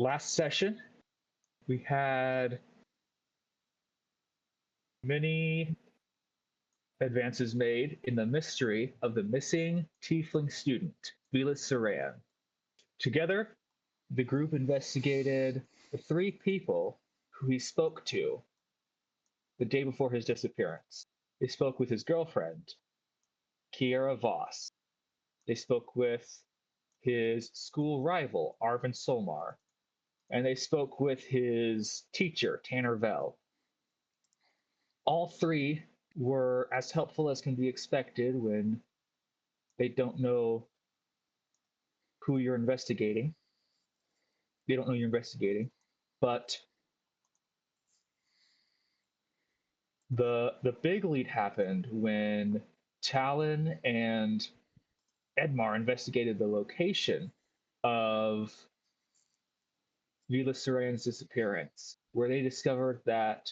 Last session, we had many advances made in the mystery of the missing tiefling student, Velas Saran. Together, the group investigated the three people who he spoke to the day before his disappearance. They spoke with his girlfriend, Kiera Voss. They spoke with his school rival, Arvin Solmar. And they spoke with his teacher, Tanner Vell. All three were as helpful as can be expected when they don't know who you're investigating. They don't know you're investigating. But the big lead happened when Talon and Edmar investigated the location of Vila Saran's disappearance, where they discovered that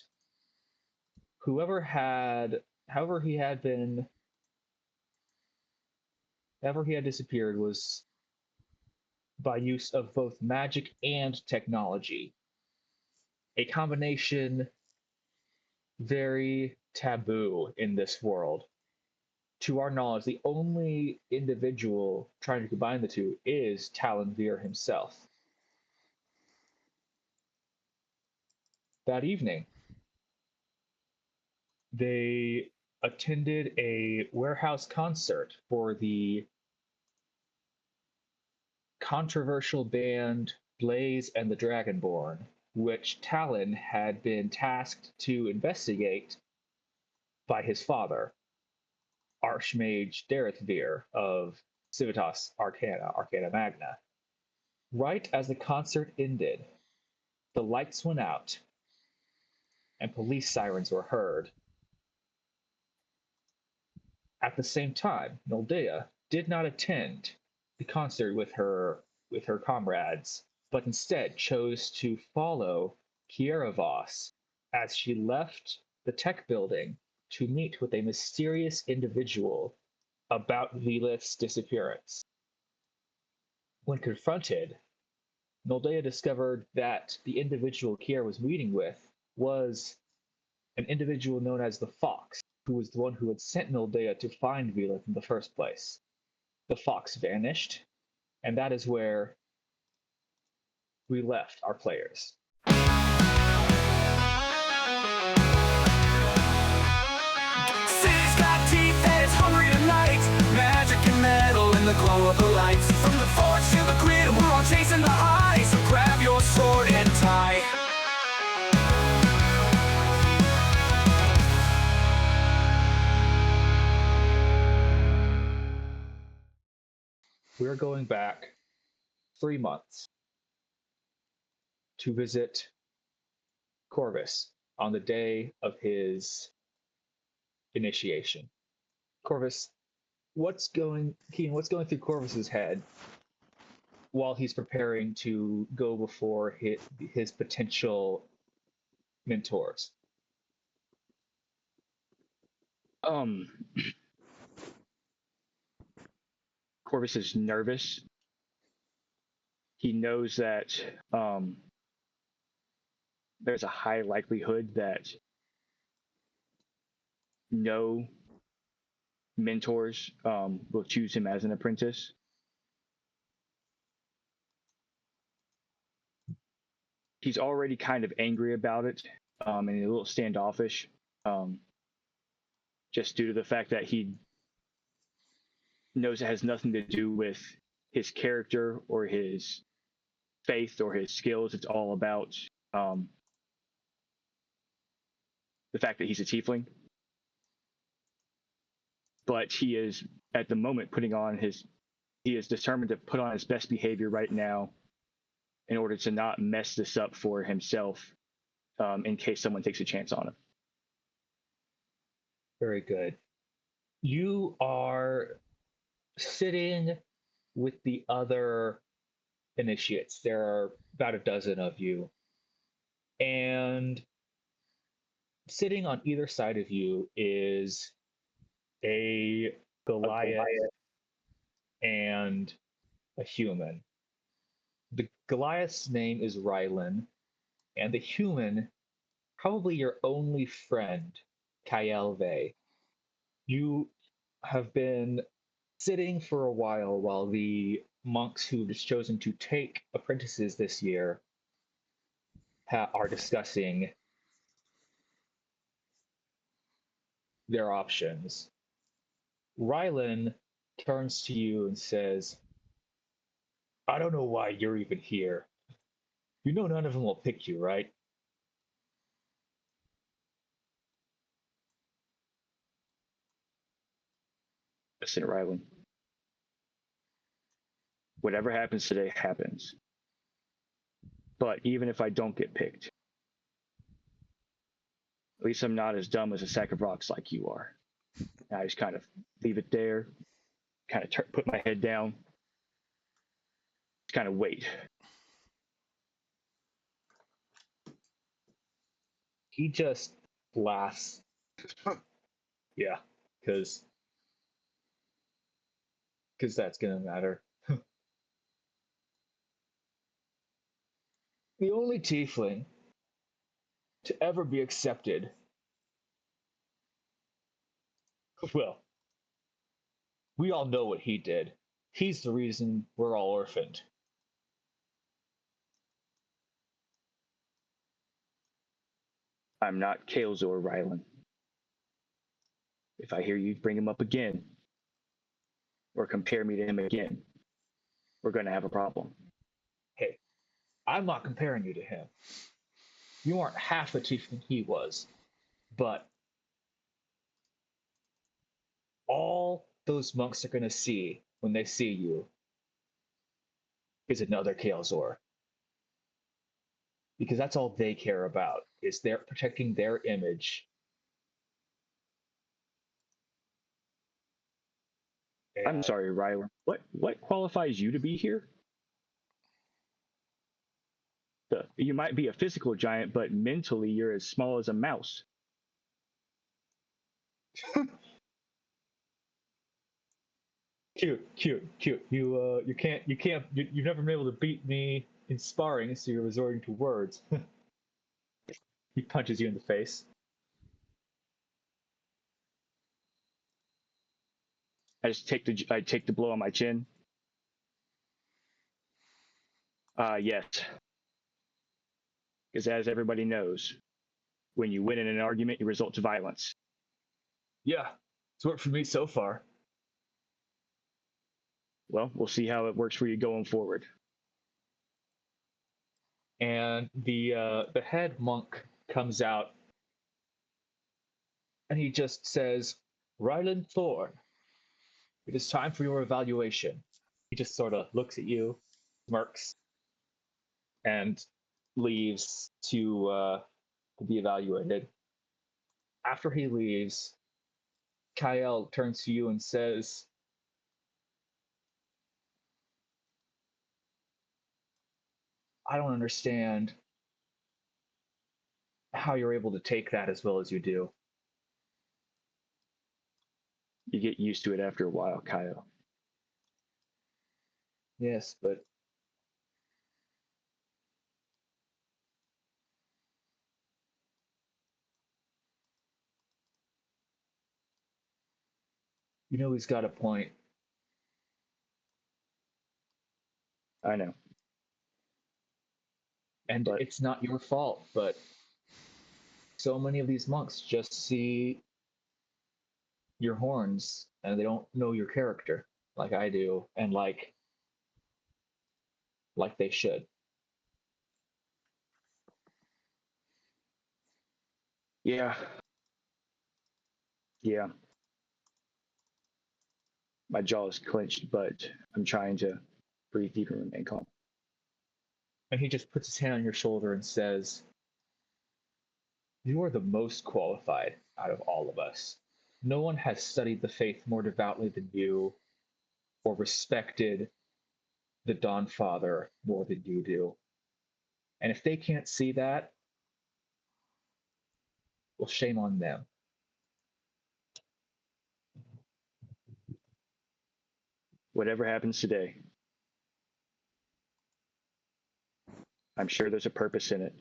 however he had disappeared was by use of both magic and technology. A combination very taboo in this world. To our knowledge, the only individual trying to combine the two is Talon Veer himself. That evening, they attended a warehouse concert for the controversial band Blaze and the Dragonborn, which Talon had been tasked to investigate by his father, Archmage Darethvir of Civitas Arcana Magna. Right as the concert ended, the lights went out and police sirens were heard. At the same time, Noldea did not attend the concert with her comrades, but instead chose to follow Kiera Voss as she left the tech building to meet with a mysterious individual about Velith's disappearance. When confronted, Noldea discovered that the individual Kiera was meeting with was an individual known as the Fox, who was the one who had sent Noldea to find Velith in the first place. The Fox vanished, and that is where we left our players. City's got teeth and it's hungry tonight. Magic and metal in the glow of the lights. From the forge to the grid, we're all chasing the high. So grab your sword and tie. We're going back 3 months to visit Corvus on the day of his initiation. Corvus, what's going through Corvus's head while he's preparing to go before his potential mentors? Corvus is nervous. He knows that there's a high likelihood that no mentors will choose him as an apprentice. He's already kind of angry about it and a little standoffish, just due to the fact that he knows it has nothing to do with his character or his faith or his skills. It's all about the fact that he's a tiefling. But he is, at the moment, he is determined to put on his best behavior right now in order to not mess this up for himself in case someone takes a chance on him. Very good. You are sitting with the other initiates. There are about a dozen of you. And sitting on either side of you is a Goliath and a human. The Goliath's name is Rylan, and the human, probably your only friend, Kyelve. You have been sitting for a while the monks who've chosen to take apprentices this year are discussing their options. Rylan turns to you and says, I don't know why you're even here. You know none of them will pick you, right? Listen, Rylan. Whatever happens today happens. But even if I don't get picked, at least I'm not as dumb as a sack of rocks like you are. And I just kind of leave it there, kind of put my head down, just kind of wait. He just laughs. Yeah, because that's gonna matter. The only tiefling to ever be accepted. Well, we all know what he did. He's the reason we're all orphaned. I'm not Kalezor, Rylan. If I hear you bring him up again, or compare me to him again, we're going to have a problem. Hey, I'm not comparing you to him. You aren't half the tiefling he was, but all those monks are going to see when they see you is another Kalezor. Because that's all they care about, is they're protecting their image. I'm sorry, Rylan. What qualifies you to be here? You might be a physical giant, but mentally you're as small as a mouse. Cute. You've never been able to beat me in sparring, so you're resorting to words. He punches you in the face. I take the blow on my chin. Yes. Because as everybody knows, when you win in an argument, you result to violence. Yeah, it's worked for me so far. Well, we'll see how it works for you going forward. And the head monk comes out, and he just says, Ryland Thorn, it is time for your evaluation. He just sort of looks at you, smirks, and leaves to be evaluated. After he leaves, Kyle turns to you and says, I don't understand how you're able to take that as well as you do. You get used to it after a while, Kyle. Yes, but you know he's got a point. I know. And it's not your fault, but so many of these monks just see your horns and they don't know your character like I do and like they should. Yeah. Yeah. My jaw is clenched, but I'm trying to breathe deep and remain calm. And he just puts his hand on your shoulder and says, you are the most qualified out of all of us. No one has studied the faith more devoutly than you or respected the Dawn Father more than you do. And if they can't see that, well, shame on them. Whatever happens today, I'm sure there's a purpose in it.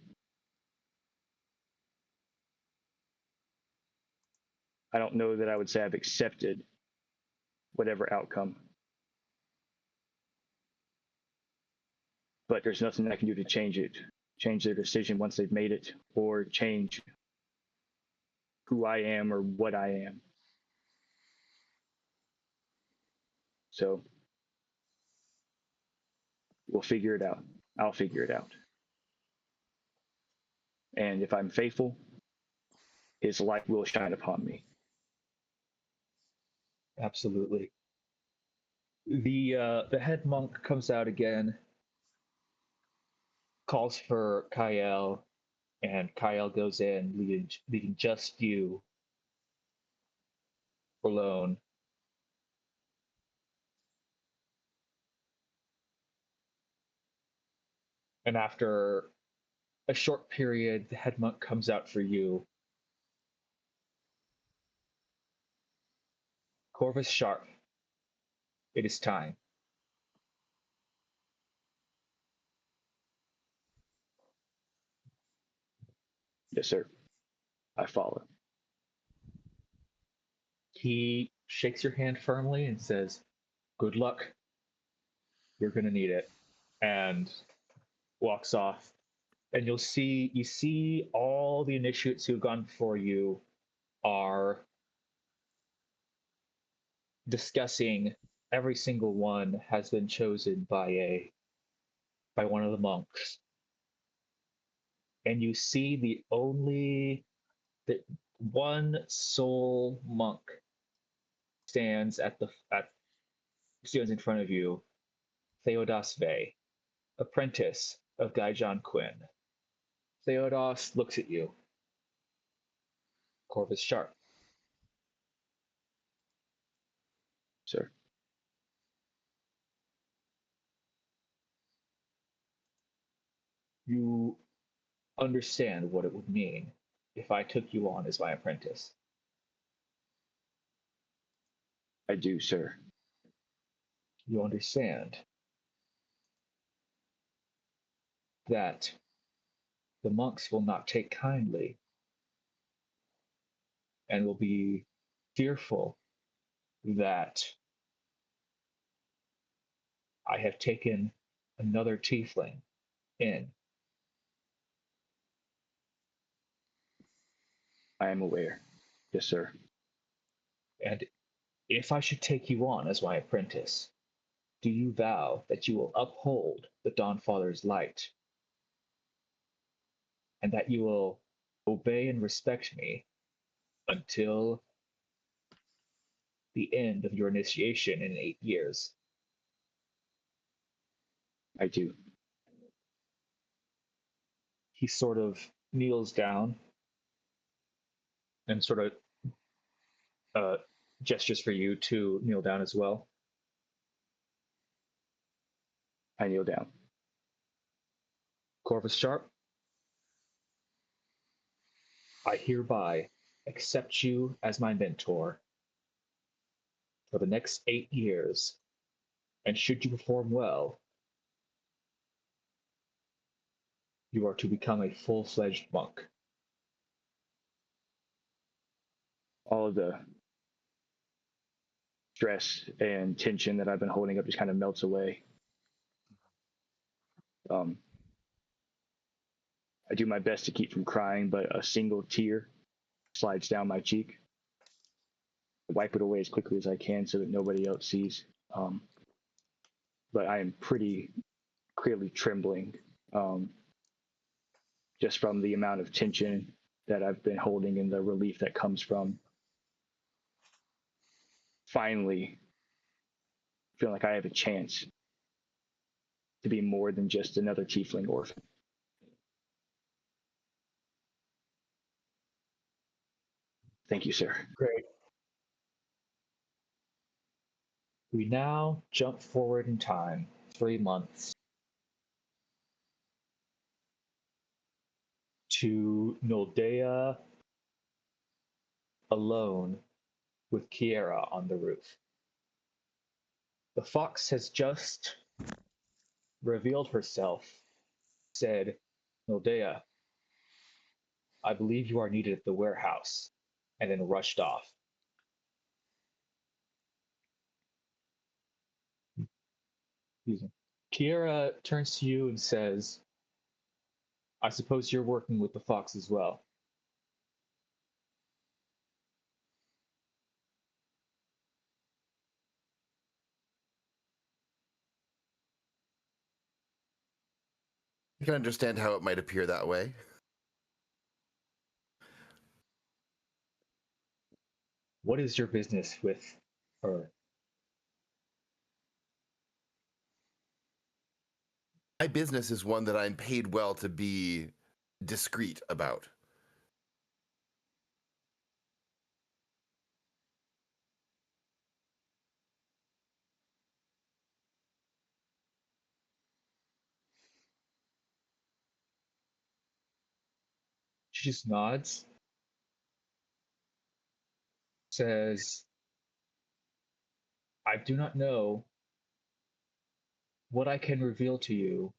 I don't know that I would say I've accepted whatever outcome, but there's nothing I can do to change it, change their decision once they've made it, or change who I am or what I am. So we'll figure it out. I'll figure it out. And if I'm faithful, his light will shine upon me. Absolutely. The head monk comes out again, calls for Kyle, and Kyle goes in, leaving just you alone. And after a short period, the head monk comes out for you. Corvus Sharp, it is time. Yes, sir. I follow. He shakes your hand firmly and says, "Good luck. You're going to need it." And walks off. And you see all the initiates who've gone before you are discussing. Every single one has been chosen by one of the monks. And you see the one sole monk stands stands in front of you, Theodos Vey, apprentice of Guy John Quinn. Theodos looks at you. Corvus Sharp. Sir. You understand what it would mean if I took you on as my apprentice. I do, sir. You understand that the monks will not take kindly and will be fearful that I have taken another tiefling in. I am aware. Yes, sir. And if I should take you on as my apprentice, do you vow that you will uphold the Dawnfather's light and that you will obey and respect me until the end of your initiation in 8 years? I do. He sort of kneels down and sort of gestures for you to kneel down as well. I kneel down. Corvus Sharp, I hereby accept you as my mentor for the next 8 years, and should you perform well, you are to become a full-fledged monk. All of the stress and tension that I've been holding up just kind of melts away. I do my best to keep from crying, but a single tear slides down my cheek. I wipe it away as quickly as I can so that nobody else sees. But I am pretty clearly trembling, just from the amount of tension that I've been holding and the relief that comes from finally feeling like I have a chance to be more than just another tiefling orphan. Thank you, sir. Great. We now jump forward in time 3 months to Noldea alone with Kiera on the roof. The fox has just revealed herself said, Nildea, I believe you are needed at the warehouse, and then rushed off. Kiera turns to you and says, I suppose you're working with the fox as well. I can understand how it might appear that way. What is your business with her? My business is one that I'm paid well to be discreet about. She just nods, says, I do not know what I can reveal to you.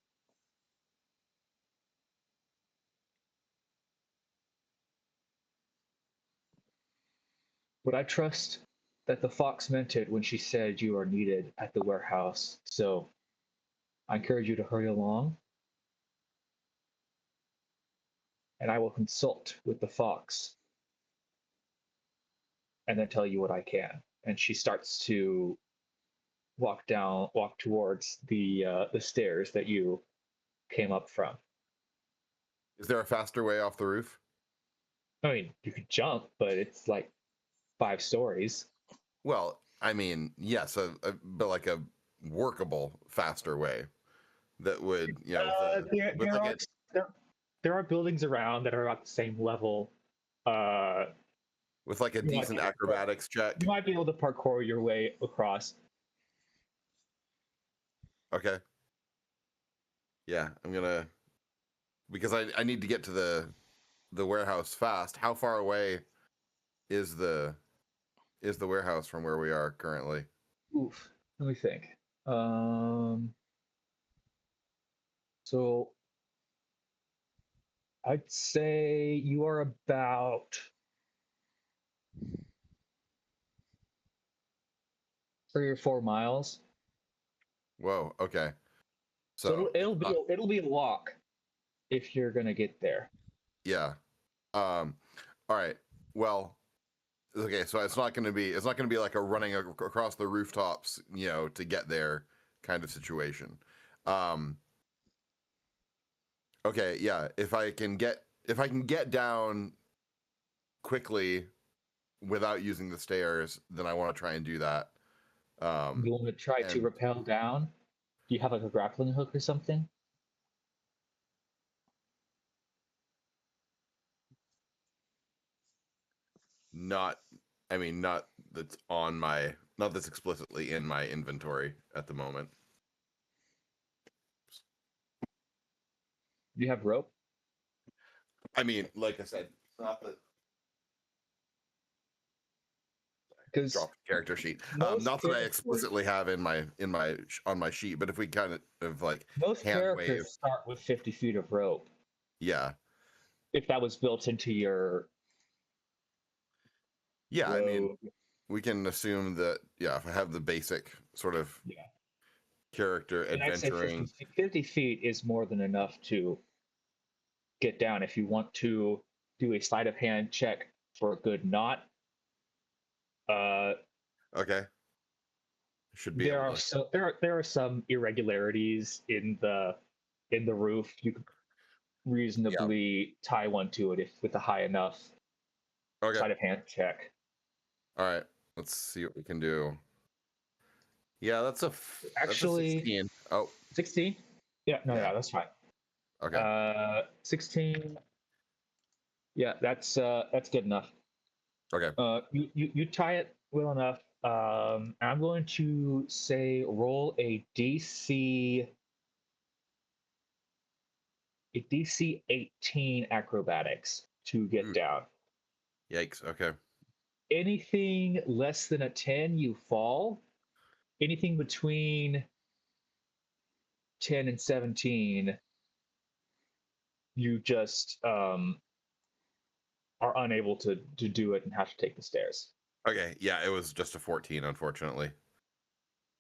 But I trust that the fox meant it when she said you are needed at the warehouse. So I encourage you to hurry along, and I will consult with the fox and then tell you what I can. And she starts to walk towards the stairs that you came up from. Is there a faster way off the roof? I mean, you could jump, but it's like 5 stories. Well, I mean, yes, but like a workable, faster way that would, you know, There are buildings around that are at the same level. with like a decent acrobatics check. You might be able to parkour your way across. Okay. Yeah, I'm gonna, because I need to get to the warehouse fast. How far away is the warehouse from where we are currently? Oof. Let me think. So I'd say you are about 3 or 4 miles. Whoa. Okay. So it'll be a walk if you're gonna get there. Yeah. All right. Well. Okay. So it's not gonna be like a running across the rooftops, you know, to get there kind of situation. Okay. Yeah. If I can get down quickly without using the stairs, then I want to try and do that. You want to try to rappel down? Do you have like a grappling hook or something? Not that's explicitly in my inventory at the moment. Do you have rope? I mean, like I said, not that. Because Drop character sheet. Not that I explicitly have on my sheet, but if we kind of like most characters start with 50 feet of rope. Yeah. If that was built into your. Yeah, I mean, we can assume that. Yeah, if I have the basic sort of character adventuring. 50 feet is more than enough to get down. If you want to do a sleight of hand check for a good knot. Okay. Should be. There are some irregularities in the roof. You could reasonably tie one to it with a high enough sleight of hand check. All right, let's see what we can do. Yeah, that's a 16. Oh, 16? Yeah, yeah, that's fine. Okay. 16. Yeah, that's good enough. Okay. You tie it well enough. I'm going to say roll a DC 18 acrobatics to get down. Yikes. Okay. Anything less than a 10, you fall. Anything between 10 and 17, you just are unable to do it and have to take the stairs. Okay, yeah, it was just a 14, unfortunately.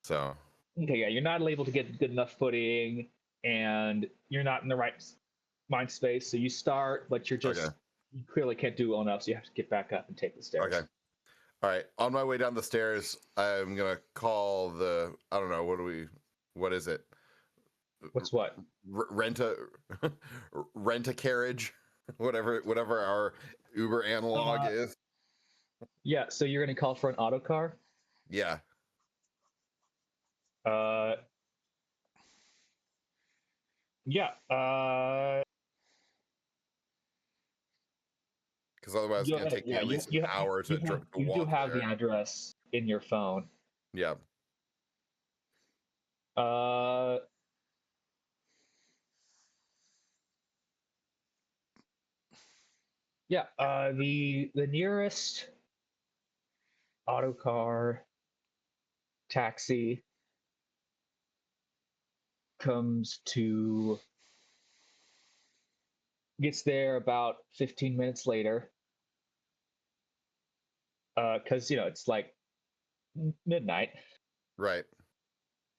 So Okay, yeah, you're not able to get good enough footing, and you're not in the right mind space. So you start, but you're just okay, you clearly can't do well enough. So you have to get back up and take the stairs. okay. All right. On my way down the stairs, I'm gonna call the. I don't know. What is it? What's what? Rent a rent a carriage, whatever our Uber analog is. Yeah, so you're gonna call for an auto car. Yeah. Uh, yeah. Because otherwise, it's gonna take me Yeah. at least an hour to You do walk have the there. address in your phone. Yeah. Uh, yeah. The nearest auto car taxi gets there about 15 minutes later. Because it's like midnight. Right.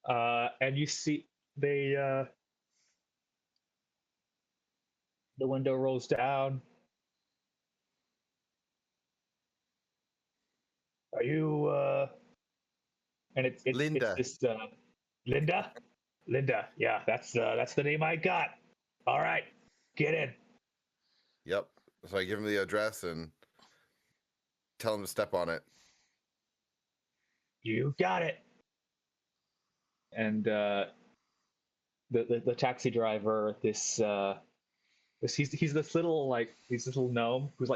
And you see the window rolls down. Are you and it's Linda. this Linda? Linda, yeah, that's the name I got. All right, get in. Yep. So I give him the address and tell him to step on it. You got it. And the taxi driver, he's this little gnome who's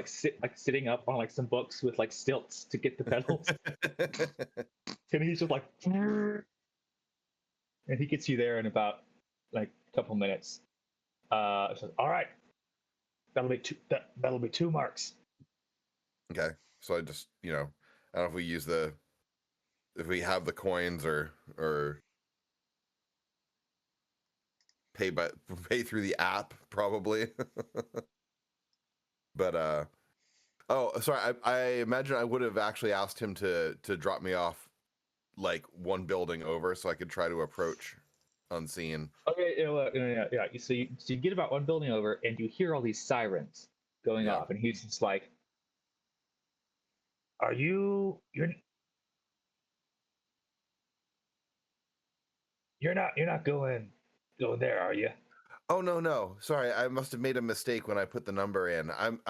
sitting up on like some books with like stilts to get the pedals, and he's just like, and he gets you there in about like a couple minutes. Says, all right, that'll be 2 marks. Okay. So I just, I don't know if we use if we have the coins or pay through the app probably. But oh, sorry. I imagine I would have actually asked him to drop me off like one building over so I could try to approach unseen. Okay, yeah. So you get about one building over, and you hear all these sirens going Yeah. off, and he's just like, "Are you're not going there, are you?" Oh no. Sorry, I must have made a mistake when I put the number in. I'm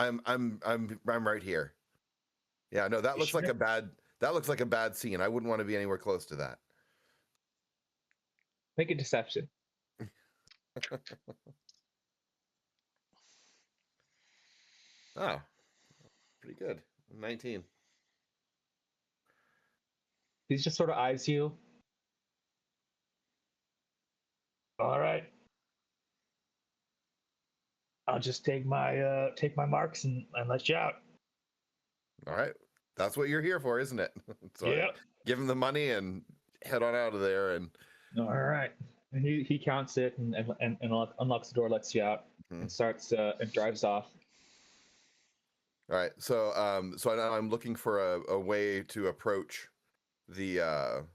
right here. Yeah, no, that You looks sure? like a bad scene. I wouldn't want to be anywhere close to that. Make a deception. Oh, pretty good. 19. He just sort of eyes you. All right. I'll just take my marks and let you out. All right. That's what you're here for, isn't it? So I Yep. give him the money and head on out of there. And All right. And he counts it and unlocks the door, lets you out, and starts and drives off. All right. So now I'm looking for a way to approach the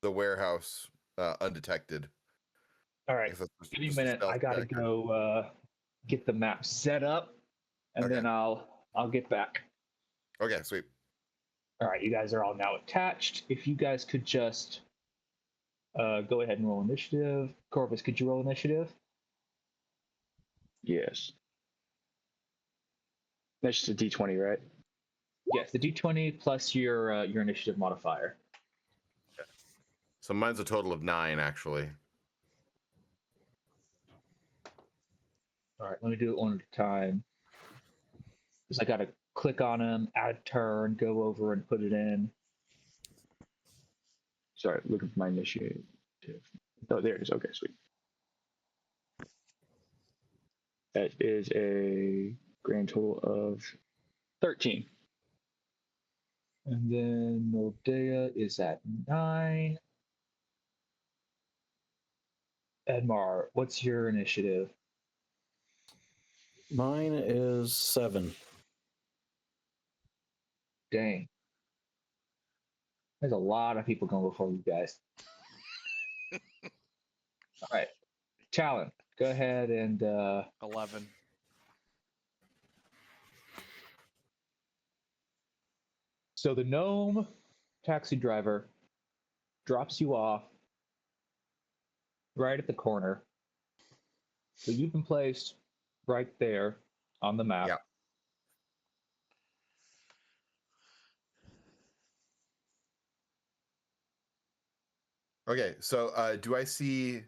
warehouse undetected. All right. Give me a minute. I gotta go get the map set up, and then I'll get back. Okay, sweet. All right, you guys are all now attached. If you guys could just go ahead and roll initiative. Corvus, could you roll initiative? Yes. That's just a D20, right? Yes, the D20 plus your initiative modifier. So mine's a total of 9, actually. All right, let me do it one at a time. Because I got to click on them, add turn, go over and put it in. Sorry, looking for my initiative. Oh, there it is. Okay, sweet. That is a grand total of 13. And then Moldea is at 9. Edmar, what's your initiative? Mine is 7. Dang. There's a lot of people going before you guys. All right. Talon, go ahead and 11. so the gnome taxi driver drops you off right at the corner. So you've been placed right there on the map. Yeah. Okay, so do I see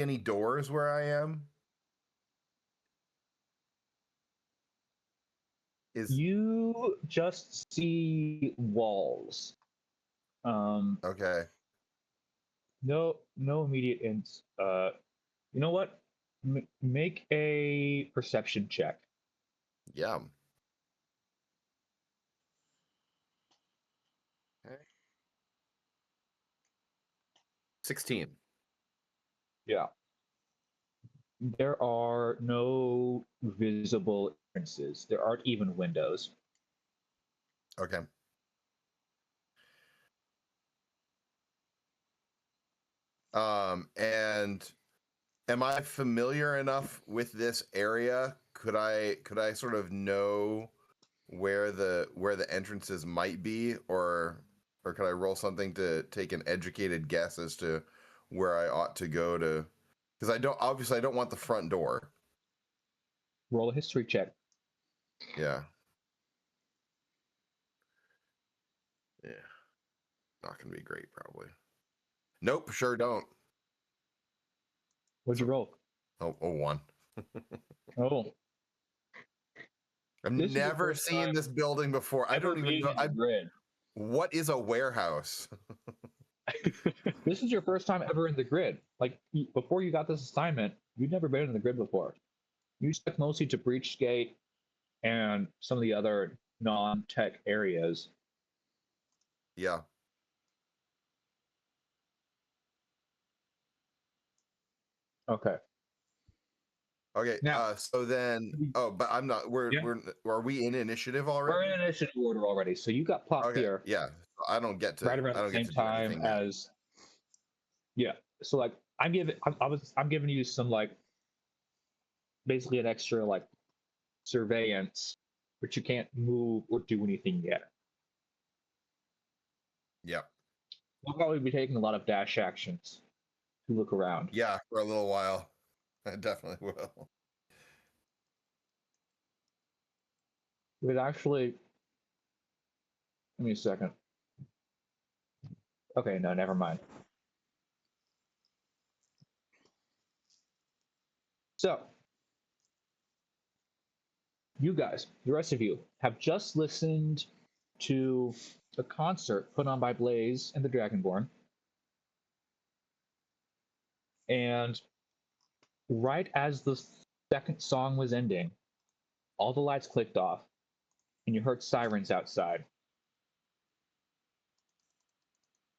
any doors where I am? You just see walls. Okay. No immediate ins. You know what? Make a perception check. Yeah. Okay. 16. Yeah. There are no visible entrances. There aren't even windows. Okay. And am I familiar enough with this area? Could I sort of know where the entrances might be, or could I roll something to take an educated guess as to where I ought to go to? Because I don't want the front door. Roll a history check. Yeah. Yeah. Not gonna be great, probably. Nope, sure don't. What'd you roll? Oh, 1. Oh, I've This is your never first seen time this building before. I ever don't even being know. in the grid. What is a warehouse? This is your first time ever in the grid. Like before you got this assignment, you'd never been in the grid before. You stuck mostly to Breachgate and some of the other non-tech areas. Yeah. Okay. Okay. Now- So then, but I'm not. Are we in initiative already? We're in initiative order already, so you got plopped Okay. here Yeah. I don't get to. right around I don't the get same to do time anything now. as. Yeah. So like I'm giving you some like basically an extra like surveillance, but you can't move or do anything yet. Yeah. We'll probably be taking a lot of dash actions to look around. Yeah. For a little while, I definitely will. It actually, give me a second. Okay, no, never mind. So, you guys, the rest of you, have just listened to a concert put on by Blaze and the Dragonborn. And right as the second song was ending, all the lights clicked off, and you heard sirens outside.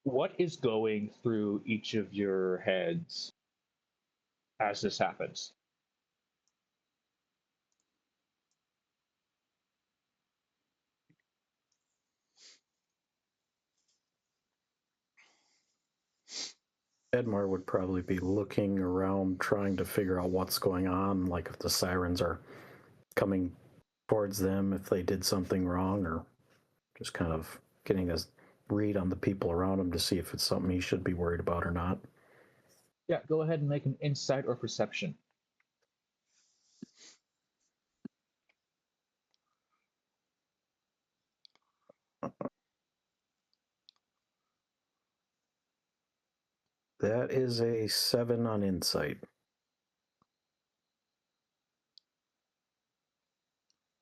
What is going through each of your heads as this happens? Edmar would probably be looking around, trying to figure out what's going on, like if the sirens are coming towards them, if they did something wrong, or just kind of getting a read on the people around him to see if it's something he should be worried about or not. Yeah, go ahead and make an insight or perception. That is a 7 on insight.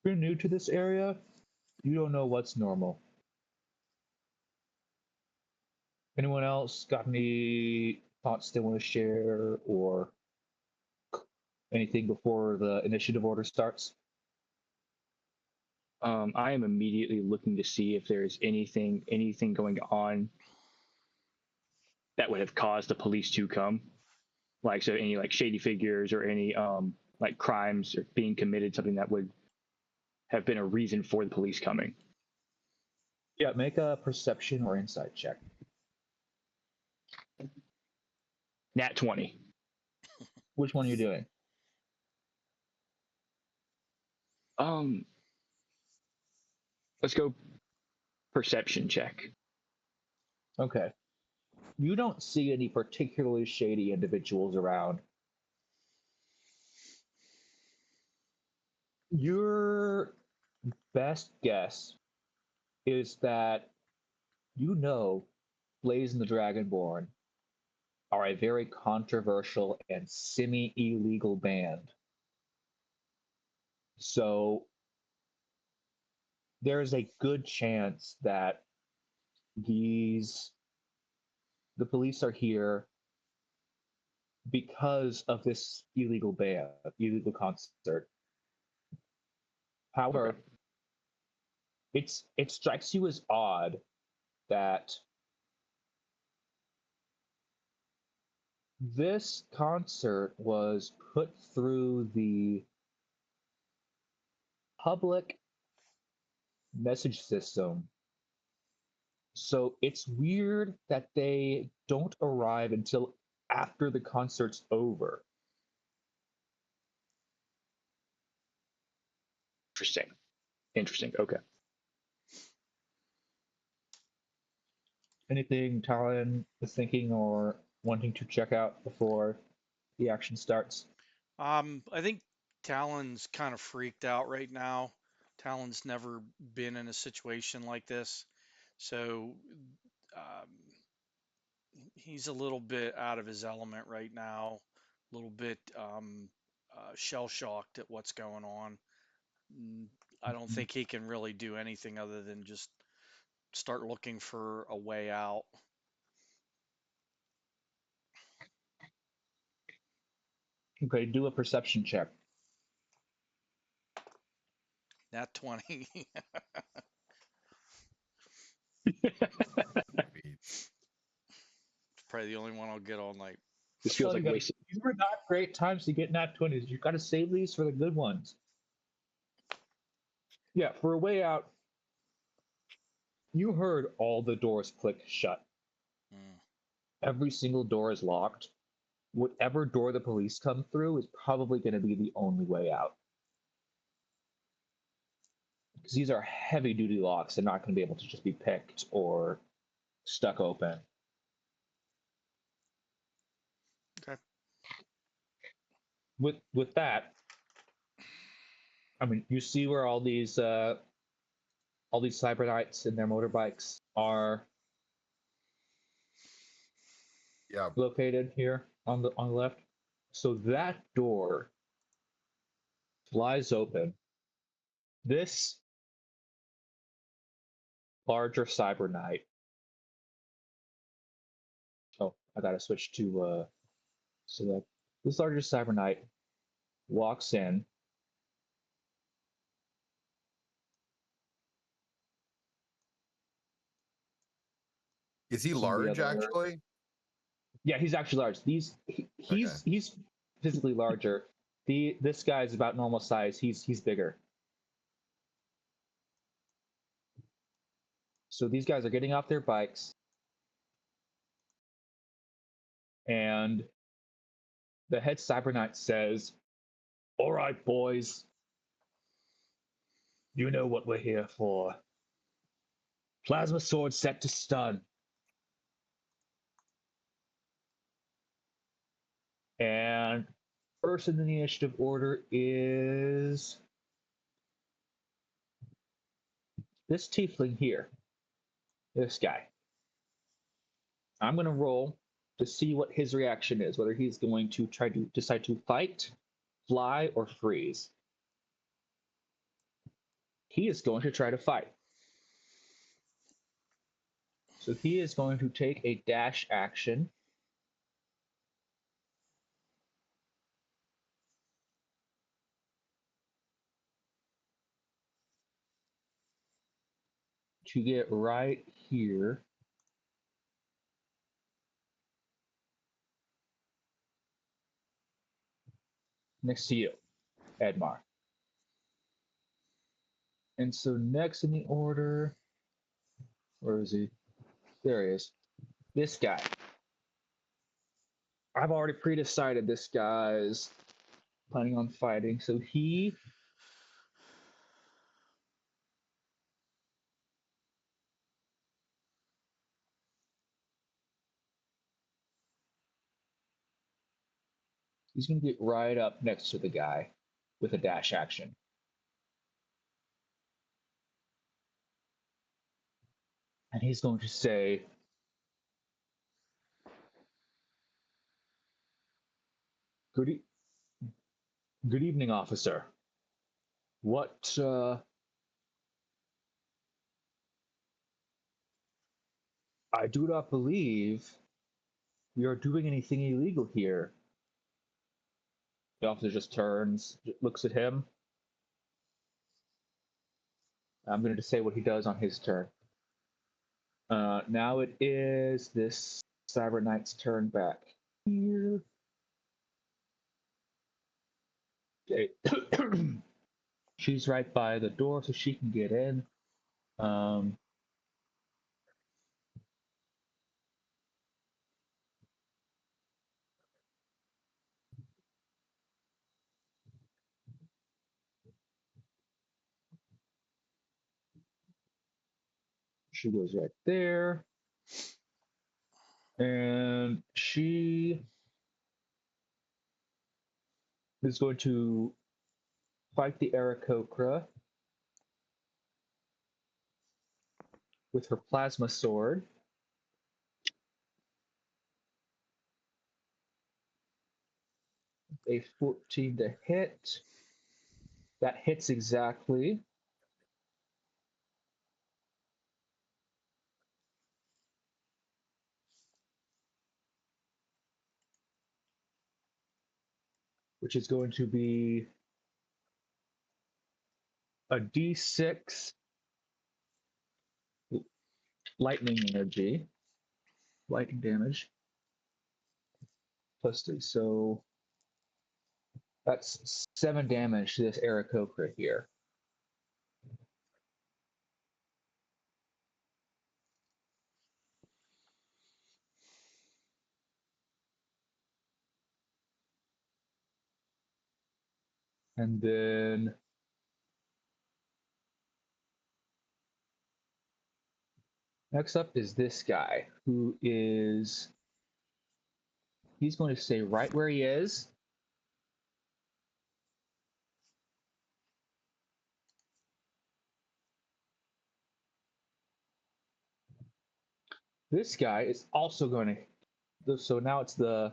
If you're new to this area, you don't know what's normal. Anyone else got any thoughts they want to share or anything before the initiative order starts? I am immediately looking to see if there's anything going on that would have caused the police to come, like so any like shady figures or any like crimes or being committed, something that would have been a reason for the police coming. Yeah, make a perception or insight check. Nat 20. Which one are you doing? Let's go perception check. Okay. You don't see any particularly shady individuals around. Your best guess is that Blaze and the Dragonborn are a very controversial and semi-illegal band. So there's a good chance that the police are here because of this illegal concert. However, it strikes you as odd that this concert was put through the public message system. So it's weird that they don't arrive until after the concert's over. Interesting. Okay. Anything Talon is thinking or wanting to check out before the action starts? I think Talon's kind of freaked out right now. Talon's never been in a situation like this, so um, he's a little bit out of his element right now. A little bit shell shocked at what's going on. I don't think he can really do anything other than just start looking for a way out. Okay, do a perception check. Nat 20. Probably the only one I'll get all night. This feels like wasted. These were not great times to get nat 20s. You got to save these for the good ones. Yeah, for a way out, you heard all the doors click shut. Every single door is locked. Whatever door the police come through is probably going to be the only way out. Because these are heavy duty locks. They're not going to be able to just be picked or stuck open. Okay. With that, I mean, you see where all these cyber knights and their motorbikes are located here on the left. So that door flies open. This larger cyber knight. Oh, I gotta switch to select. This larger cyber knight walks in. Is he large actually? Yeah, he's actually large. He's physically larger. This guy's about normal size. He's bigger. So these guys are getting off their bikes, and the head cyber knight says, "All right, boys. You know what we're here for. Plasma sword set to stun." And first in the initiative order is this tiefling here. This guy. I'm going to roll to see what his reaction is, whether he's going to try to decide to fight, fly, or freeze. He is going to try to fight. So he is going to take a dash action. To get right here next to you. Edmar. And so next in the order, where is he? There he is. This guy. I've already pre-decided this guy's planning on fighting, so he's going to get right up next to the guy with a dash action. And he's going to say, Good, good evening, officer. What, I do not believe we are doing anything illegal here. The officer just turns, looks at him. I'm going to say what he does on his turn. Now it is this Cyber Knight's turn back here. Okay. She's right by the door, so she can get in. She goes right there. And she is going to fight the Aarakocra with her plasma sword. A 14 to hit. That hits exactly. Which is going to be a d6 lightning energy, lightning damage, plus 3. So that's 7 damage to this Aarakocra here. And then next up is this guy, who is, he's going to stay right where he is. This guy is also going to, so now it's the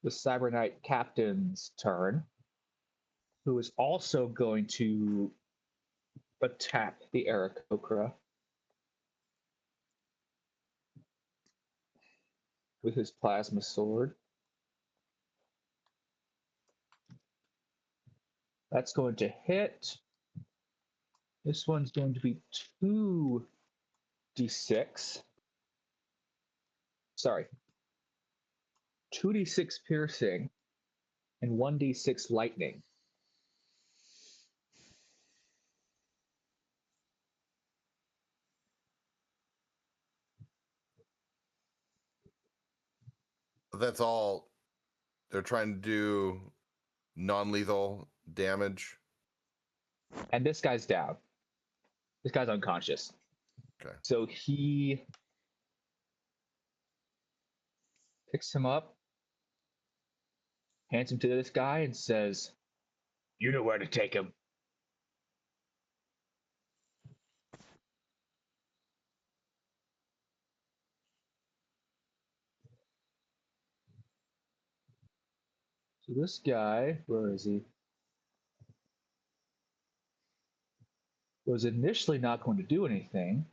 Cyber Knight captain's turn, who is also going to attack the Aarakocra with his plasma sword. That's going to hit. This one's going to be 2d6. Sorry. 2d6 piercing and 1d6 lightning. That's all. They're trying to do non-lethal damage. And this guy's down. This guy's unconscious. Okay. So he picks him up, hands him to this guy, and says, "You know where to take him." So this guy, where is he? Was initially not going to do anything.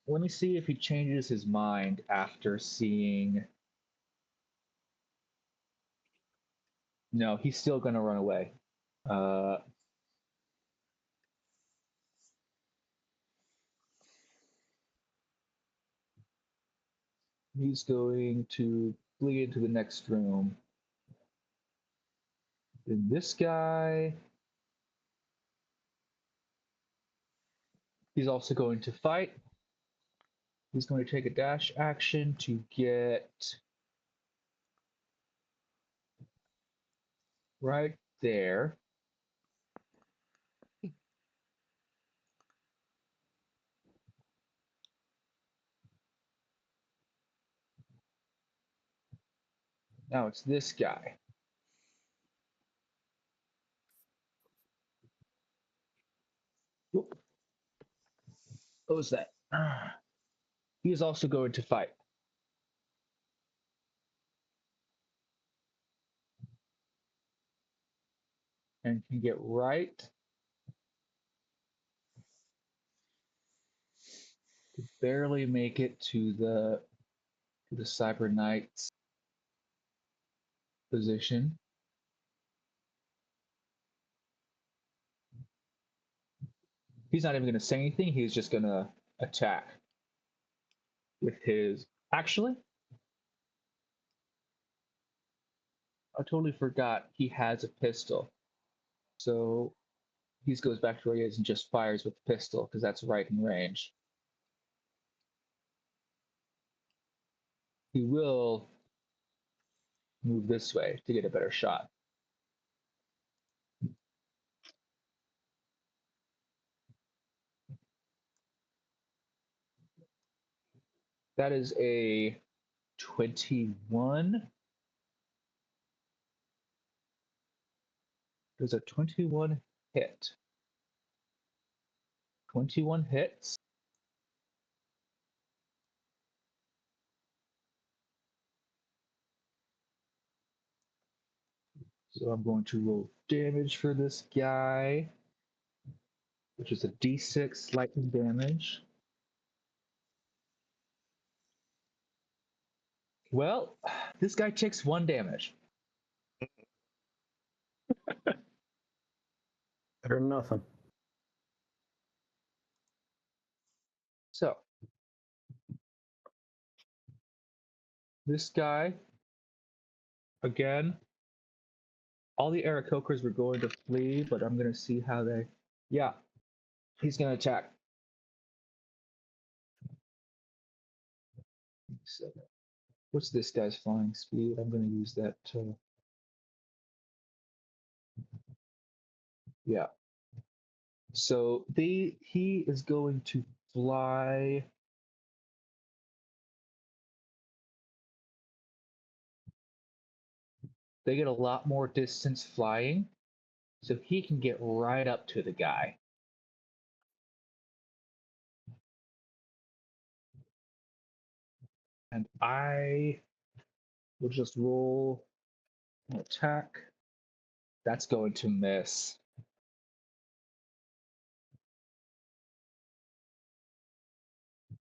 Let me see if he changes his mind after seeing. No, he's still going to run away. He's going to flee into the next room. Then this guy, he's also going to fight. He's going to take a dash action to get right there. Now it's this guy. Whoop. What was that? He is also going to fight. And can get right to barely make it to the Cyber Knight's position. He's not even going to say anything. He's just going to attack with his. Actually, I totally forgot he has a pistol. So he goes back to where he is and just fires with the pistol because that's right in range. He will move this way to get a better shot. That is a 21. There's a 21 hit. 21 hits. So I'm going to roll damage for this guy, which is a d6 lightning damage. Well, this guy takes 1 damage. Better than nothing. So this guy, again, all the Aarakocras were going to flee, but I'm going to see how they. Yeah, he's going to attack. So, what's this guy's flying speed? I'm going to use that to. Yeah. So he is going to fly. They get a lot more distance flying, so he can get right up to the guy. And I will just roll an attack. That's going to miss.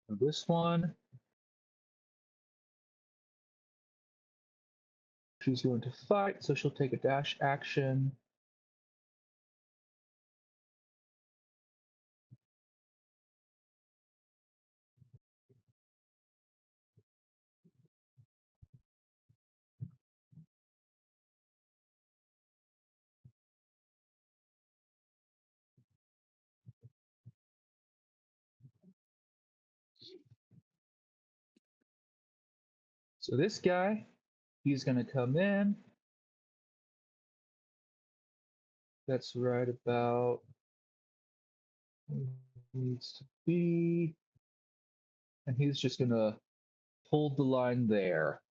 And this one, she's going to fight, so she'll take a dash action. So this guy, he's going to come in. That's right about where he needs to be. And he's just going to hold the line there.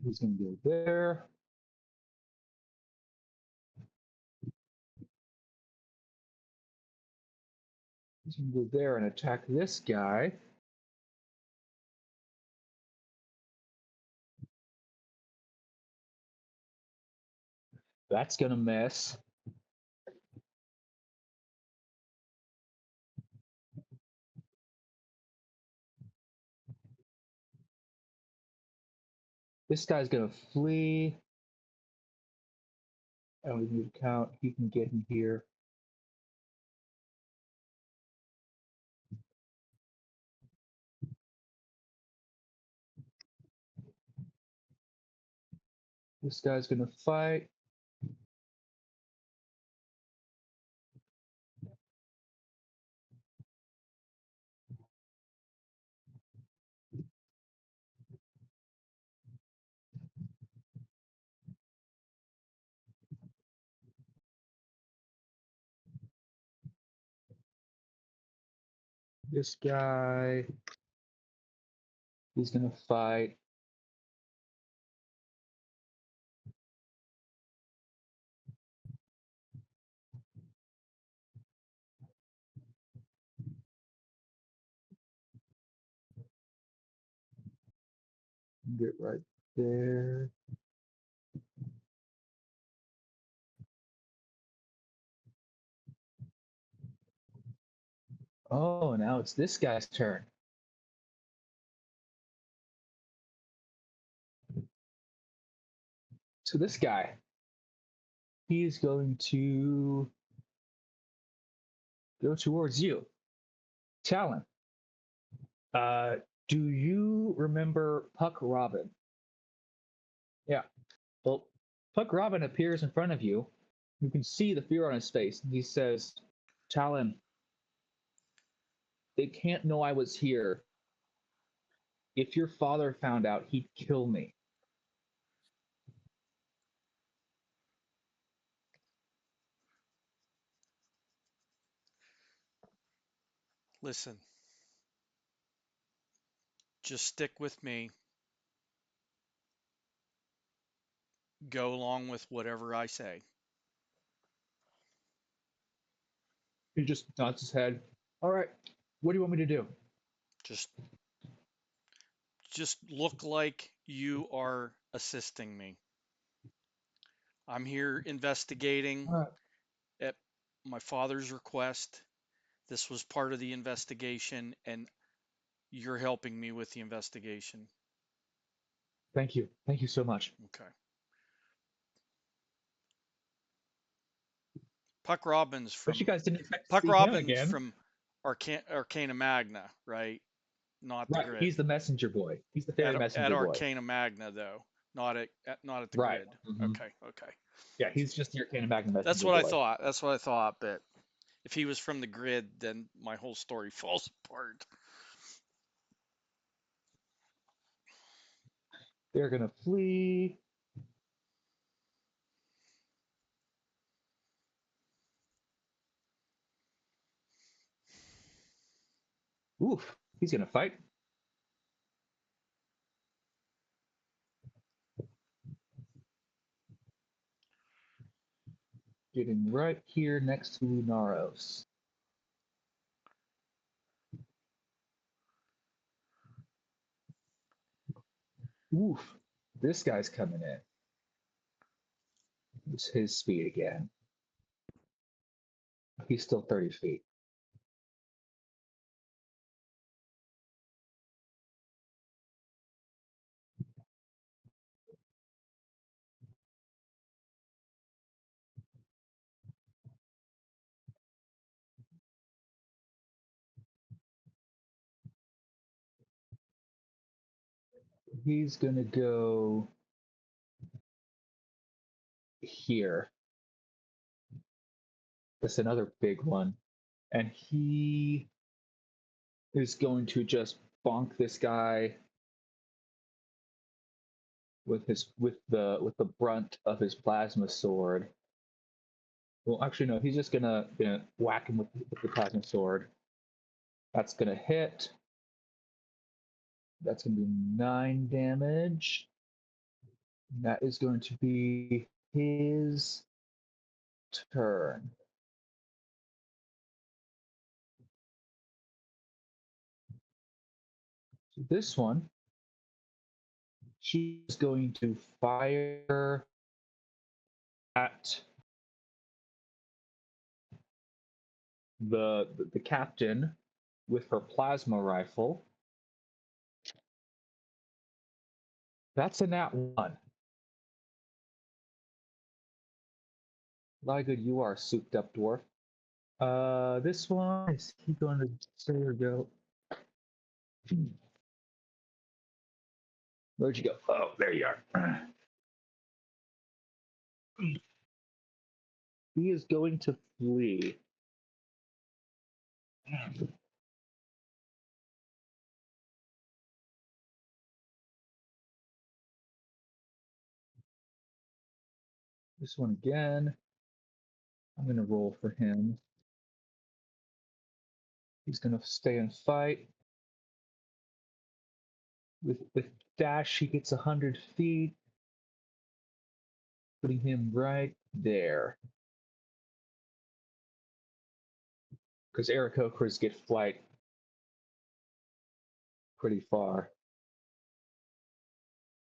He's going to go there. He's going to go there and attack this guy. That's going to miss. This guy's going to flee. And we need to count. He can get in here. This guy's gonna fight. This guy, he's gonna fight. Get right there. Oh, now it's this guy's turn. So this guy, he's going to go towards you. Talon, do you remember Puck Robin? Yeah. Well, Puck Robin appears in front of you. You can see the fear on his face. He says, Talon, they can't know I was here. If your father found out, he'd kill me. Listen, just stick with me. Go along with whatever I say. He just nods his head. All right, what do you want me to do? Just just look like you are assisting me. I'm here investigating All right. at my father's request. This was part of the investigation, and you're helping me with the investigation. Thank you. Thank you so much. Okay. Puck Robbins But you from guys didn't expect to Puck see him Robbins again. from Arcana Magna, right? Not the Right. grid. He's the messenger boy. He's the fairy At messenger boy. Arcana Magna though, not at the Right. grid. Mhm. Okay, okay. Yeah, he's just the Arcana Magna That's messenger what I boy. thought. That's what I thought. But if he was from the grid, then my whole story falls apart. They're gonna flee. Oof. He's gonna fight. Getting right here next to Lunaros. Oof. This guy's coming in. It's his speed again. He's still 30 feet. He's gonna go here. That's another big one. And he is going to just bonk this guy with the brunt of his plasma sword. Well, actually, no. He's just gonna whack him with the plasma sword. That's gonna hit. That's gonna be 9 damage. That is going to be his turn. So this one, she's going to fire at the captain with her plasma rifle. That's a nat 1. A lot of good you are, souped up dwarf. This one is he going to say or go? Where'd you go? Oh, there you are. He is going to flee. This one again. I'm going to roll for him. He's going to stay and fight. With dash, he gets 100 feet, putting him right there. Because Aarakocras get flight pretty far.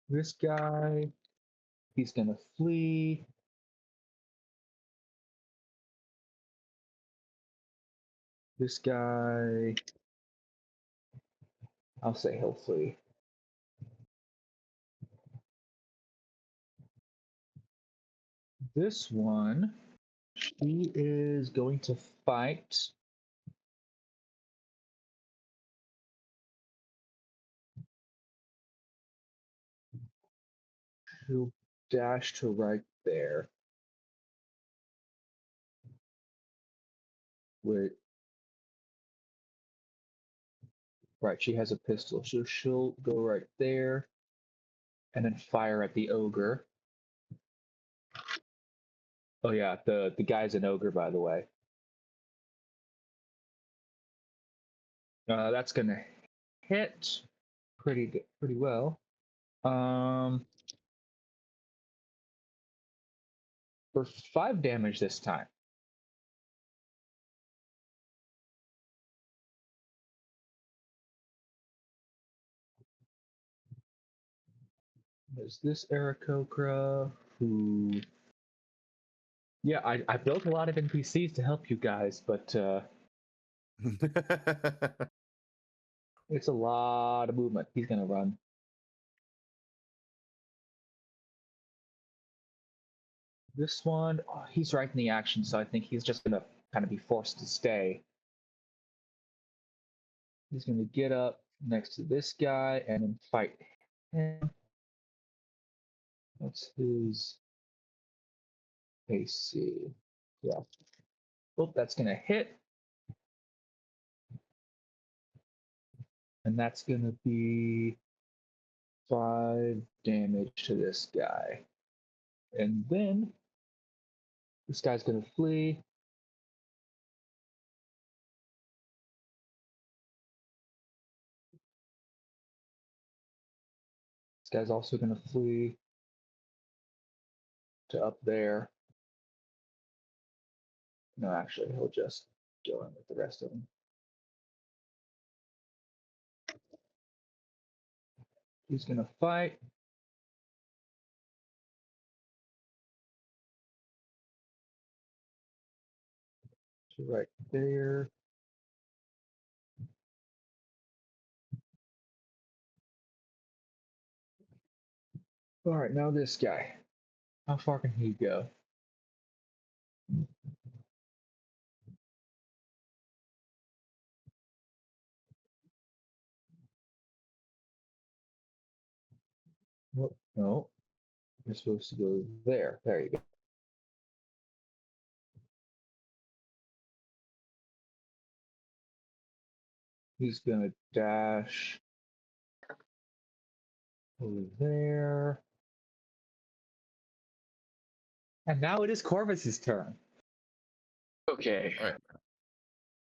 This guy, he's going to flee. This guy, I'll say he'll flee. This one, she is going to fight. She'll dash to right there. Wait. Right, she has a pistol. So she'll go right there and then fire at the ogre. Oh yeah, the guy's an ogre, by the way. That's gonna hit pretty well. For 5 damage this time. There's this Aarakocra who. Yeah, I built a lot of NPCs to help you guys, but it's a lot of movement. He's gonna run. This one, oh, he's right in the action, so I think he's just gonna kind of be forced to stay. He's gonna get up next to this guy and then fight him. What's his AC? Yeah. Oh, that's gonna hit. And that's gonna be 5 damage to this guy. And then this guy's gonna flee. This guy's also gonna flee to up there. No, actually, he'll just go in with the rest of them. He's gonna fight. So right there. All right, now this guy. How far can he go? Oh, no, you're supposed to go there. There you go. He's gonna dash over there. And now it is Corvus's turn. Okay. All right.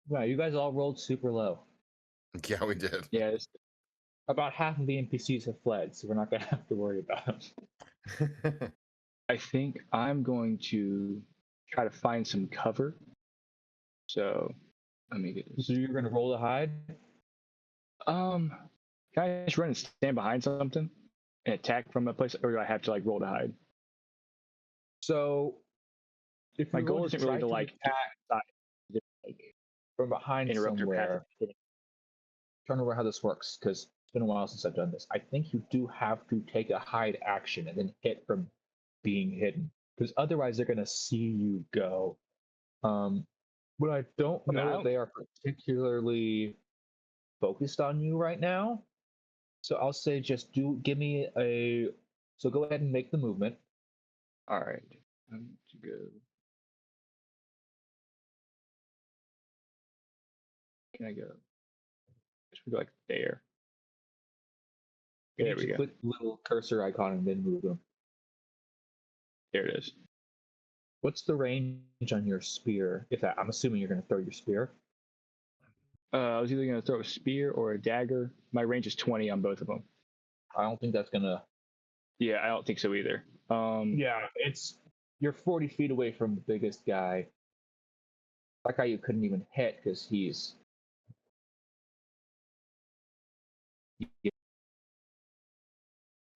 Wow, you guys all rolled super low. Yeah, we did. Yeah. About half of the NPCs have fled, so we're not gonna have to worry about them. I think I'm going to try to find some cover. So let me get this. So you're gonna roll to hide? Can I just run and stand behind something and attack from a place, or do I have to like roll to hide? So if My you're goal going isn't to really try to like attack just, like from behind interrupt her path. somewhere, trying to remember how this works because it's been a while since I've done this. I think you do have to take a hide action and then hit from being hidden because otherwise they're gonna see you go. But I don't I mean, know if they are particularly focused on you right now. So I'll say just give me a. So go ahead and make the movement. All right. To go. Can I go? Should we go like there? There we go. Click the little cursor icon and then move them. There it is. What's the range on your spear? I'm assuming you're going to throw your spear. I was either going to throw a spear or a dagger. My range is 20 on both of them. I don't think that's going to. Yeah, I don't think so either. Yeah, you're 40 feet away from the biggest guy. That guy you couldn't even hit because he's.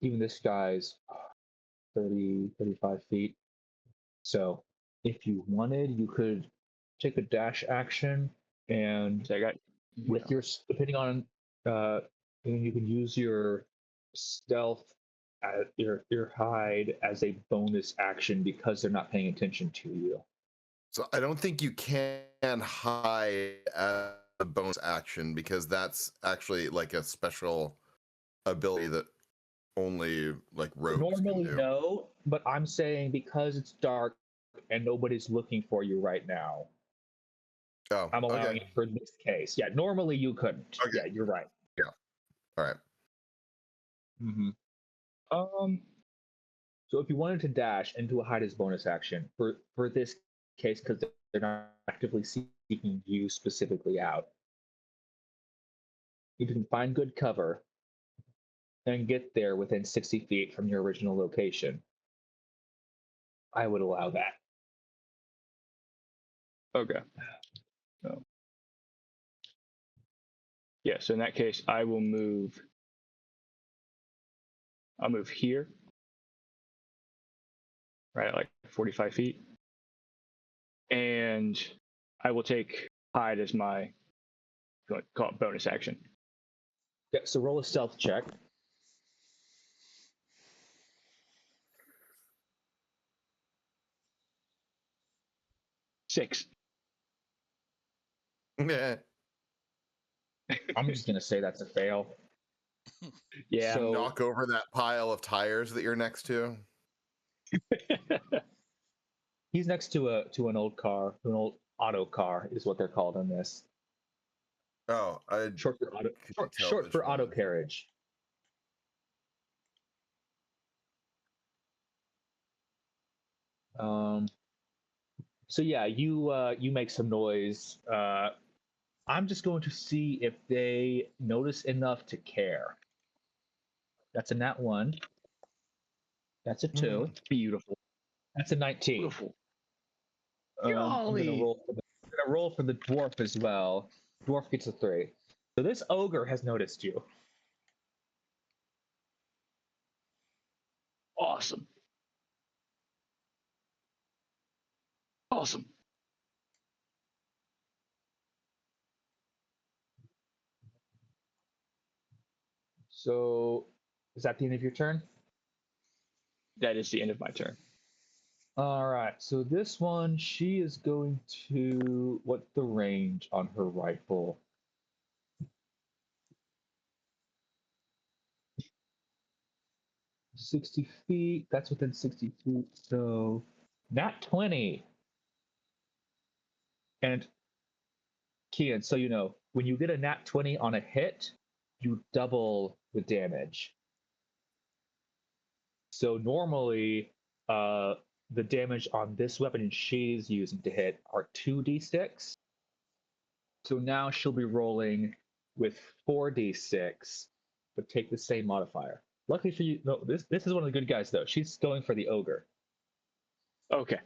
Even this guy's 30, 35 feet. So if you wanted, you could take a dash action and So I got with your depending on and you can use your stealth your hide as a bonus action because they're not paying attention to you. So I don't think you can hide as a bonus action because that's actually like a special ability that only like rogues Normally can do. no, but I'm saying because it's dark and nobody's looking for you right now, Oh, I'm allowing okay. it for this case. Yeah, normally you couldn't. Okay. Yeah, you're right. Yeah. All right. Mm-hmm. um So if you wanted to dash into a hide as bonus action for this case, because they're not actively seeking you specifically out, you can find good cover and get there within 60 feet from your original location. I would allow that. okay. So, yeah, so in that case I'll move here. Right, like 45 feet. And I will take hide as my call it bonus action. Yeah, so roll a stealth check. 6. Yeah. I'm just gonna say that's a fail. Yeah. So Knock over that pile of tires that you're next to. he's next to an old car, an old auto car is what they're called in this. Oh, I Short for auto, couldn't tell short which for auto one. carriage. So yeah, you make some noise. I'm just going to see if they notice enough to care. That's a nat 1. That's a 2. Beautiful. That's a 19. Beautiful. I'm gonna Golly. roll for the dwarf as well. Dwarf gets a 3. So this ogre has noticed you. Awesome. Awesome. So is that the end of your turn? That is the end of my turn. All right. So this one, she is going to. What's the range on her rifle? $60 feet. That's within 60 feet. So not 20. And Kian, so you know, when you get a nat 20 on a hit, you double the damage. So normally, the damage on this weapon she's using to hit are 2d6. So now she'll be rolling with 4d6, but take the same modifier. Luckily for you, no, this is one of the good guys though. She's going for the ogre. Okay.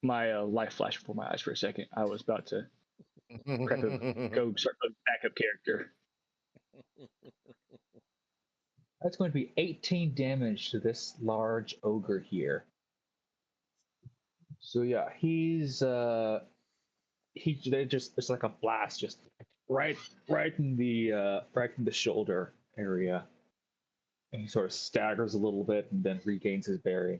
My life flashed before my eyes for a second. I was about to go start a backup character. That's going to be 18 damage to this large ogre here. So yeah, it's like a blast, just right in the shoulder area, and he sort of staggers a little bit and then regains his bearing.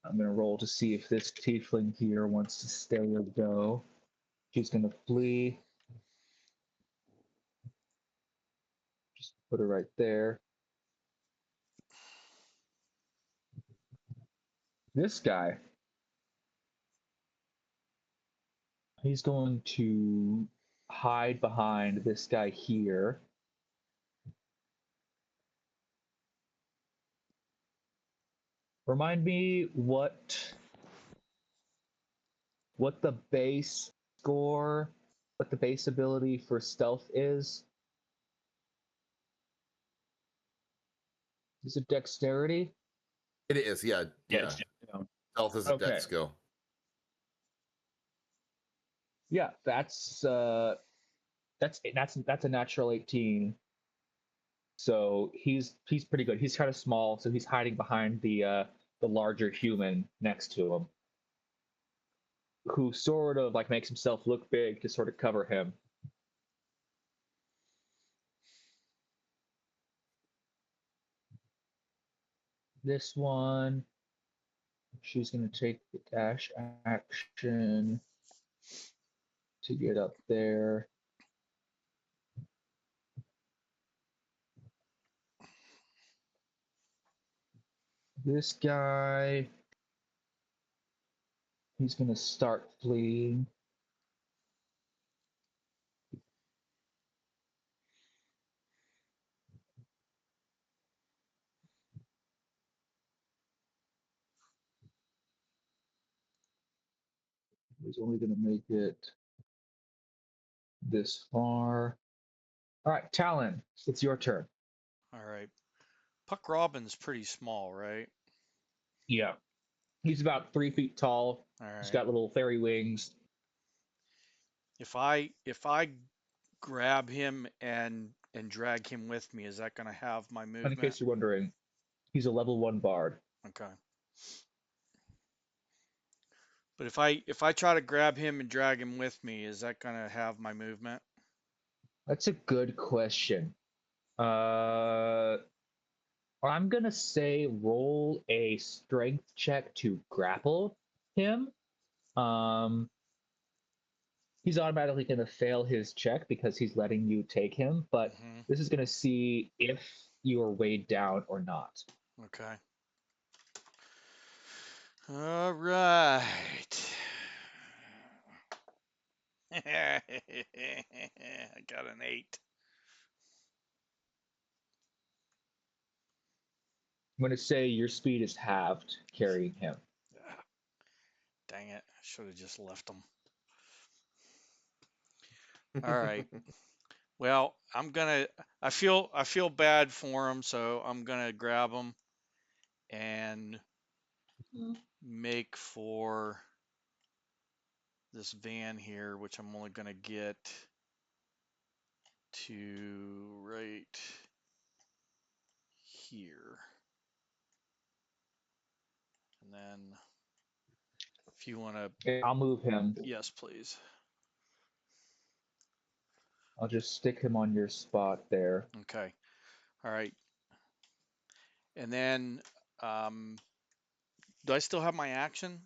I'm gonna roll to see if this tiefling here wants to stay or go. She's gonna flee. Just put her right there. This guy, he's going to hide behind this guy here. Remind me what the base score, what the base ability for stealth is. Is it dexterity? It is, yeah. Yes. Stealth is a Okay. dex skill. Yeah, that's a natural 18. So he's pretty good. He's kind of small, so he's hiding behind the larger human next to him, who sort of like makes himself look big to sort of cover him. This one, she's going to take the dash action to get up there. This guy, he's going to start fleeing. He's only going to make it this far. All right, Talon, it's your turn. All right. Puck Robin's pretty small, right? Yeah. He's about 3 feet tall. All He's right. got little fairy wings. If I grab him and drag him with me, is that going to have my In movement? case you're wondering, he's a level 1 bard. Okay. But if I try to grab him and drag him with me, is that going to have my movement? That's a good question. I'm gonna say roll a strength check to grapple him. He's automatically gonna fail his check because he's letting you take him, but this is gonna see if you are weighed down or not. Okay. All right. I got an 8. I'm gonna say your speed is halved carrying him. Dang it. I should have just left him. All right. Well, I feel bad for him, so I'm gonna grab him and make for this van here, which I'm only gonna get to right here. And then if you want to, I'll move him. yes, please. I'll just stick him on your spot there. Okay. All right. And then, do I still have my action?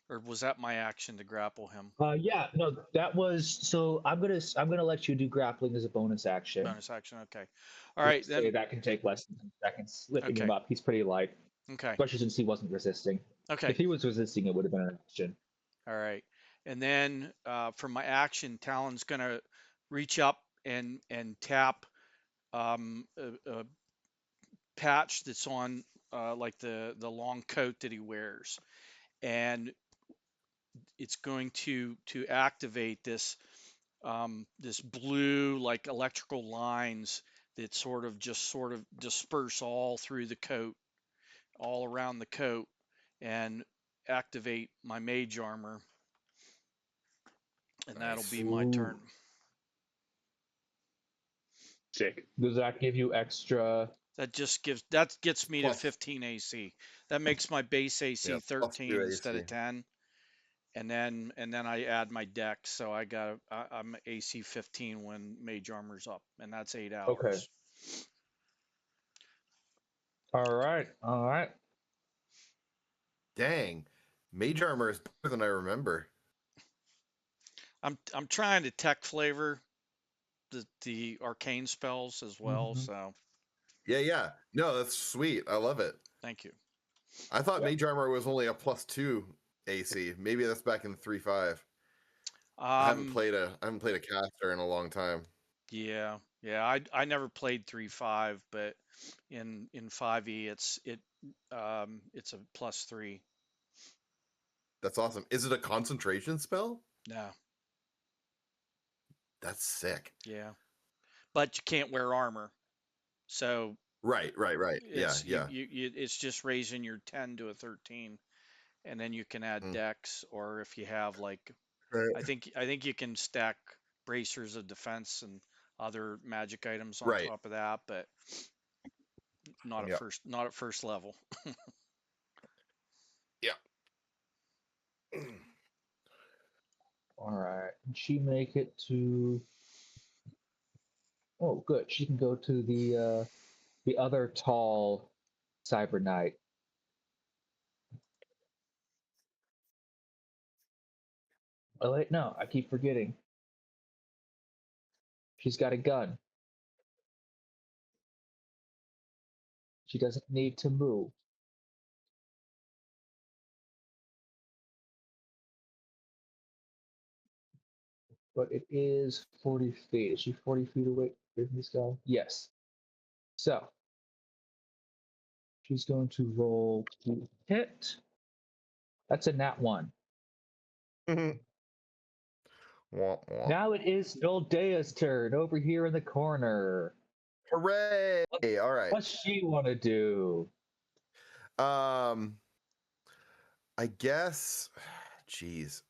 Or was that my action to grapple him? Yeah, no, that was so. I'm gonna let you do grappling as a bonus action. Bonus action. Okay. All right. Say Then, that can take less than 10 seconds. Lifting him okay. up, he's pretty light, Okay. especially since he wasn't resisting. Okay. If he was resisting, it would have been an action. All right. And then for my action, Talon's going to reach up and tap a patch that's on like the long coat that he wears. And it's going to activate this this blue like electrical lines that sort of disperse all through the coat, all around the coat, and activate my mage armor. And that'll Nice. be my turn. Sick. Does that give you extra? That gets me to 15 AC. That makes my base AC Yeah, plus 13 2 instead of AC. 10. And then I add my dex, so I'm AC 15 when mage armor's up, and that's 8 hours. Okay. All right. All right. Dang. Mage armor is better than I remember. I'm trying to tech flavor the arcane spells as well, so Yeah, yeah. No, that's sweet. I love it. thank you. I thought mage armor was only a +2 AC. Maybe that's back in 3.5. I haven't played a caster in a long time. Yeah, yeah. I never played 3.5, but in 5e it's a +3. That's awesome. Is it a concentration spell? No, That's sick. yeah. But you can't wear armor, so Right. Yeah, it's yeah. it's just raising your 10 to a 13, and then you can add Mm. dex, or if you have like Right. I think you can stack bracers of defense and other magic items on Right. top of that, but Yeah. not at first level. Yeah. All right. Did she make it to? Oh, good. She can go to the other tall cyber knight. Oh wait, no, I keep forgetting. She's got a gun. She doesn't need to move. But it is 40 feet. Is she 40 feet away from this guy? Yes. So she's going to roll to hit. That's a nat 1. Womp womp. Now it is Ildea's turn over here in the corner. Hooray! All right. What's she want to do? I guess. Jeez.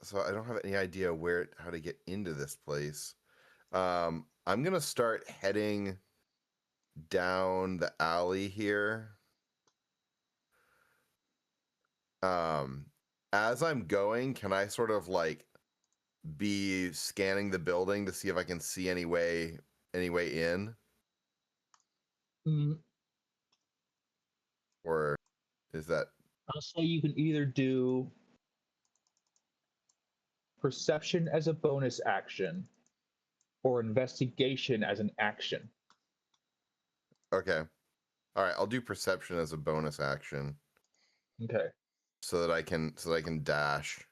So I don't have any idea how to get into this place. I'm gonna start heading down the alley here. As I'm going, can I sort of like be scanning the building to see if I can see any way in? Mm, Or is that I'll say you can either do perception as a bonus action or investigation as an action. okay? All right, I'll do perception as a bonus action Okay. so that I can dash.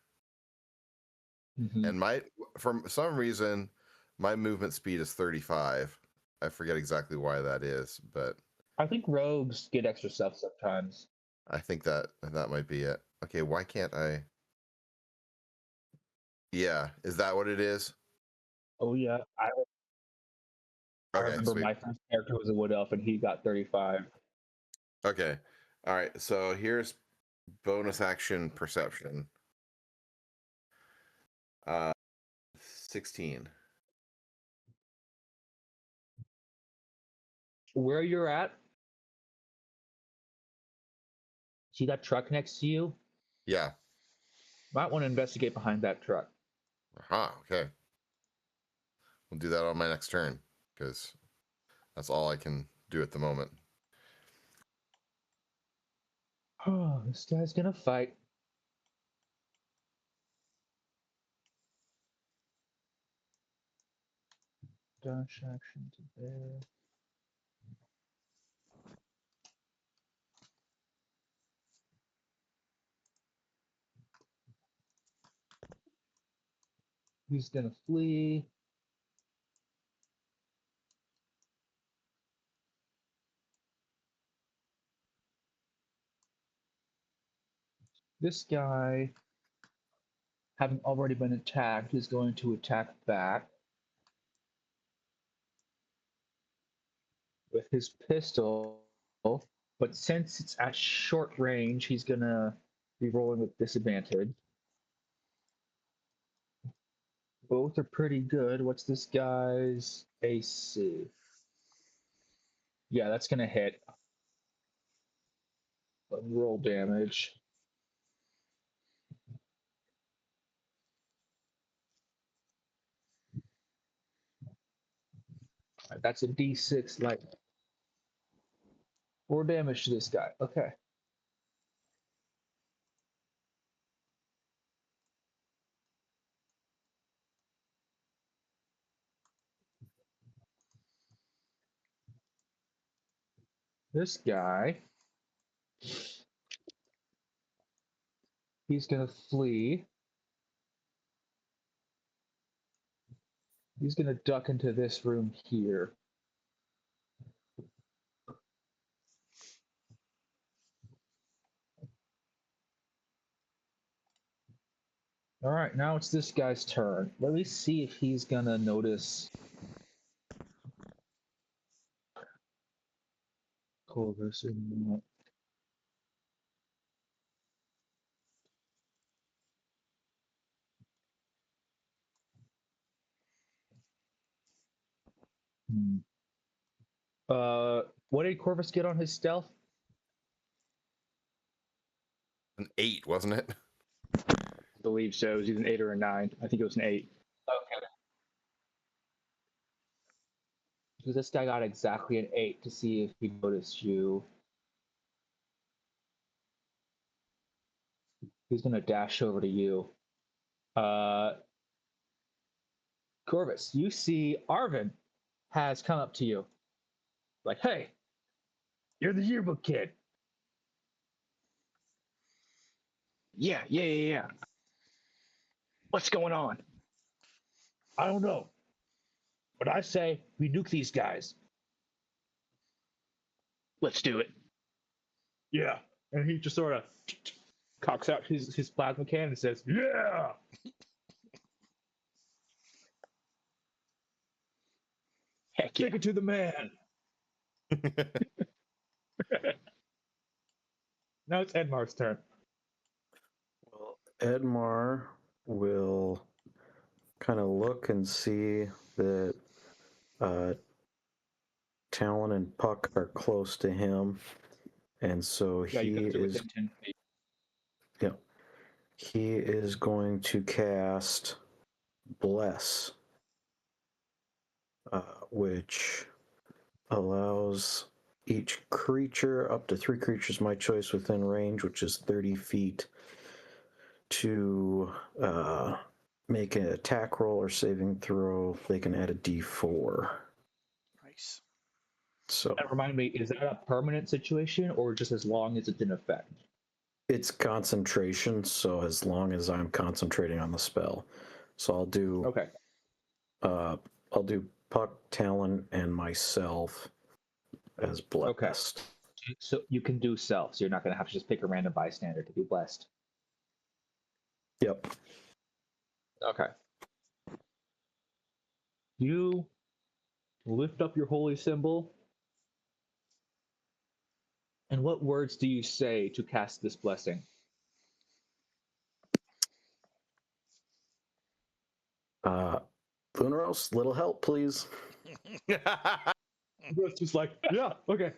Mhm. And for some reason, my movement speed is 35. I forget exactly why that is, but I think rogues get extra stuff sometimes. I think that might be it. Okay, why can't I? Yeah, is that what it is? Oh yeah, I Okay, remember sweet. my first character was a wood elf and he got 35. Okay, all right. So here's bonus action perception. 16. Where you're at, see that truck next to you? Yeah. Might want to investigate behind that truck. Aha. Okay. We'll do that on my next turn because that's all I can do at the moment. Oh, this guy's gonna fight. Dash action to there. He's gonna flee. This guy, having already been attacked, is going to attack back with his pistol. But since it's at short range, he's gonna be rolling with disadvantage. Both are pretty good. What's this guy's AC? Yeah, that's gonna hit. Roll damage. All right, that's a D6 lightning. 4 damage to this guy. Okay. This guy he's gonna flee. He's gonna duck into this room here. All right, now it's this guy's turn. Let me see if he's gonna notice Corvus or not. Hmm. What did Corvus get on his stealth? An 8, wasn't it? I believe so. It was either an 8 or a 9. I think it was an 8. Okay. Because this guy got exactly an 8 to see if he noticed you. He's gonna dash over to you. Corvus, you see Arvin has come up to you. Like, hey, you're the yearbook kid. Yeah. What's going on? I don't know. But I say we nuke these guys. Let's do it. Yeah. And he just sort of cocks out his plasma can and says, yeah. Heck yeah. Take it to the man. Now it's Edmar's turn. Well, Edmar will kind of look and see that Talon and Puck are close to him, and so Yeah, you he come to is within 10 feet. he is going to cast Bless, which allows each creature, up to 3 creatures my choice within range, which is 30 feet, to make an attack roll or saving throw. They can add a d4. Nice. So And remind me, is that a permanent situation or just as long as it's in effect? it's concentration, so as long as I'm concentrating on the spell. So I'll do Okay. I'll do Puck, Talon, and myself as blessed. So you can do self, so you're not going to have to just pick a random bystander to be blessed. Yep. Okay. You lift up your holy symbol. And what words do you say to cast this blessing? Lunaros, little help, please. It's just like, yeah, okay.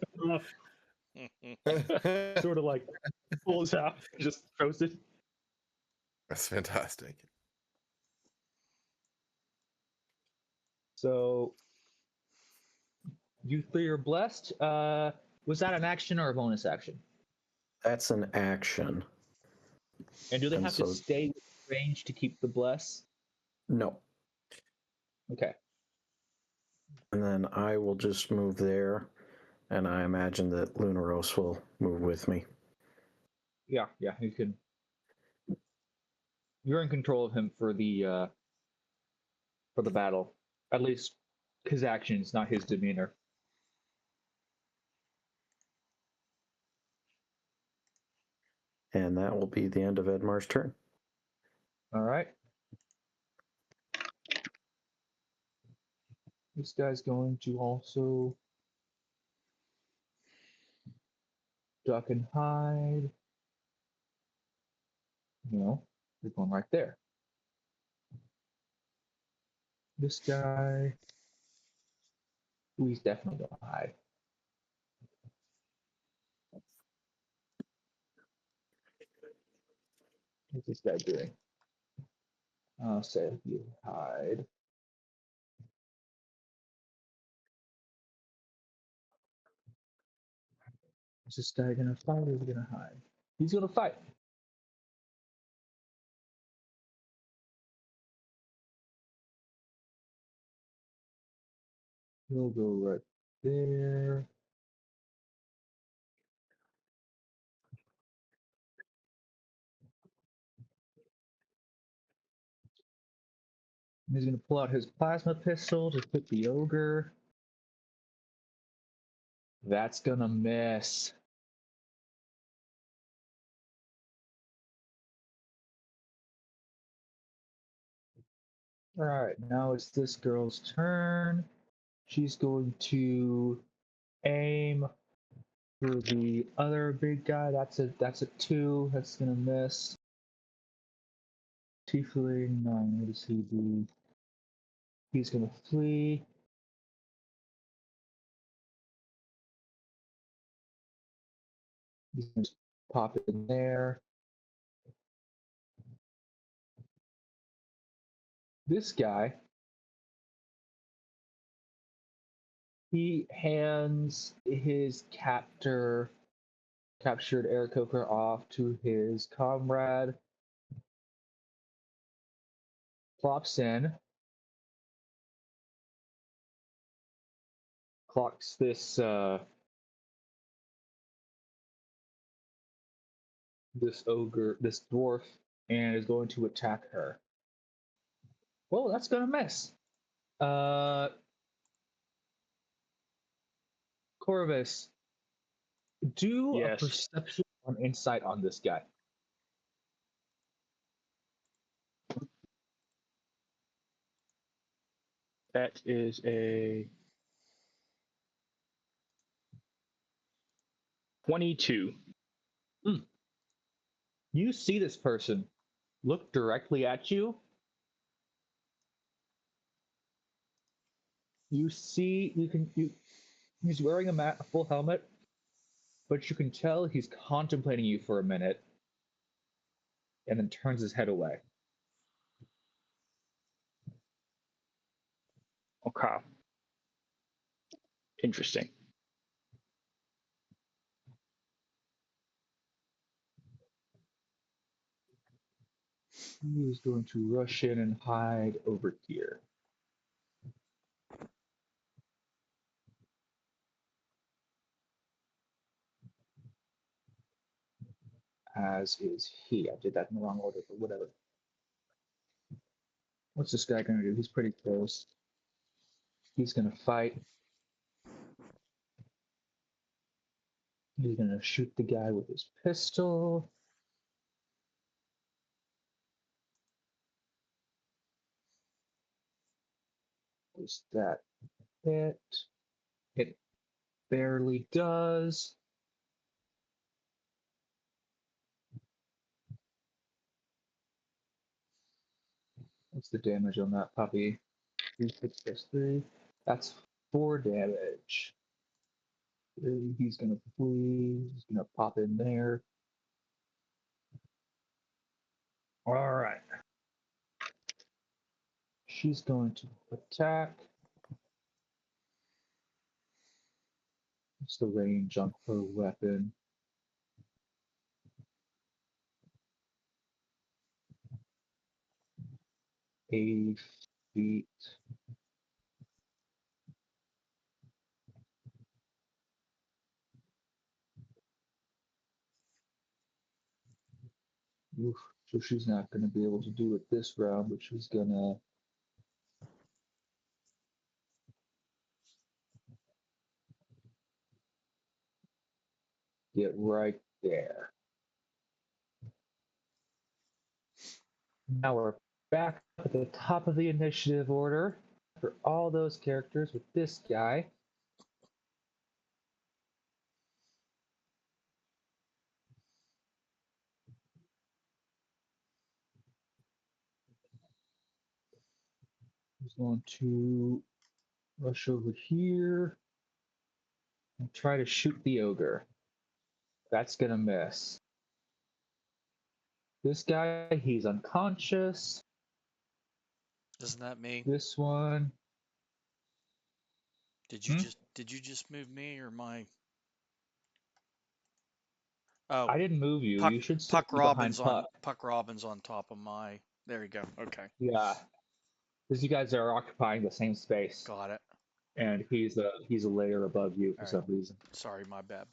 Sort of like pulls out, just throws it. That's fantastic. So you three are blessed. Was that an action or a bonus action? That's an action. And do they And have to stay with range to keep the bless? No. Okay. And then I will just move there, and I imagine that Lunaros will move with me. Yeah, you can. You're in control of him for the battle. At least his actions, not his demeanor. And that will be the end of Edmar's turn. All right. This guy's going to also duck and hide. They're going right there. This guy, he's definitely going to hide. What's this guy doing? I'll say you hide. Is this guy going to fight or is he going to hide? He's going to fight. He'll go right there. He's gonna pull out his plasma pistol to hit the ogre. That's gonna miss. All right, now it's this girl's turn. She's going to aim for the other big guy. That's a 2. That's gonna miss. Tiefling 9. What does he do? He's gonna flee. He's gonna just pop in there. This guy, he hands his captured Aarakocra off to his comrade. Plops in. Clocks this ogre, this dwarf, and is going to attack her. Well, that's gonna miss. Corvus, do a Yes. perception on insight on this guy. That is a 22. You see this person look directly at you. You see, he's wearing a full helmet, but you can tell he's contemplating you for a minute, and then turns his head away. Okay. Interesting. He is going to rush in and hide over here. As is he. I did that in the wrong order, but whatever. What's this guy going to do? He's pretty close. He's going to fight. He's going to shoot the guy with his pistol. Does that hit? It barely does. What's the damage on that puppy? 3, 6, plus 3. That's 4 damage. He's gonna flee. He's gonna pop in there. All right. She's going to attack. What's the range on her weapon? 80 feet. Oof. So she's not going to be able to do it this round, but she's going to get right there. Now we're back at the top of the initiative order for all those characters with this guy. He's going to rush over here and try to shoot the ogre. That's going to miss. This guy, he's unconscious. Isn't that me? This one, Did you just move me or my? Oh, I didn't move you. Puck You should still be behind Puck. Puck Robbins on top of my. There you go. Okay, Yeah, because you guys are occupying the same space, got it. and he's a layer above you for All right. some reason. Sorry, my bad.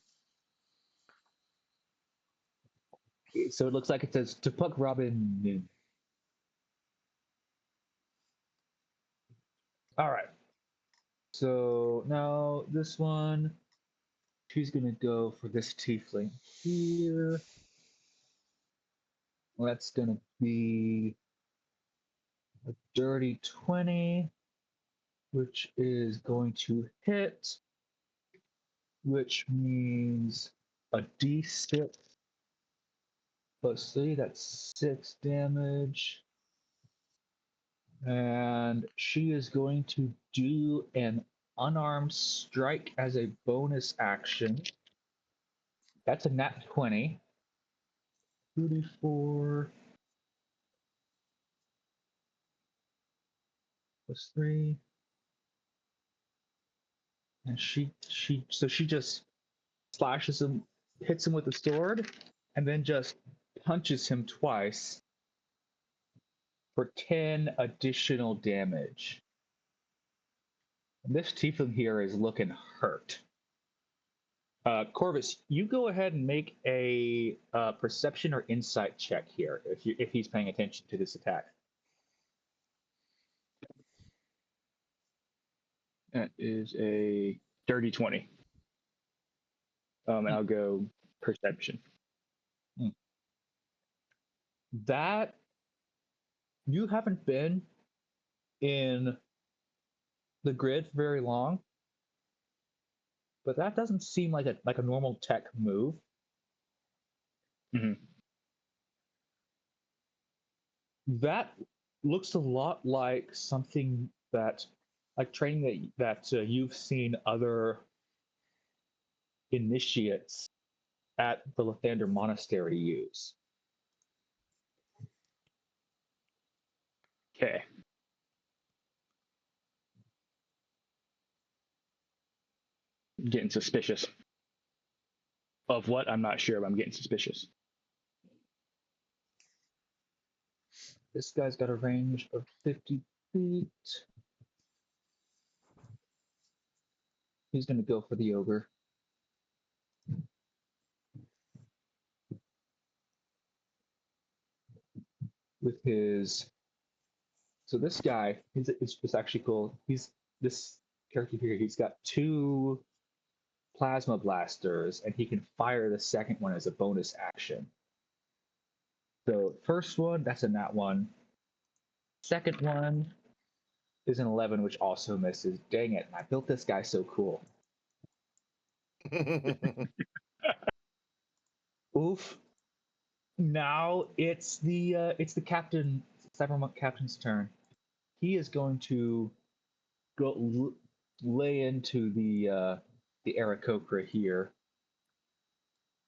So it looks like it says to Puck Robin. All right. So now this one, she's gonna go for this tiefling here. That's gonna be a dirty 20, which is going to hit, which means a d6 plus 3, that's 6 damage. And she is going to do an unarmed strike as a bonus action. That's a nat 20. 34 plus 3. And she just slashes him, hits him with the sword, and then just punches him twice for 10 additional damage. And this tiefling here is looking hurt. Corvus, you go ahead and make a perception or insight check here if he's paying attention to this attack. That is a dirty 20. And I'll go perception. That you haven't been in the grid very long, but that doesn't seem like a normal tech move. Mm-hmm. That looks a lot like something that, like training that you've seen other initiates at the Lathander Monastery use. Okay. Getting suspicious. Of what? I'm not sure, but I'm getting suspicious. This guy's got a range of 50 feet. He's going to go for the ogre. With his... So this guy, it's actually cool. This character here, he's got 2 plasma blasters, and he can fire the second one as a bonus action. So first one, that's a nat 1. Second one is an 11, which also misses. Dang it, I built this guy so cool. Oof. Now it's the captain, Cybermonk captain's turn. He is going to go lay into the Aarakocra here.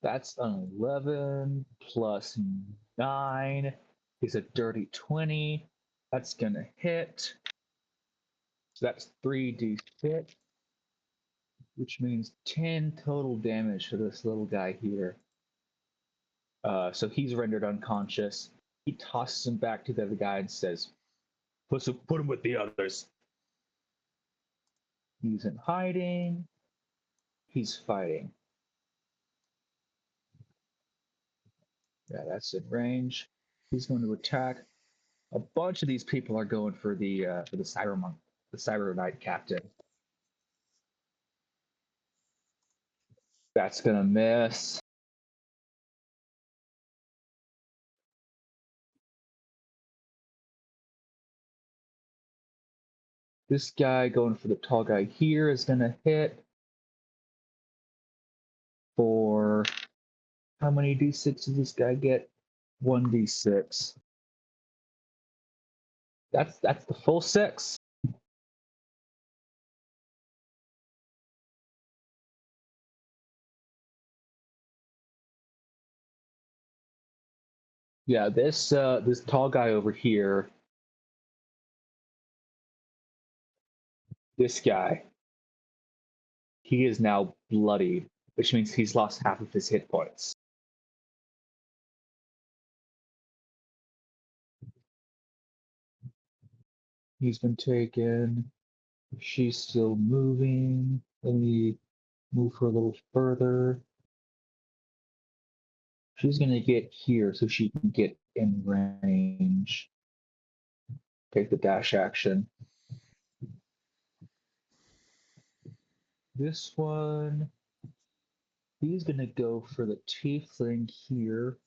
That's an 11 plus 9 is a dirty 20. That's gonna hit. So that's 3d6, which means 10 total damage for this little guy here. So he's rendered unconscious. He tosses him back to the other guy and says, put him with the others. He's in hiding. He's fighting. Yeah, that's in range. He's going to attack. A bunch of these people are going for the Cybermonk, the Cyber Knight captain. That's gonna miss. This guy going for the tall guy here is gonna hit for how many d6 does this guy get? 1d6. That's the full 6. Yeah, this tall guy over here, this guy, he is now bloodied, which means he's lost half of his hit points. He's been taken. She's still moving. Let me move her a little further. She's gonna get here so she can get in range. Take the dash action. This one, he's gonna go for the tiefling here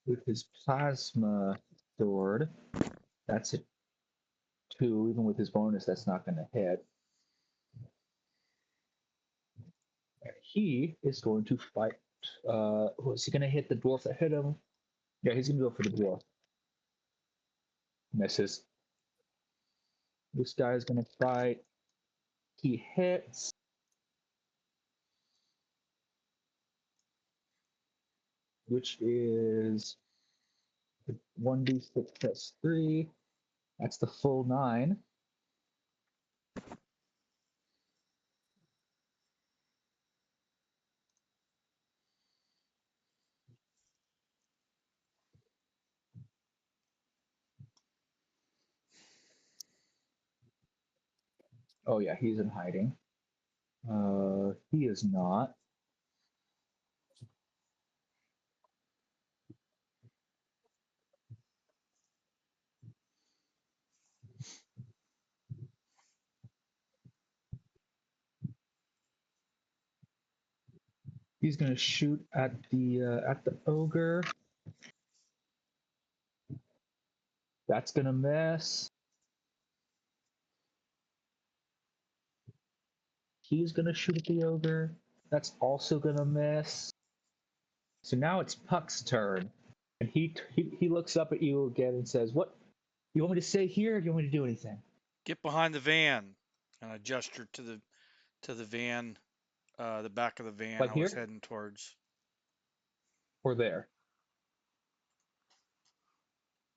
with his plasma sword. That's a 2. Even with his bonus, that's not gonna hit. And he is going to fight. Was he gonna hit the dwarf that hit him? Yeah, he's gonna go for the dwarf. Misses. This guy is gonna fight. He hits. Which is 1d6 plus 3. That's the full 9. Oh yeah, he's in hiding. He is not. He's gonna shoot at the ogre. That's gonna miss. He's gonna shoot at the ogre. That's also gonna miss. So now it's Puck's turn, and he looks up at you again and says, "What? You want me to stay here, or do you want me to do anything?" Get behind the van. And I gestured to the van, the back of the van Like I was here heading towards. or there?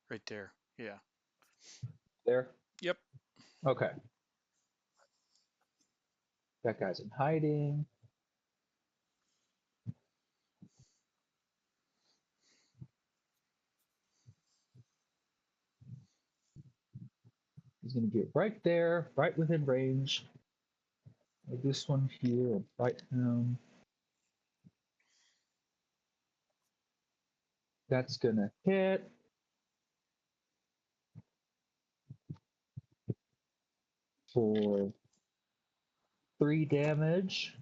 Right there. Yeah. There. Yep. Okay. That guy's in hiding. He's gonna get right there, right within range. Like this one here and fight him. That's gonna hit for 3 damage.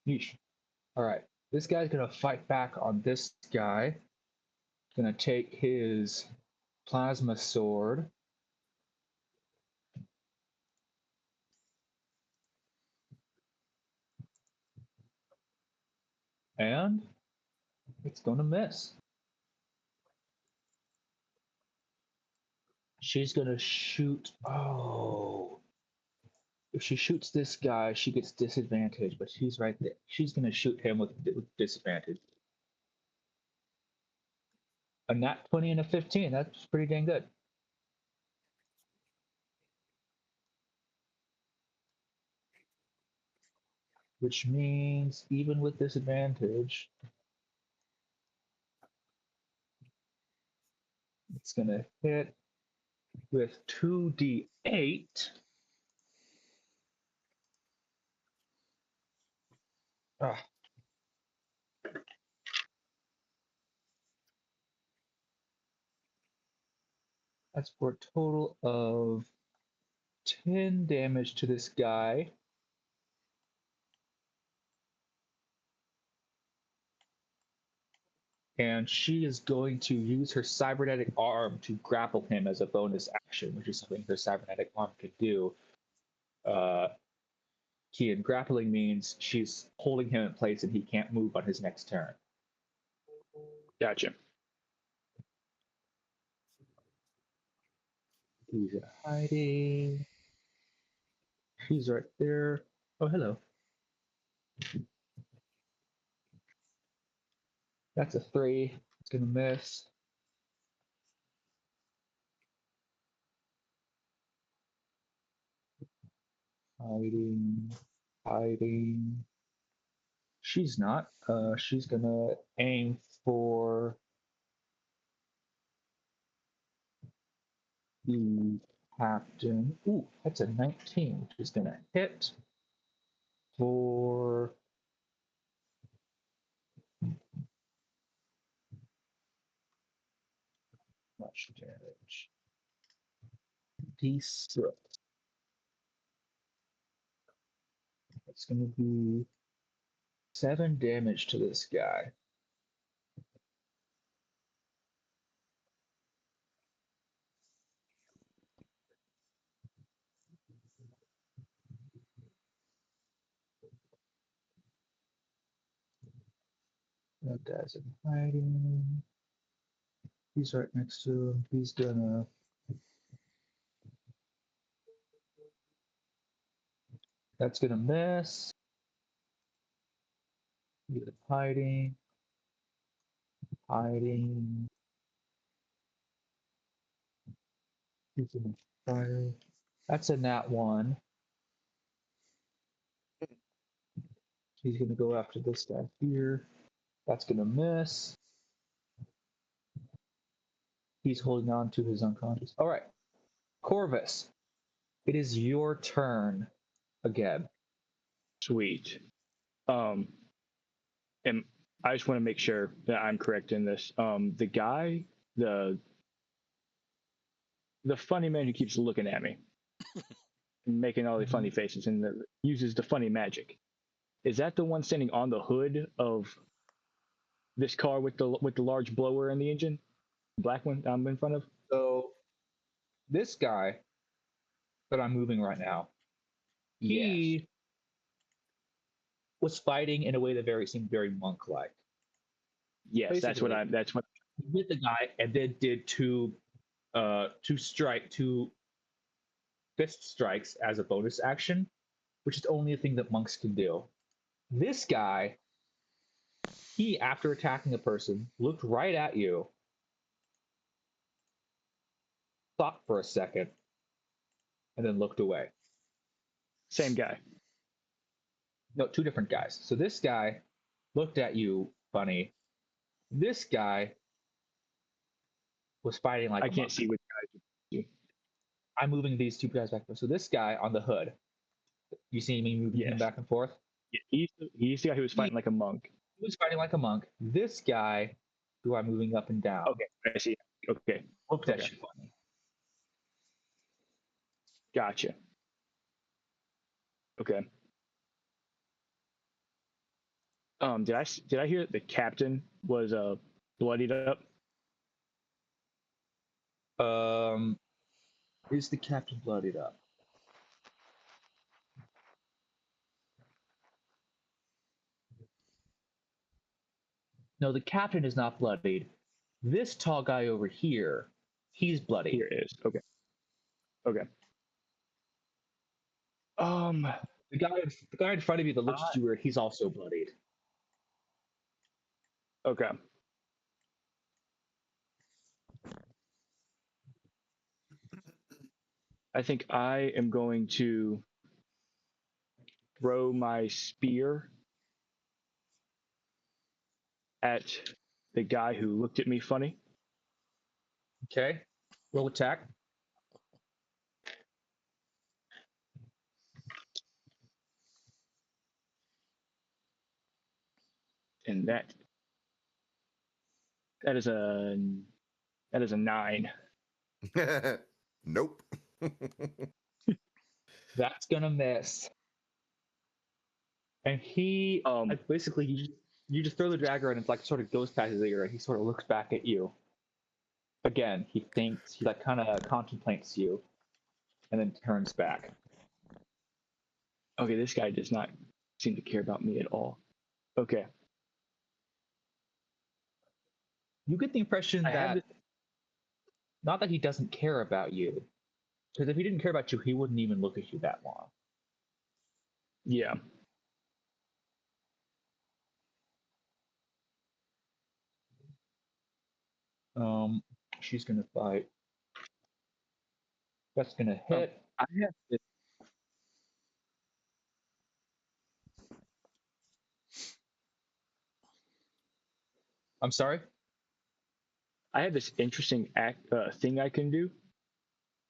Yeesh. All right. This guy's gonna fight back on this guy. Gonna take his plasma sword. And it's gonna miss. She's gonna shoot. Oh. If she shoots this guy, she gets disadvantage, but she's right there. She's gonna shoot him with disadvantage. A nat 20 and a 15. That's pretty dang good. Which means even with disadvantage, it's gonna hit with 2d8. Ah, that's for a total of 10 damage to this guy. And she is going to use her cybernetic arm to grapple him as a bonus action, which is something her cybernetic arm could do. Key and grappling means she's holding him in place and he can't move on his next turn. Gotcha. He's hiding. She's right there. Oh, hello. That's a 3. It's gonna miss. Hiding. Hiding. She's not. She's gonna aim for the Captain. Ooh, that's a 19, which is going to hit for much damage. D6. That's going to be 7 damage to this guy. That guy's in hiding. He's right next to him. He's gonna. That's gonna miss. He's hiding. Hiding. He's in fire. That's a nat 1. He's gonna go after this guy here. That's gonna miss. He's holding on to his unconscious. All right, Corvus, it is your turn again. Sweet. And I just want to make sure that I'm correct in this. The guy, the funny man who keeps looking at me, making all the funny faces, and uses the funny magic. Is that the one standing on the hood of this car with the large blower in the engine? Black one I'm in front of. So this guy that I'm moving right now, he was fighting in a way that seemed very monk-like. Yes, that's what he hit the guy and then did two fist strikes as a bonus action, which is only a thing that monks can do. This guy, he, after attacking a person, looked right at you, thought for a second, and then looked away. Same guy. No, 2 different guys. So this guy looked at you funny. This guy was fighting like I can't see which guy. I'm moving these 2 guys back. So this guy on the hood, you see me moving him back and forth? Yeah, he's the guy who was fighting like a monk. He was fighting like a monk. This guy, who I'm moving up and down. Okay, I see. Okay. Looked at you funny. Gotcha. Okay. Did I hear that the captain was bloodied up? Is the captain bloodied up? No, the captain is not bloodied. This tall guy over here, he's bloody. Here it is. Okay. Okay. The guy in front of you that looks at you weird, he's also bloodied. Okay. I think I am going to throw my spear at the guy who looked at me funny. Okay. Roll attack. And that is a 9. Nope. That's gonna miss. And he basically you just throw the dagger and it's like sort of goes past his ear and he sort of looks back at you. Again, he like kind of contemplates you and then turns back. Okay, this guy does not seem to care about me at all. Okay. You get the impression that not that he doesn't care about you, because if he didn't care about you, he wouldn't even look at you that long. Yeah. She's gonna fight. That's gonna hit. I have this. I'm sorry? I have this interesting thing I can do.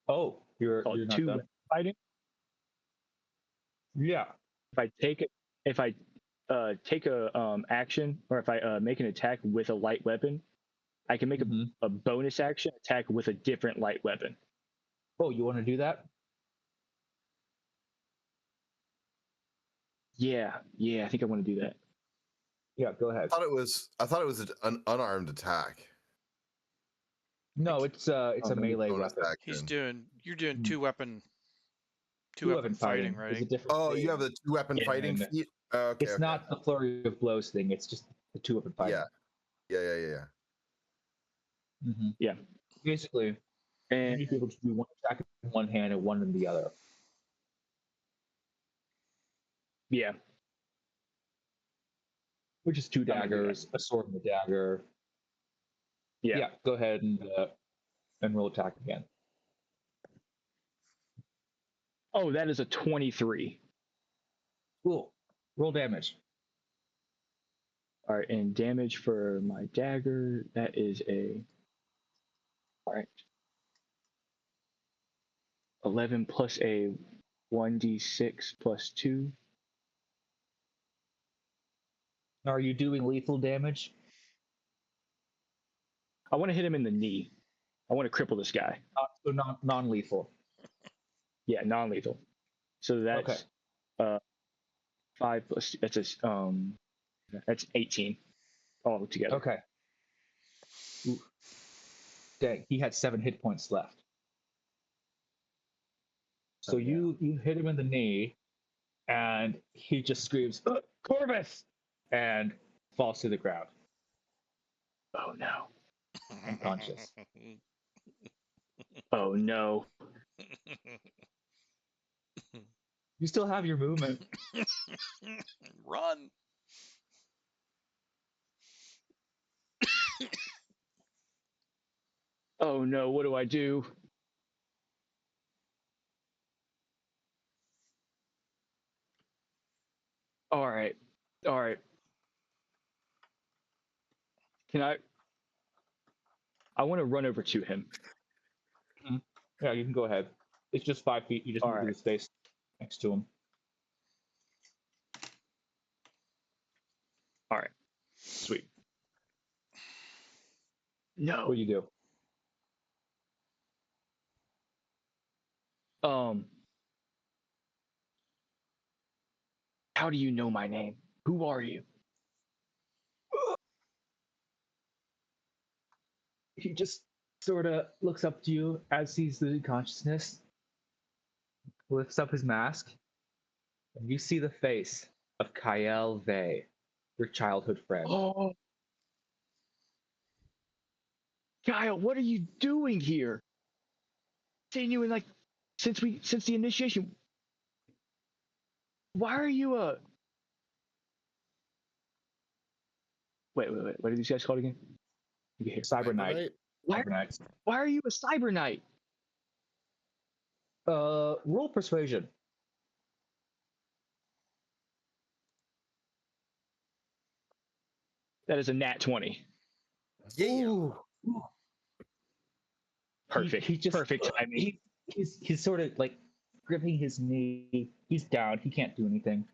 Oh, called you're not two done. weapon fighting. Yeah. If I take it, if I take a action, or if I make an attack with a light weapon, I can make Mhm. a bonus action attack with a different light weapon. Oh, you want to do that? Yeah, I think I want to do that. Yeah, go ahead. I thought it was an unarmed attack. No, it's a Oh, maybe melee Bonus weapon. action. You're doing Hmm. two weapon Two-weapon fighting, is a right? different Oh, you thing. have the 2-weapon Yeah, fighting and feat. Okay, It's okay. not the flurry of blows thing. It's just the two-weapon fighting. Yeah. Yeah. Basically, you And need to be able to do one attack in one hand and one in the other. yeah, Which is two I'm gonna do that. daggers, a sword and a dagger. Yeah. Go ahead and roll attack again. Oh, that is a 23. Cool. Roll damage. All right, and damage for my dagger, that is a. All right. 11 plus a 1d6 plus 2. Are you doing lethal damage? I want to hit him in the knee. I want to cripple this guy. So non-lethal. Yeah, non-lethal. So that's 5 plus that's 18 all together. Okay. Ooh. Dang, he had 7 hit points left. So you hit him in the knee, and he just screams, Corvus! And falls to the ground, Oh no. unconscious. Oh no. You still have your movement. Run. Oh no, what do I do? All right. Can I want to run over to him. Yeah, you can go ahead. It's just 5 feet. You just move to the space next to him. All right. Sweet. No. What do you do? How do you know my name? Who are you? He just sort of looks up to you as he's losing consciousness, lifts up his mask, and you see the face of Kyle Vey, your childhood friend. Oh. Kyle, what are you doing here? Seen you in like since the initiation. Why are you Wait. What are these guys called again? You can hear. Cyber Knight. Right? Why, Cyber Knights. why are you a cyber knight? Roll persuasion. That is a nat 20. Yeah. Ooh. Perfect. He just Perfect timing. he's sort of like gripping his knee. He's down. He can't do anything.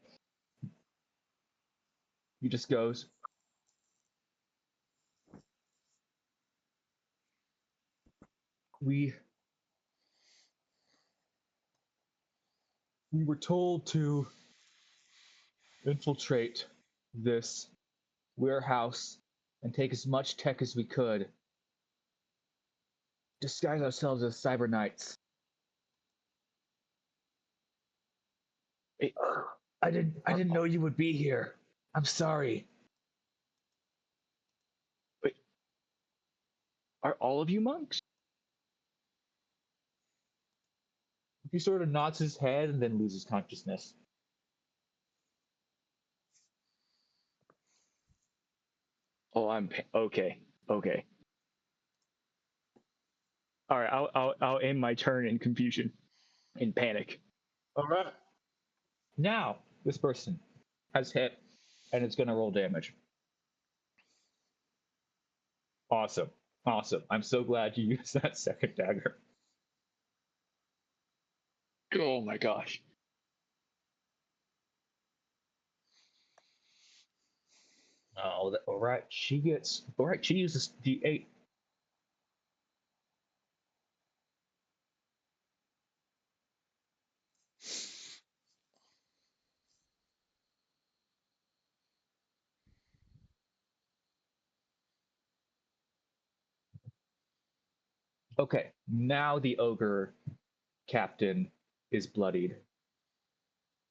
He just goes, we were told to infiltrate this warehouse and take as much tech as we could, disguise ourselves as cyber knights. I didn't know you would be here. I'm sorry. Wait. Are all of you monks? He sort of nods his head and then loses consciousness. Oh, okay. Okay. All right, I'll end my turn in confusion, in panic. All right. Now this person has hit, and it's going to roll damage. Awesome. I'm so glad you used that second dagger. Oh my gosh. Oh, all right. She gets. All right. She uses D8. Okay. Now the ogre captain is bloodied.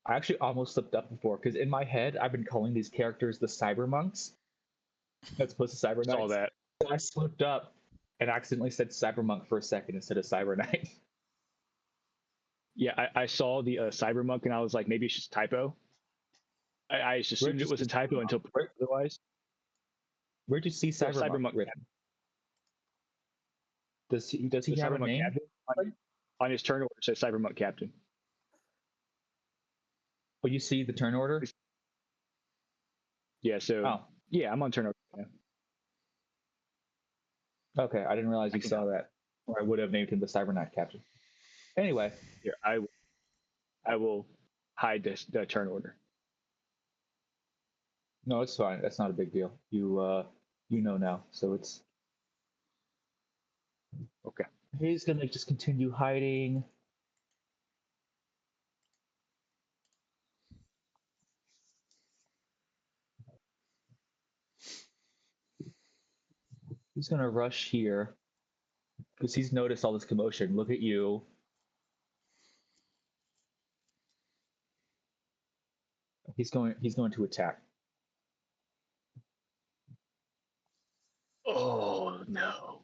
I actually almost slipped up before because in my head I've been calling these characters the cyber monks as opposed to cyber Saw knights. that. So I slipped up and accidentally said cyber monk for a second instead of cyber knight. Yeah, I saw the cybermonk and I was like, maybe it's just a typo. I just assumed it was a typo until otherwise. Where'd you see Well, cyber monk cybermonk written? Does he the have a cybermonk name? captain on his turn order says cybermonk captain. Oh, you see the turn order? Yeah, so Oh, yeah, I'm on turn order now. okay. I didn't realize you saw that, or I would have named him the cyber knight captain. Anyway, Here, I will hide the turn order. no, it's fine. That's not a big deal. You know now, so it's Okay. he's gonna just continue hiding. He's gonna rush here because he's noticed all this commotion. Look at you. He's going to attack. Oh no.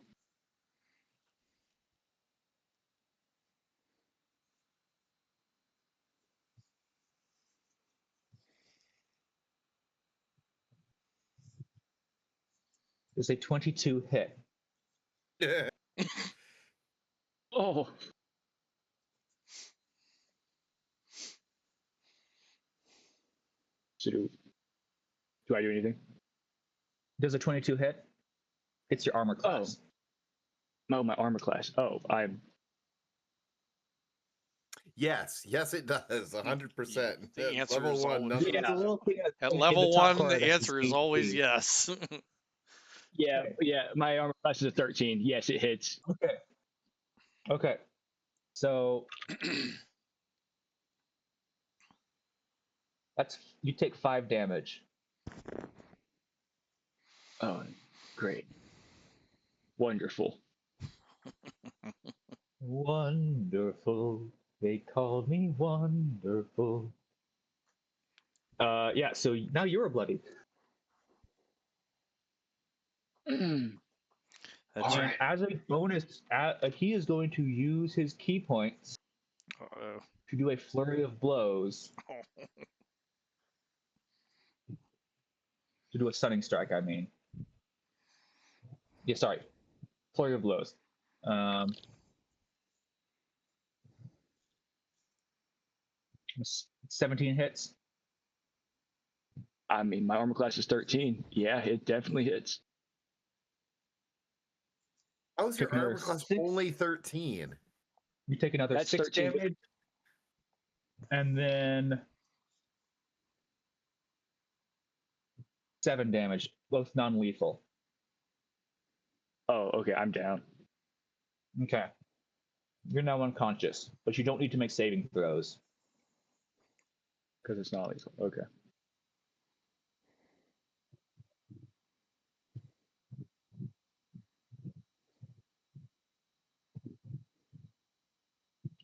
There's a 22 hit. Oh. So do I do anything? Does a 22 hit? It's your armor class. Oh, my armor class. Oh, I'm Yes, it does. 100%. The answer Level is one. always None Yeah, of the little thing at in level the top one. corner The that answer is says always HP. yes. yeah, yeah. My armor class is a 13. Yes, it hits. Okay. Okay. So that's you take 5 damage. Oh, great. Wonderful. Wonderful. They called me wonderful. Yeah, so now you're bloody. That's And as a bonus, he is going to use his key points uh-oh. to do a flurry of blows. To do a stunning strike, I mean. Yeah, sorry. Flurry of blows. 17 hits. I mean, my armor class is 13. Yeah, it definitely hits. How is your Take another armor class 6. only 13? You take another That's 6 13. damage. And then 7 damage, both non-lethal. Oh, okay. I'm down. Okay. You're now unconscious, but you don't need to make saving throws. Because it's not lethal. Okay.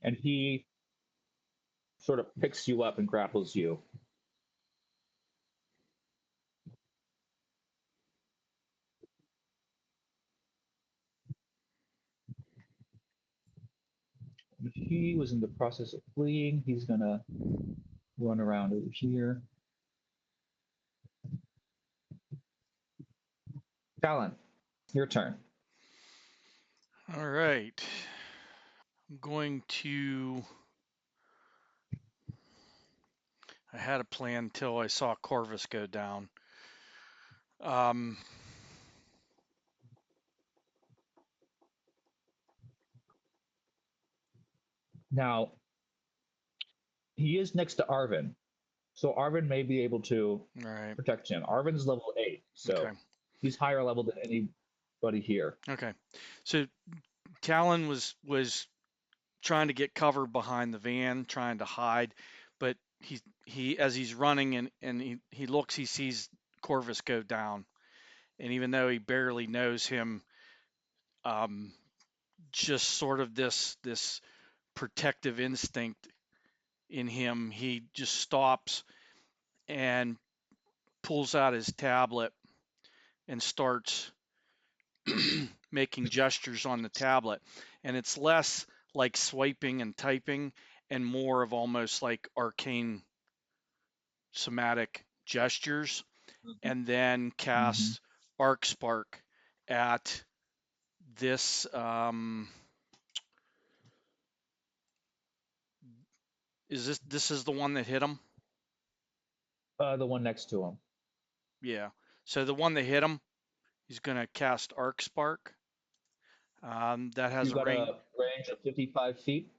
And he sort of picks you up and grapples you. He was in the process of fleeing. He's gonna run around over here. Talon, your turn. All right. I'm going to. I had a plan until I saw Corvus go down. Now, he is next to Arvin, so Arvin may be able to All right. protect him. Arvin's level 8, so Okay. he's higher level than anybody here. Okay. So Talon was trying to get cover behind the van, trying to hide, but he as he's running and he looks, he sees Corvus go down, and even though he barely knows him, um, just sort of this protective instinct in him, he just stops and pulls out his tablet and starts making gestures on the tablet. And it's less like swiping and typing and more of almost like arcane somatic gestures. And then Mm-hmm. casts Arc Spark at this. This is the one that hit him? The one next to him. Yeah. So the one that hit him, he's going to cast Arc Spark. That has You a got a range of 55 feet.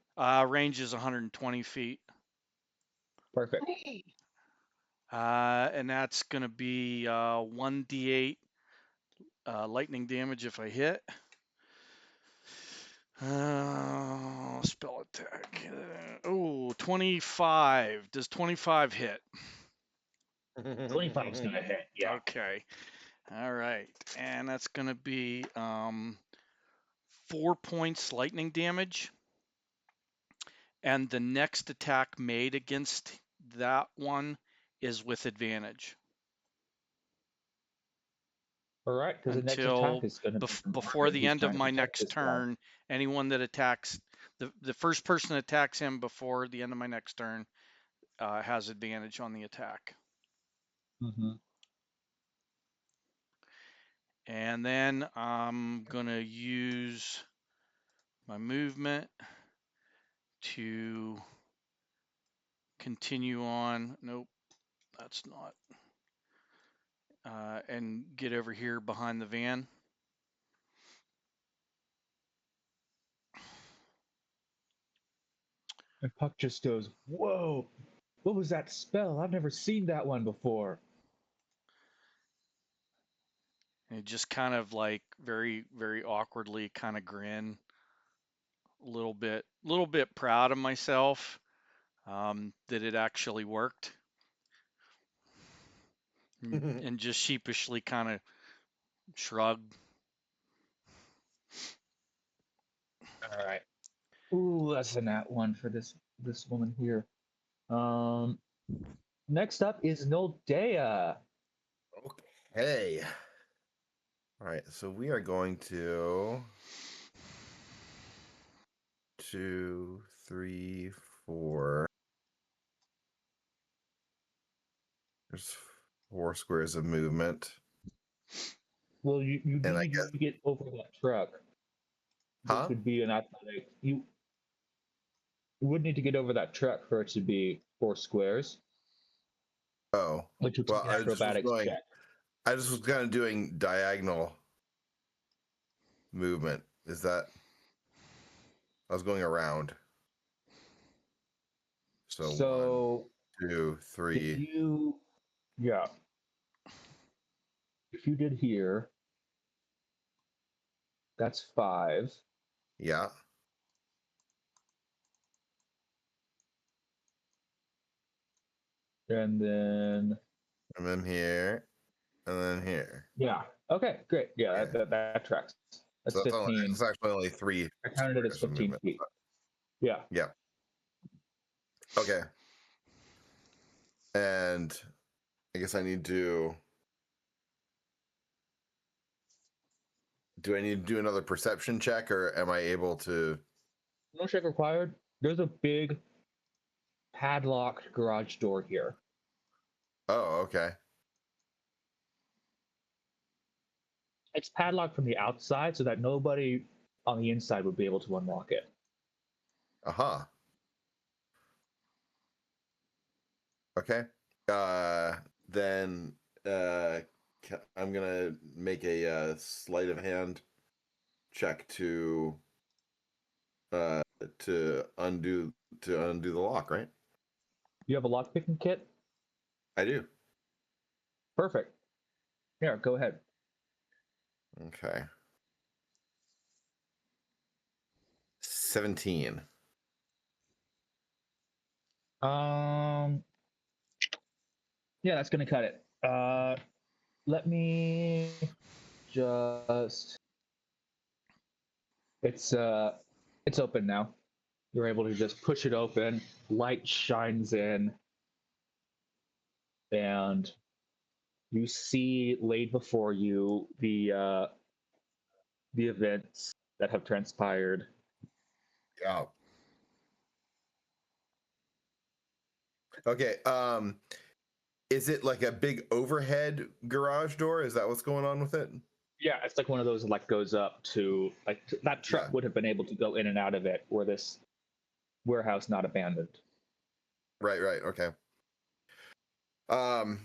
range is 120 feet. Perfect. And that's going to be 1d8 lightning damage if I hit. Spell attack. 25. Does 25 hit? 25 is going to hit. Yeah. Okay. All right. And that's going to be 4 points lightning damage. And the next attack made against that one is with advantage. All right, because the next Until attack is going to be before the He's end of trying to my protect next this guy. turn, anyone that attacks the first person that attacks him before the end of my next turn has advantage on the attack. Mm-hmm. And then I'm gonna use my movement to continue on. Nope, that's not. And get over here behind the van. And Puck just goes, "Whoa, what was that spell? I've never seen that one before." And just kind of like very, very awkwardly kind of grin. A little bit proud of myself that it actually worked. And just sheepishly kind of shrug. All right. Ooh, that's a nat one for this woman here. Um, next up is Noldea. Okay. All right, so we are going to 2, 3, 4. There's 4 squares of movement. Well, you And I need guess, to get over that truck, huh? which would be an athletic. You would need to get over that truck for it to be 4 squares, Oh, which would well, take an acrobatics check. I just was kind of doing diagonal movement. Is that? I was going around. So 1, 2, If 3. yeah, if you did here, that's 5. Yeah. And then And then here. And then here. yeah. Okay, great. Yeah, Yeah. that tracks. That's So 15. it's actually only 3 I counted it as squares of 15 movement. feet. Yeah. Yeah. Okay. And I guess I need to. Do I need to do another perception check, or am I able to? No check required. There's a big padlocked garage door here. Oh, okay. It's padlocked from the outside so that nobody on the inside would be able to unlock it. Aha. Okay. Then I'm gonna make a sleight of hand check to undo the lock, right? You have a lockpicking kit? I do. Perfect. Yeah, go ahead. Okay. 17. Um, yeah, that's gonna cut it. Let me just. It's open now. You're able to just push it open. Light shines in, and you see laid before you the events that have transpired. Yeah. Okay. Is it like a big overhead garage door? Is that what's going on with it? Yeah, it's like one of those that like goes up to like that truck Yeah. would have been able to go in and out of it, were this warehouse not abandoned. Right, right. Okay. Um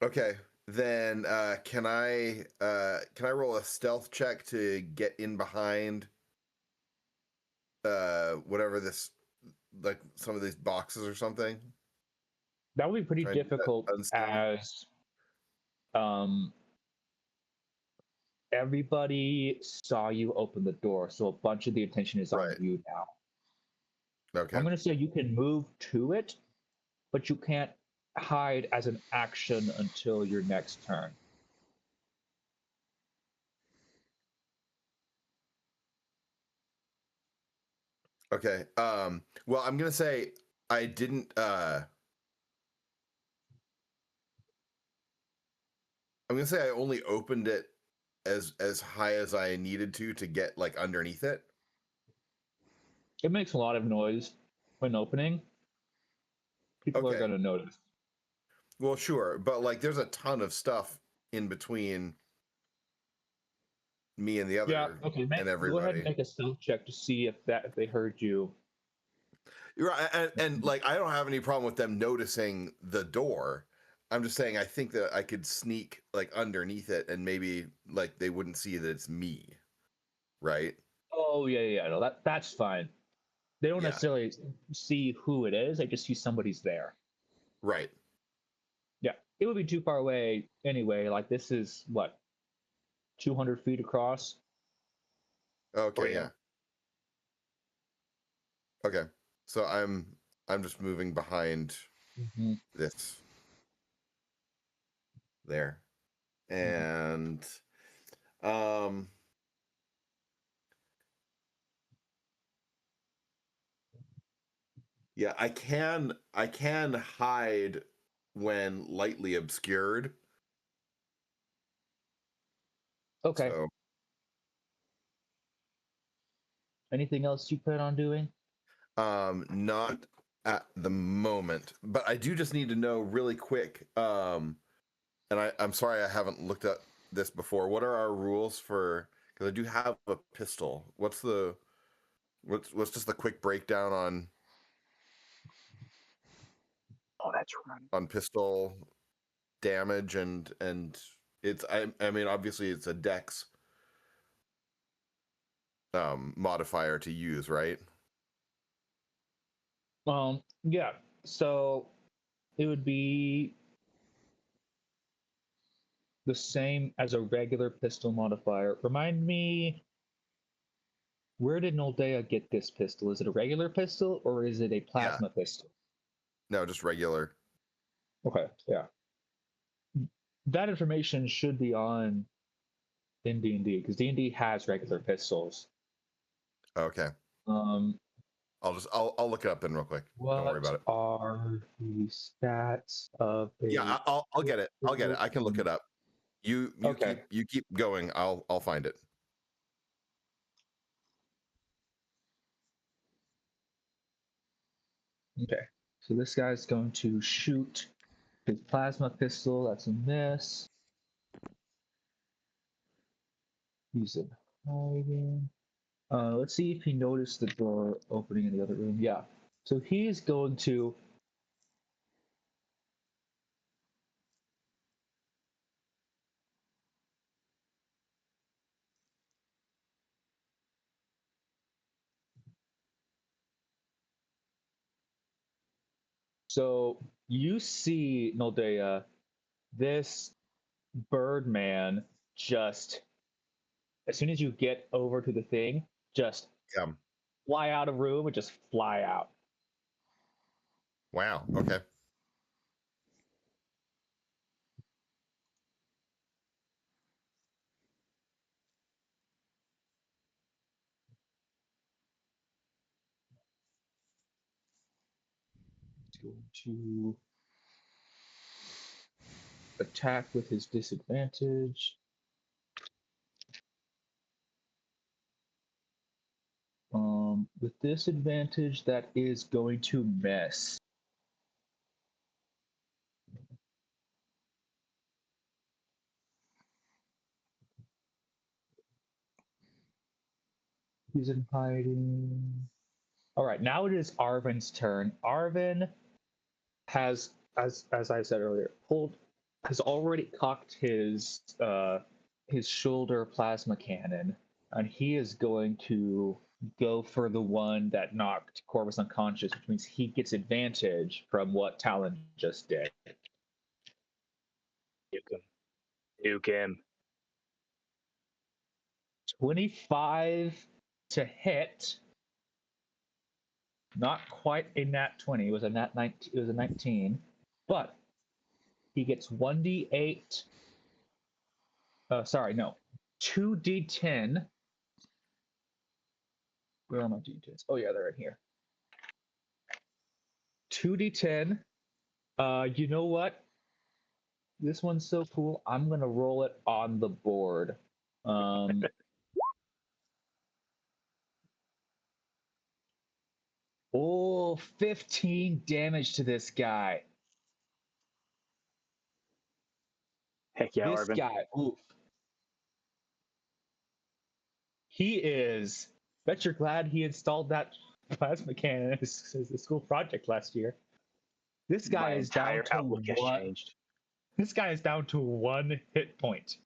okay. Then can I roll a stealth check to get in behind whatever this, like some of these boxes or something? That would be pretty Try and do that difficult unseen. as um everybody saw you open the door, so a bunch of the attention is on Right. you now. Okay. I'm going to say you can move to it, but you can't hide as an action until your next turn. Okay. Well, I'm gonna say I didn't I'm gonna say I only opened it as high as I needed to get like underneath it. It makes a lot of noise when opening. People are Okay. going to notice. Well, sure, but like there's a ton of stuff in between me and the Yeah, other okay. and Go ahead and everybody. make a stealth check to see if they heard you. You're right, and like I don't have any problem with them noticing the door. I'm just saying I think that I could sneak like underneath it and maybe like they wouldn't see that it's me, right? Oh yeah. No, that's fine. They don't Yeah, necessarily see who it is. They just see somebody's there. right. Yeah, it would be too far away anyway. Like this is what 200 feet across for Okay, you. yeah. Okay. So I'm just moving behind Mm-hmm. this there. Mm-hmm. And um yeah, I can hide when lightly obscured. Okay. So Anything else you plan on doing? not at the moment, but I do just need to know really quick. And I'm sorry I haven't looked at this before. What are our rules for? Because I do have a pistol. What's just the quick breakdown Oh, that's right. on pistol damage and it's I mean obviously it's a dex modifier to use, right? Yeah. So it would be the same as a regular pistol modifier. Remind me, where did Noldea get this pistol? Is it a regular pistol or is it a Yeah. plasma pistol? No, just regular. Okay, yeah. That information should be on in D&D because D&D has regular pistols. Okay. Um, I'll look it up then real quick. Don't worry what about it. are the stats of Yeah, a I'll get it. I'll get it. pistol? I can look it up. You Okay, keep going. I'll find it. okay. So this guy's going to shoot his plasma pistol. That's a miss. He's in hiding. Let's see if he noticed the door opening in the other room. Yeah. So he's going to. So you see, Noldea, this Birdman just, as soon as you get over to the thing, just Yeah. fly out of room and just fly out. Wow. Okay. He's going to attack with his disadvantage. With disadvantage, that is going to miss. He's in hiding. All right, now it is Arvin's turn. Arvin has, as I said earlier, has already cocked his shoulder plasma cannon, and he is going to go for the one that knocked Corvus unconscious, which means he gets advantage from what Talon just did. Nuke him. Nuke him. 25 to hit. Not quite a nat 20. It was a nat 19. It was a 19, but he gets 1d8. Sorry, no, 2d10. Where are my d10s? Oh yeah, they're in here. 2d10. You know what? This one's so cool. I'm gonna roll it on the board. Oh, 15 damage to this guy. Heck yeah, This Arvin. guy, oof. He is. Bet you're glad he installed that plasma cannon as a school project last year. This guy My is down entire to outlook has what? changed. This guy is down to 1 hit point.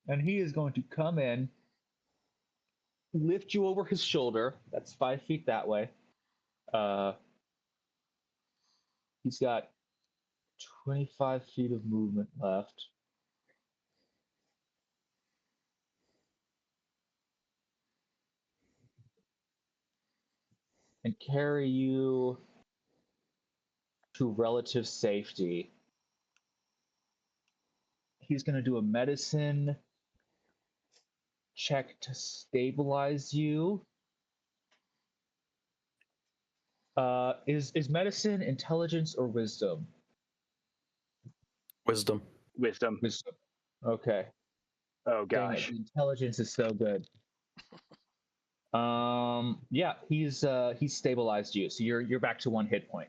And he is going to come in, lift you over his shoulder. That's 5 feet that way. He's got 25 feet of movement left. And carry you to relative safety. He's going to do a medicine check to stabilize you. Is medicine intelligence or wisdom? Wisdom. Wisdom. Wisdom. Okay. Oh Dang it, gosh. the intelligence is so good. Yeah, he's stabilized you, so you're back to 1 hit point.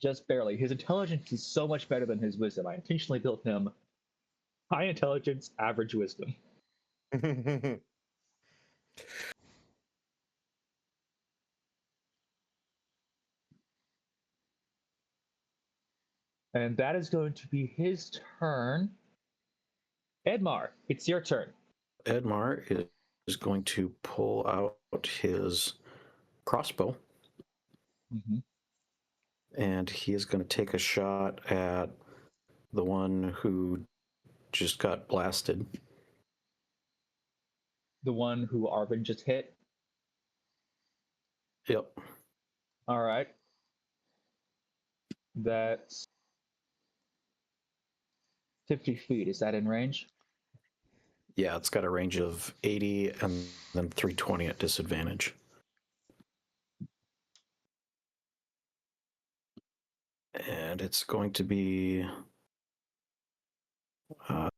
Just barely. His intelligence is so much better than his wisdom. I intentionally built him high intelligence, average wisdom. And that is going to be his turn. Edmar, it's your turn. Edmar is going to pull out his crossbow, Mm-hmm. and he is going to take a shot at the one who just got blasted. The one who Arvin just hit. Yep. All right. That's 50 feet. Is that in range? Yeah, it's got a range of 80 and then 320 at disadvantage. And it's going to be a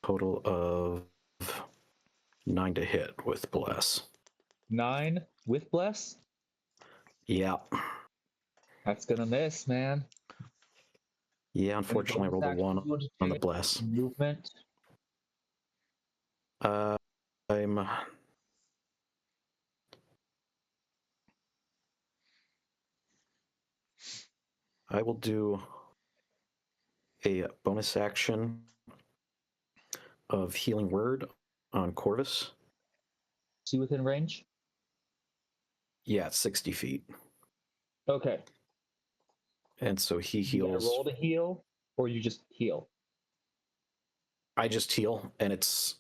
total of 9 to hit with Bless. 9 with bless? Yeah. That's gonna miss, man. Yeah, unfortunately, I rolled a 1 on the Bless. Movement. I will do a bonus action of Healing Word on Corvus. See within range? Yeah, it's 60 feet. Okay. And so he You gonna heals. roll to heal, or you just heal? I just heal, and it's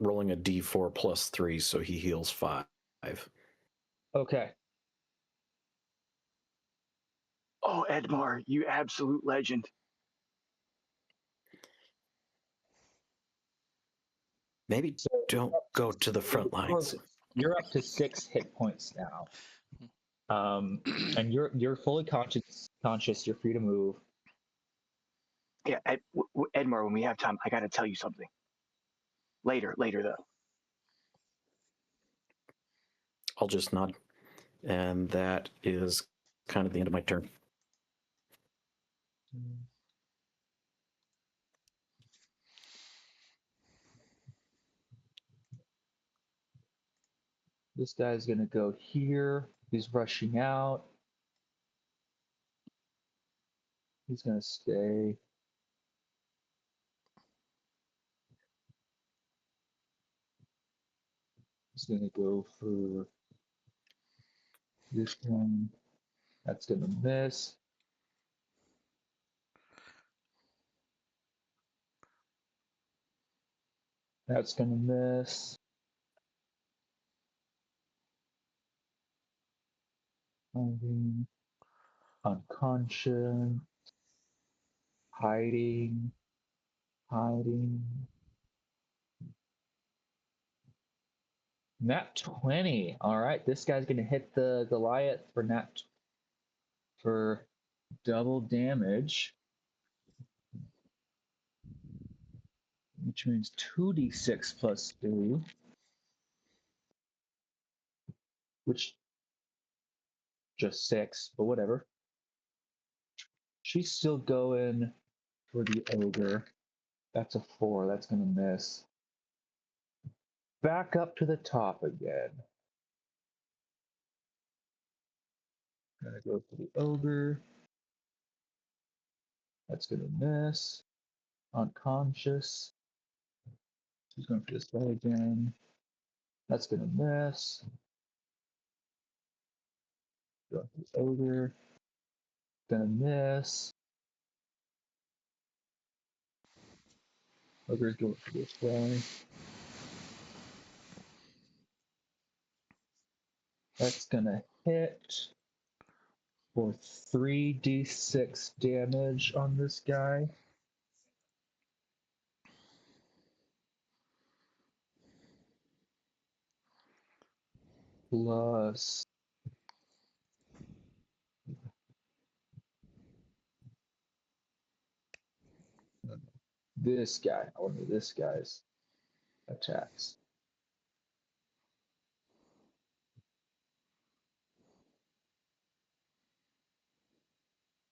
rolling a d4 plus 3, so he heals 5. Okay. Oh, Edmar, you absolute legend. Maybe So don't go to the front lines. you're up to 6 hit points now. And you're fully conscious. You're free to move. Yeah, Edmar, when we have time, I got to tell you something. Later though. I'll just nod. And that is kind of the end of my turn. This guy's gonna go here. He's rushing out. He's gonna stay. He's gonna go for this one. That's gonna miss. That's gonna miss. Hiding, unconscious, hiding. Nat 20. All right, this guy's gonna hit the Goliath for double damage, which means 2d6 plus 3, which just 6, but whatever. She's still going for the ogre. That's a 4. That's gonna miss. Back up to the top again. Gonna go for the ogre. That's gonna miss. Unconscious. She's going for this guy again. That's gonna miss. Go for the ogre. Gonna miss. Ogre's going for this guy. That's gonna hit for 3d6 damage on this guy. Plus this guy. I want this guy's attacks.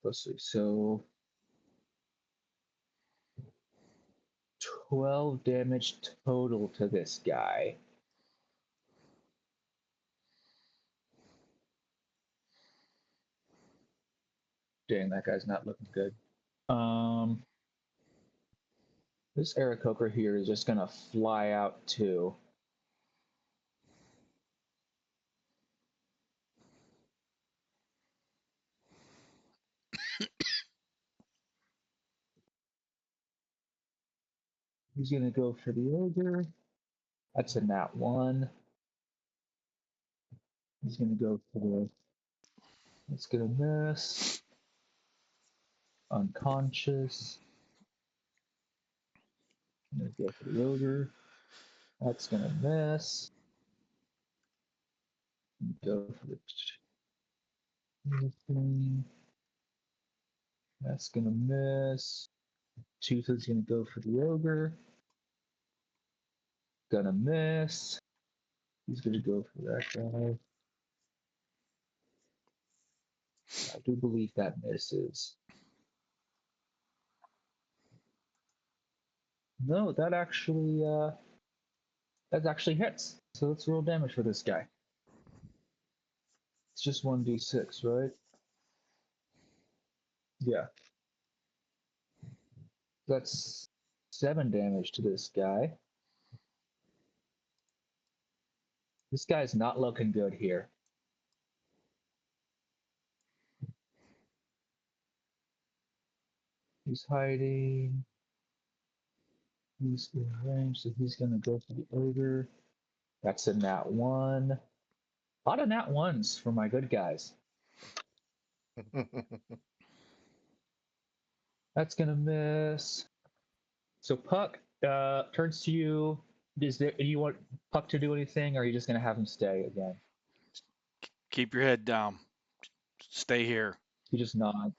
Let's see. So 12 damage total to this guy. Dang, that guy's not looking good. This Aarakocra here is just gonna fly out too. He's gonna go for the ogre. That's a nat 1. He's gonna go for the. It's gonna miss. Unconscious. I'm gonna go for the ogre. That's gonna miss. Go for the thing. That's gonna miss. Tooth is gonna go for the ogre. Gonna miss. He's gonna go for that guy. I do believe that misses. No, that actually hits. So let's roll damage for this guy. It's just 1d6, right? Yeah. That's 7 damage to this guy. This guy's not looking good here. He's hiding. He's in range, so he's gonna go for the ogre. That's a nat 1. A lot of nat 1s for my good guys. That's gonna miss. So Puck turns to you. Do you want Puck to do anything, or are you just gonna have him stay again? Keep your head down. Stay here. He just nods.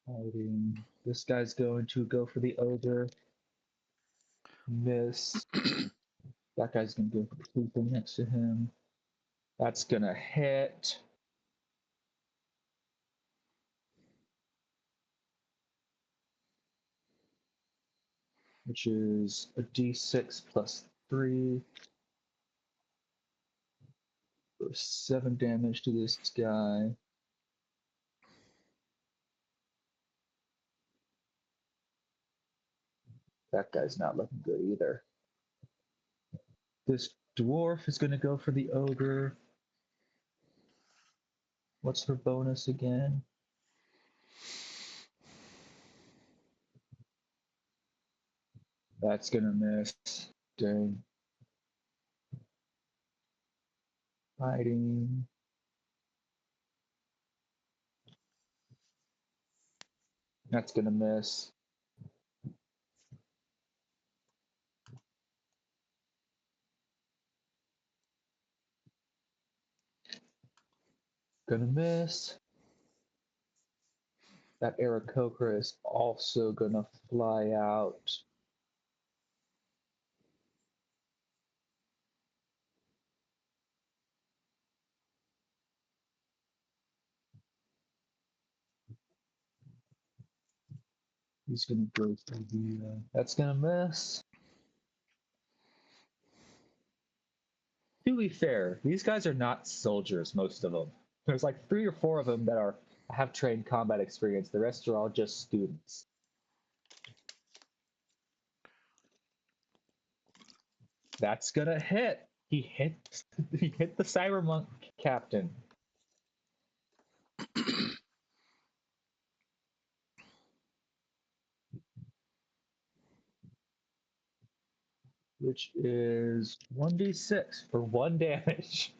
Hiding. This guy's going to go for the ogre. Miss. That guy's gonna go for the people next to him. That's gonna hit. Which is a d6 plus 3 for 7 damage to this guy. That guy's not looking good either. This dwarf is going to go for the ogre. What's her bonus again? That's going to miss. Dang. Hiding. That's going to miss. Gonna miss. That Aarakocra is also gonna fly out. He's gonna go for the. That's gonna miss. To be fair, these guys are not soldiers, most of them. There's like 3 or 4 of them that have trained combat experience. The rest are all just students. That's gonna hit. He hit the Cybermonk captain. Which is 1d6 for 1 damage.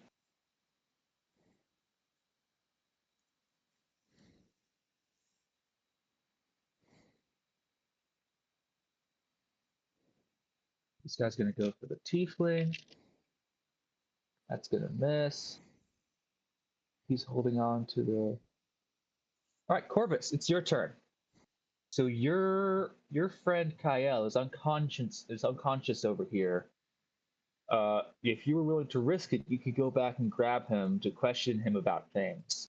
This guy's gonna go for the tiefling. That's gonna miss. He's holding on to the. All right, Corvus, it's your turn. So your friend Kael is unconscious over here. If you were willing to risk it, you could go back and grab him to question him about things.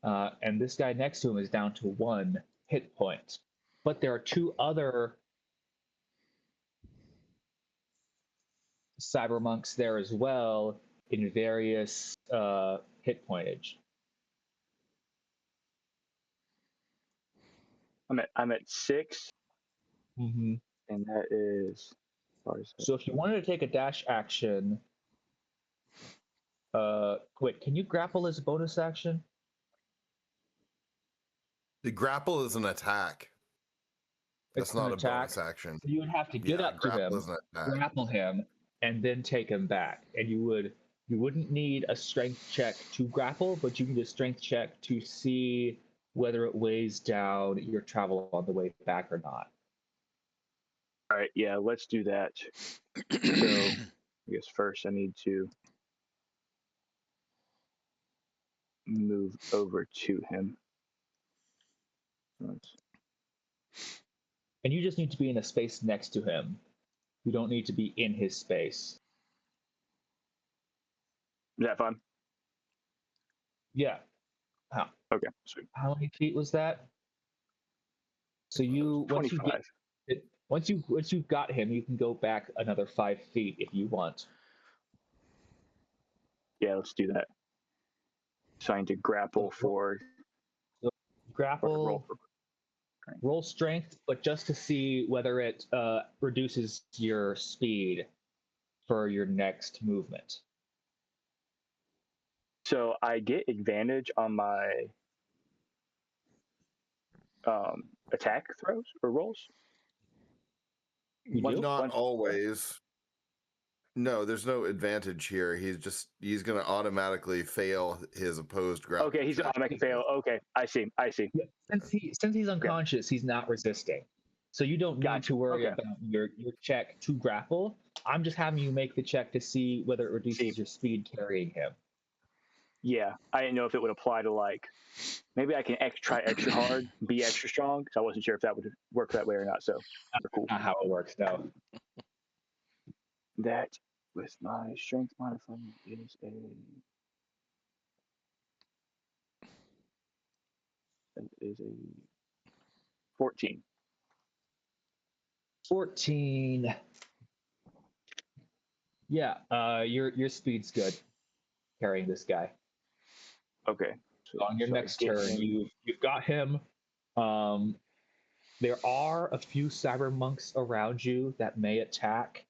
And this guy next to him is down to 1 hit point. But there are 2 other cybermonks there as well in various hit pointage. I'm at 6, Mm-hmm. and that is. So if you wanted to take a dash action, wait, can you grapple as a bonus action? The grapple is an attack. That's It's not an a attack. bonus action. So you would have to get up to him, grapple him, and then take him back. And you wouldn't need a strength check to grapple, but you need a strength check to see whether it weighs down your travel on the way back or not. All right, yeah, let's do that. So I guess first I need to move over to him. And you just need to be in a space next to him. You don't need to be in his space. Is that fine? Yeah. Okay, sweet. How many feet was that? So once you've got him, you can go back another 5 feet if you want. Yeah, let's do that. Trying to grapple for. So grapple. Roll strength, but just to see whether it reduces your speed for your next movement. So I get advantage on my attack throws or rolls. You Once, do? Not once, always. No, there's no advantage here. He's gonna automatically fail his opposed grapple okay, he's check. automatic fail. Okay, I see. Yeah, since he's unconscious, he's not resisting. So you don't need Gotcha. to worry Okay. about your check to grapple. I'm just having you make the check to see whether it reduces See. your speed carrying him. Yeah, I didn't know if it would apply to like maybe I can try extra hard, be extra strong. So I wasn't sure if that would work that way or not. So cool. Not how it works, no. That with my strength modifier is a 14. 14. Yeah, your speed's good carrying this guy. Okay. So on your so I next get turn, him. you've got him. There are a few cyber monks around you that may attack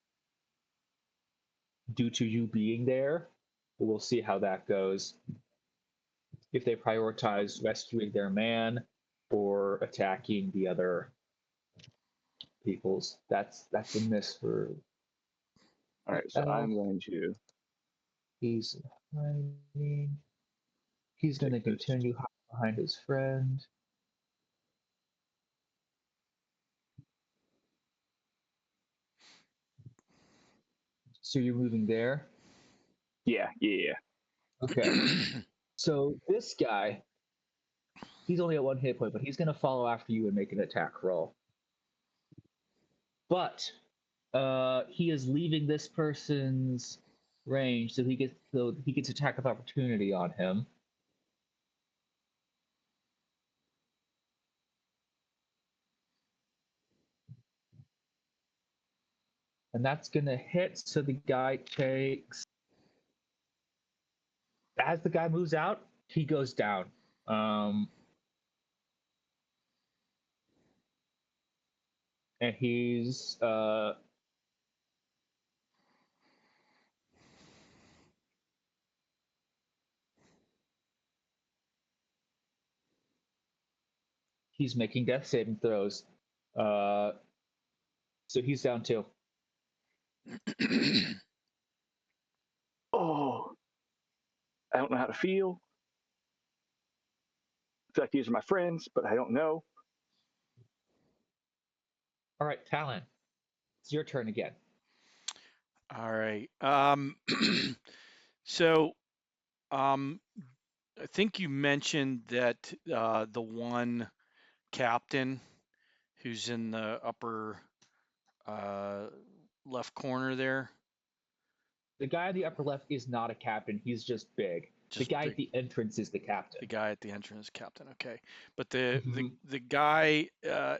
due to you being there. We'll see how that goes. If they prioritize rescuing their man or attacking the other peoples, that's a miss for. All right, so I'm going to He's hiding. He's going to take this. continue behind his friend. So you're moving there? Yeah. Okay. So this guy, he's only at 1 hit point, but he's going to follow after you and make an attack roll. But he is leaving this person's range, so he gets attack of opportunity on him. And that's going to hit, so the guy takes. As the guy moves out, he goes down. And he's making death saving throws. So he's down too. Oh, I don't know how to feel. I feel like these are my friends, but I don't know. All right, Talon, it's your turn again. All right. So, I think you mentioned that the one captain who's in the upper left corner there, The guy in the upper left is not a captain. He's just big. just the guy at the entrance is the captain. the guy at the entrance captain. Okay, but the guy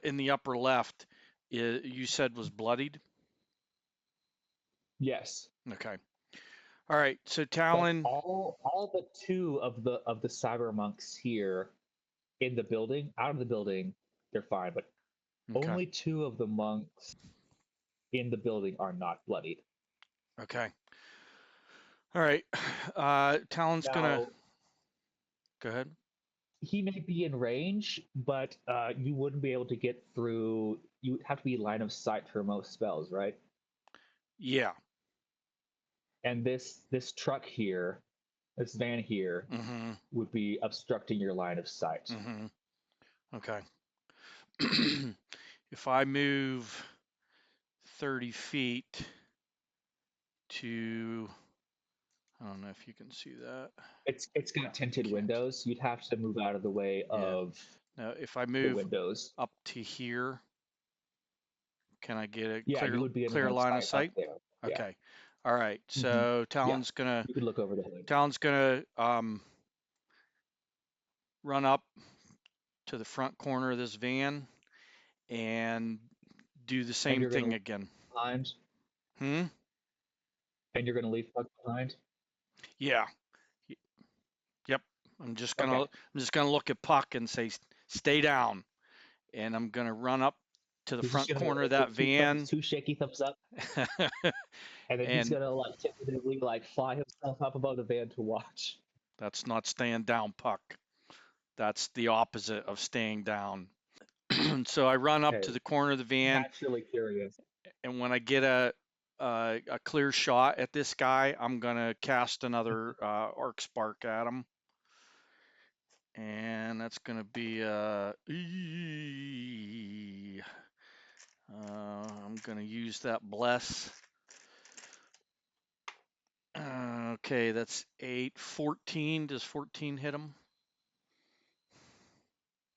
in the upper left, you said was bloodied. Yes. Okay. All right. So But Talon. all but two of the cyber monks here in the building, out of the building, they're fine. But Okay. only two of the monks in the building are not bloodied. Okay. All right. Talon's gonna. Go ahead. He may be in range, but you wouldn't be able to get through. You would have to be line of sight for most spells, right? Yeah. And this truck here, this van here, Mm-hmm. would be obstructing your line of sight. Mm-hmm. Okay. If I move 30 feet to, I don't know if you can see that. It's got tinted Can't. windows. You'd have to move out of the way of Now, if I the move windows. up to here, can I get a Yeah, you would be in clear line of sight? up there. Yeah. Okay. All right. So Talon's gonna You could look over the hood. Talon's gonna run up to the front corner of this van and do the same you're gonna thing leave again. Behind, Hmm. and you're gonna leave Puck behind. Yeah. Yep. I'm just Okay. gonna look at Puck and say, "Stay down," and I'm gonna run up to the He's front just gonna corner of give that van. two shaky thumbs up, and then he's And gonna like tentatively like fly himself up above the van to watch. That's not staying down, Puck. That's the opposite of staying down. So I run up to Okay. the corner of the van, Naturally curious. and when I get a clear shot at this guy, I'm gonna cast another arc spark at him, and that's gonna be I'm gonna use that bless. Okay, that's 8. 14. Does 14 hit him?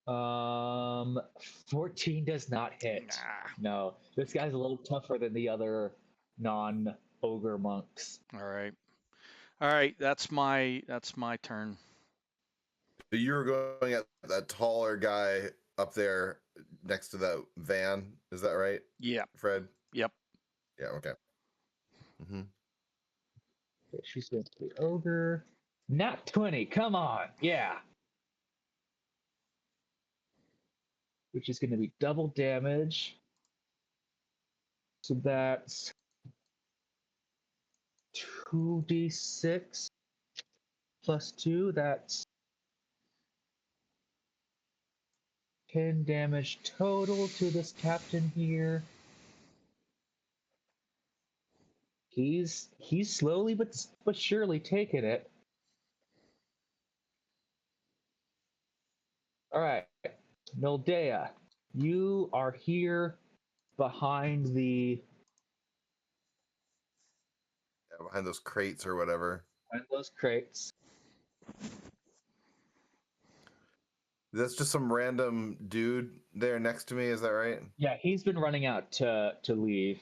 14 does not hit. Nah. No, this guy's a little tougher than the other non-ogre monks. All right. All right. That's my turn. So you were going at that taller guy up there next to that van. Is that right, Yeah. Fred? Yep. Yeah. Okay. Mm-hmm. Okay, she's going to the ogre. Nat 20. Come on. Yeah. Which is going to be double damage. So that's 2d6 plus 2. That's 10 damage total to this captain here. He's slowly but surely taking it. All right, Noldea, you are here behind Behind those crates or whatever. those crates. That's just some random dude there next to me. Is that right? Yeah, he's been running out to leave.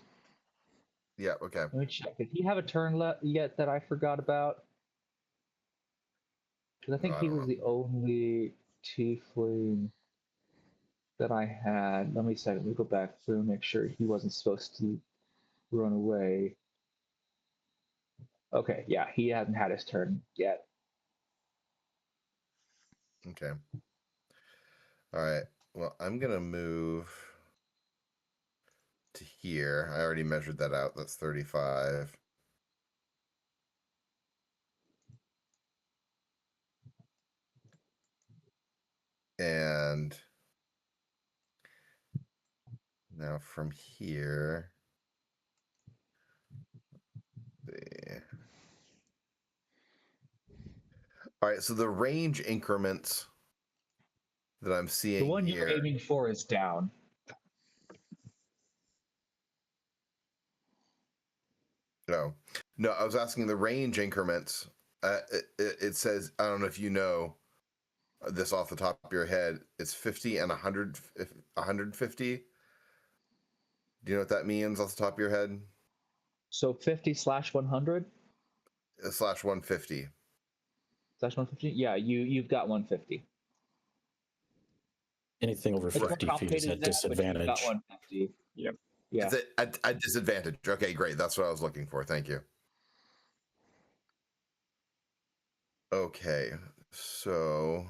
Yeah. Okay. Let me check. Did he have a turn yet that I forgot about? Because I think I he don't was know. the only tiefling that I had. Let me go back through and make sure he wasn't supposed to run away. Okay, yeah, he hasn't had his turn yet. Okay. All right. Well, I'm gonna move to here. I already measured that out. That's 35. And now from here, the all right. So the range increments that I'm The seeing one you're here. aiming for is down. No, no. I was asking the range increments. It says I don't know if you know this off the top of your head. It's 50 and 100, 150. Do you know what that means off the top of your head? So 50/100 Slash 150. /150. Yeah, you've got 150. Anything over It's more 50 feet is complicated at than that, but you've got disadvantage. 150. Yep. Yeah. It's a disadvantage. Okay, great. That's what I was looking for. Thank you. Okay, so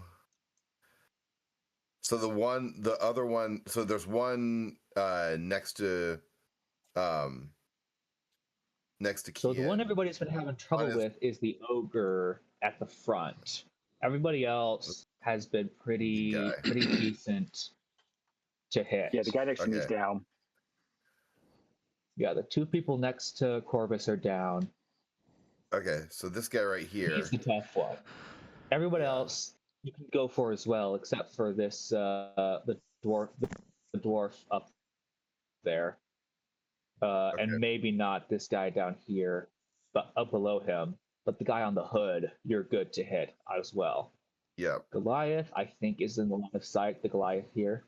the other one. So there's one next to So the one Kian. everybody's been having trouble is- with is the ogre at the front. Everybody else has been pretty guy. decent to hit. Yeah, the guy next to me is Okay. down. Yeah, the two people next to Corvus are down. Okay, so this guy right here. He's the tough one. Everybody Yeah. else you can go for as well, except for this the dwarf up there, Okay. and maybe not this guy down here, but up below him. But the guy on the hood, you're good to hit as well. Yeah. Goliath, I think, is in the line of sight. The Goliath here,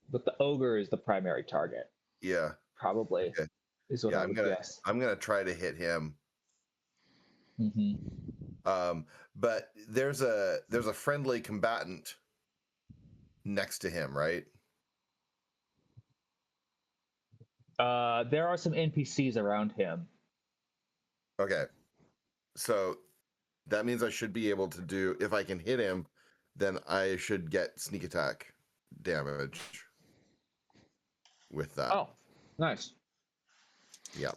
but the ogre is the primary target. Yeah. Probably Okay. is what Yeah, I would guess. I'm gonna try to hit him. Mm-hmm. But there's a friendly combatant next to him, right? There are some NPCs around him. Okay. So that means I should be able to do, if I can hit him, then I should get sneak attack damage with that. Oh, nice. Yeah.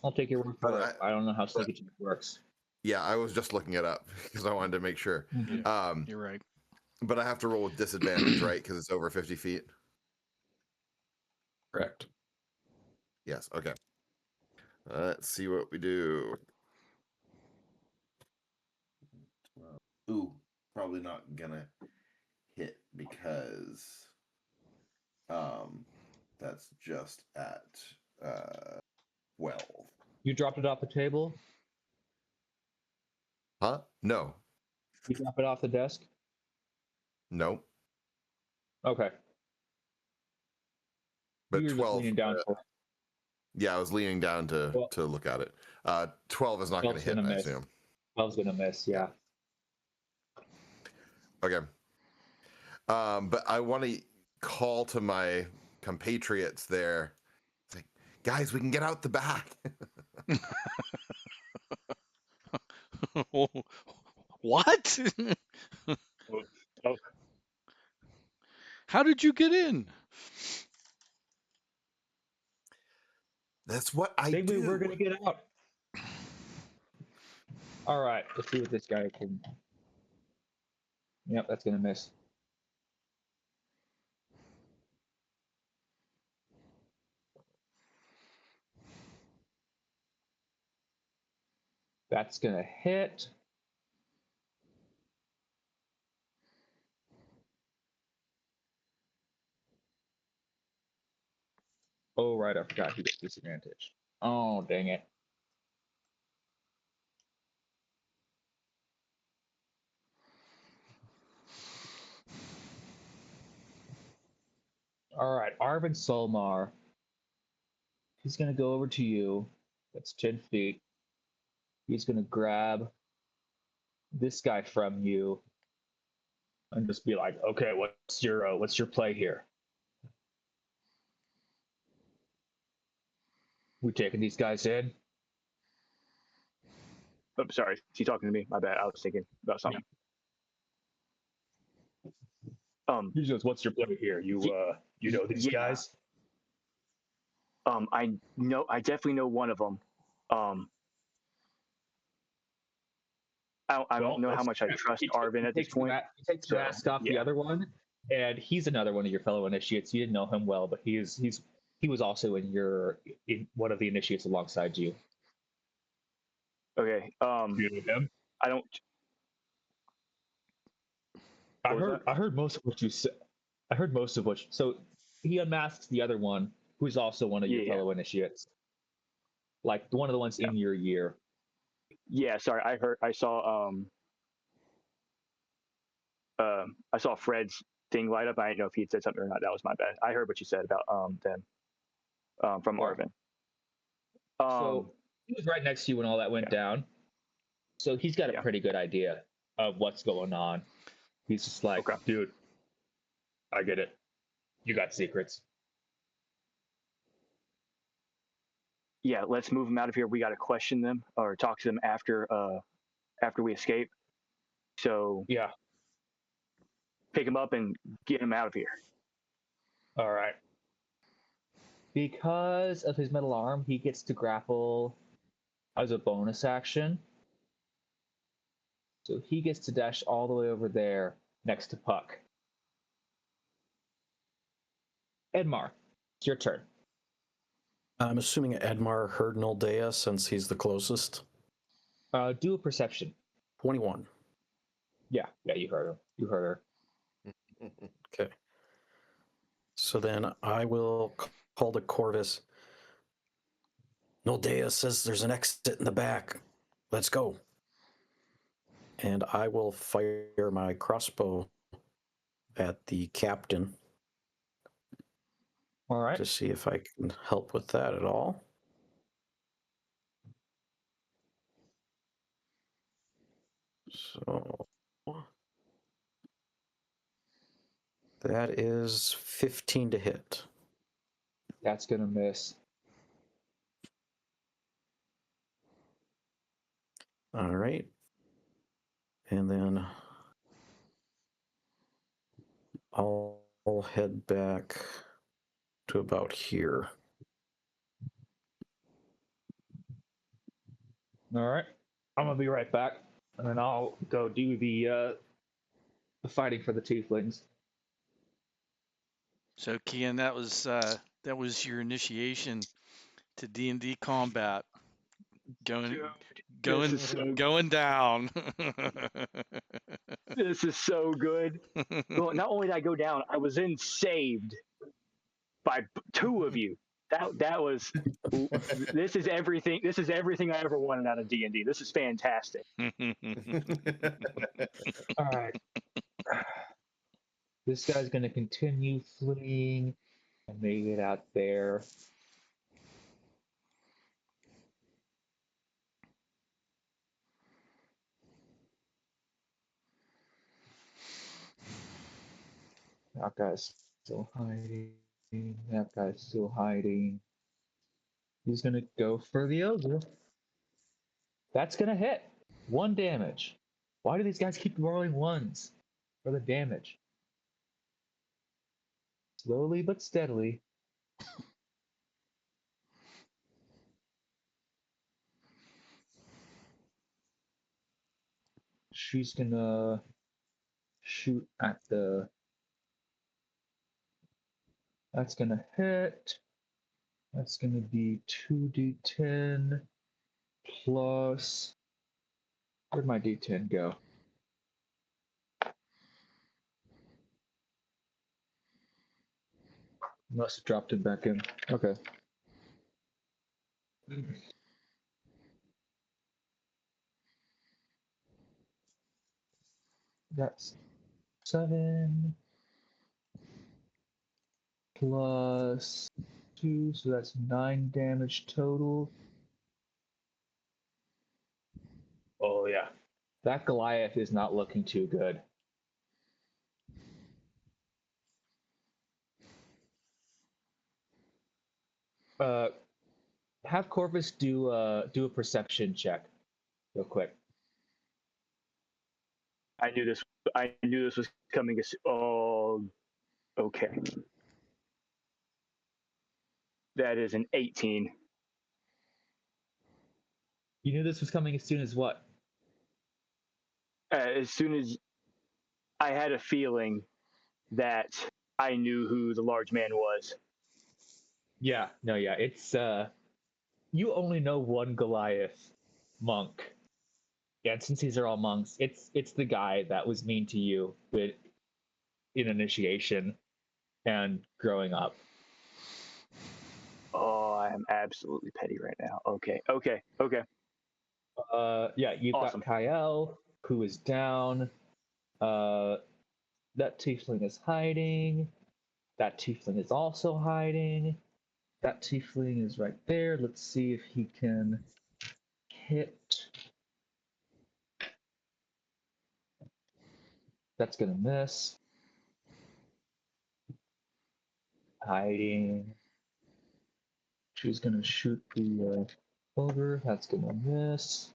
I'll take your word for But it. I don't know how sneak attack works. Yeah, I was just looking it up because I wanted to make sure. You're right. But I have to roll with disadvantage, right? Because it's over 50 feet. Correct. Yes. Okay. Let's see what we do. Ooh, probably not gonna hit because that's just at 12. You dropped it off the table. Huh? No. You drop it off the desk. No. Okay. But You're just 12. leaning down. Yeah, I was leaning down to Well, look at it. 12 is not going to 12's hit, gonna I miss. assume. 12's gonna miss. Yeah. Okay. But I want to call to my compatriots there. It's like, guys, we can get out the back. What? Oh, How did you get in? That's what I Think we do. were gonna get out. All right. Let's see what this guy can. Yep, that's gonna miss. That's gonna hit. Oh, right. I forgot he gets disadvantage. Oh, dang it. All right. Arvin Solmar. He's going to go over to you. That's 10 feet. He's going to grab this guy from you and just be like, okay, what's your play here? We taking these guys in? I'm sorry. Is he talking to me? My bad. I was thinking about something. He goes, what's your play here? You know these yeah. guys? I definitely know one of them. I don't know how much I trust Arvin at this point. He takes the mask off the other one, and he's another one of your fellow initiates. You didn't know him well, but he was also in one of the initiates alongside you. Okay. You know him? I don't. I heard most of what you said. I heard most of what. So he unmasks the other one, who's also one of your fellow initiates, like one of the ones in your year. Yeah. Sorry. I saw Fred's thing light up. I didn't know if he had said something or not. That was my bad. I heard what you said about them from Arvin. So he was right next to you when all that went down. So he's got a pretty good idea of what's going on. He's just like, dude, I get it. You got secrets. Yeah, let's move them out of here. We got to question them or talk to them after we escape. So yeah, pick him up and get him out of here. All right. Because of his metal arm, he gets to grapple as a bonus action. So he gets to dash all the way over there next to Puck. Edmar, it's your turn. I'm assuming Edmar heard Noldea since he's the closest. Do a perception. 21. Yeah, you heard him. You heard her. Okay. So then I will call to Corvus. Noldea says there's an exit in the back. Let's go. And I will fire my crossbow at the captain. All right. To see if I can help with that at all. So that is 15 to hit. That's going to miss. All right. And then I'll head back to about here. All right. I'm gonna be right back, and then I'll go do the fighting for the tieflings. So, Kian, that was your initiation to D&D combat. Going This going is so going down. this is so good. Well, not only did I go down, I was then saved by two of you. That was this is everything. This is everything I ever wanted out of D&D. This is fantastic. All right. This guy's gonna continue fleeing and make it out there. That guy's still hiding. That guy's still hiding. He's gonna go for the ogre. That's gonna hit. 1 damage. Why do these guys keep rolling ones for the damage? Slowly but steadily. She's gonna shoot at the. That's gonna hit. That's gonna be 2d10 plus. Where'd my d10 go? Must have dropped it back in. Okay. That's 7 plus 2, so that's 9 damage total. Oh, yeah. That Goliath is not looking too good. Have Corvus do a perception check, real quick. I knew this. I knew this was coming. Oh, okay. That is an 18. You knew this was coming as soon as what? As soon as I had a feeling that I knew who the large man was. Yeah, no, yeah. It's you only know one Goliath monk. Yeah, and since these are all monks, it's the guy that was mean to you with in initiation and growing up. Oh, I am absolutely petty right now. Okay. Yeah, you've Awesome. got Kyle, who is down. That tiefling is hiding. That tiefling is also hiding. That tiefling is right there. Let's see if he can hit. That's gonna miss. Hiding. She's gonna shoot the ogre. That's gonna miss.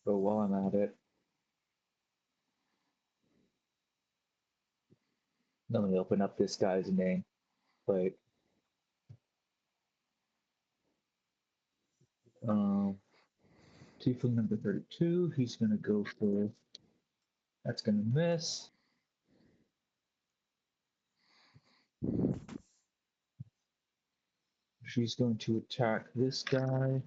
But while I'm at it, let me open up this guy's name. Like, tiefling number 32. He's gonna go for. That's gonna miss. She's going to attack this guy.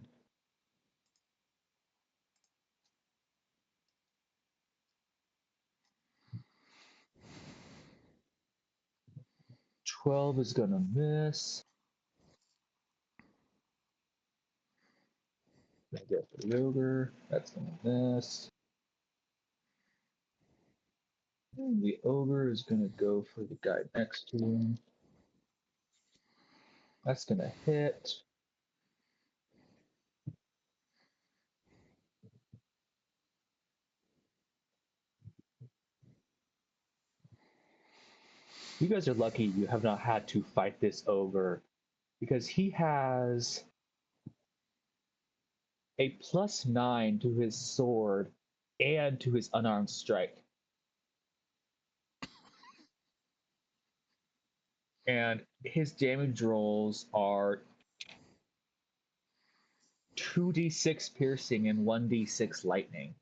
"12 is gonna miss. I get the ogre. That's gonna miss. And the ogre is gonna go for the guy next to him. That's gonna hit. You guys are lucky you have not had to fight this ogre because he has a +9 to his sword and to his unarmed strike. and his damage rolls are 2d6 piercing and 1d6 lightning.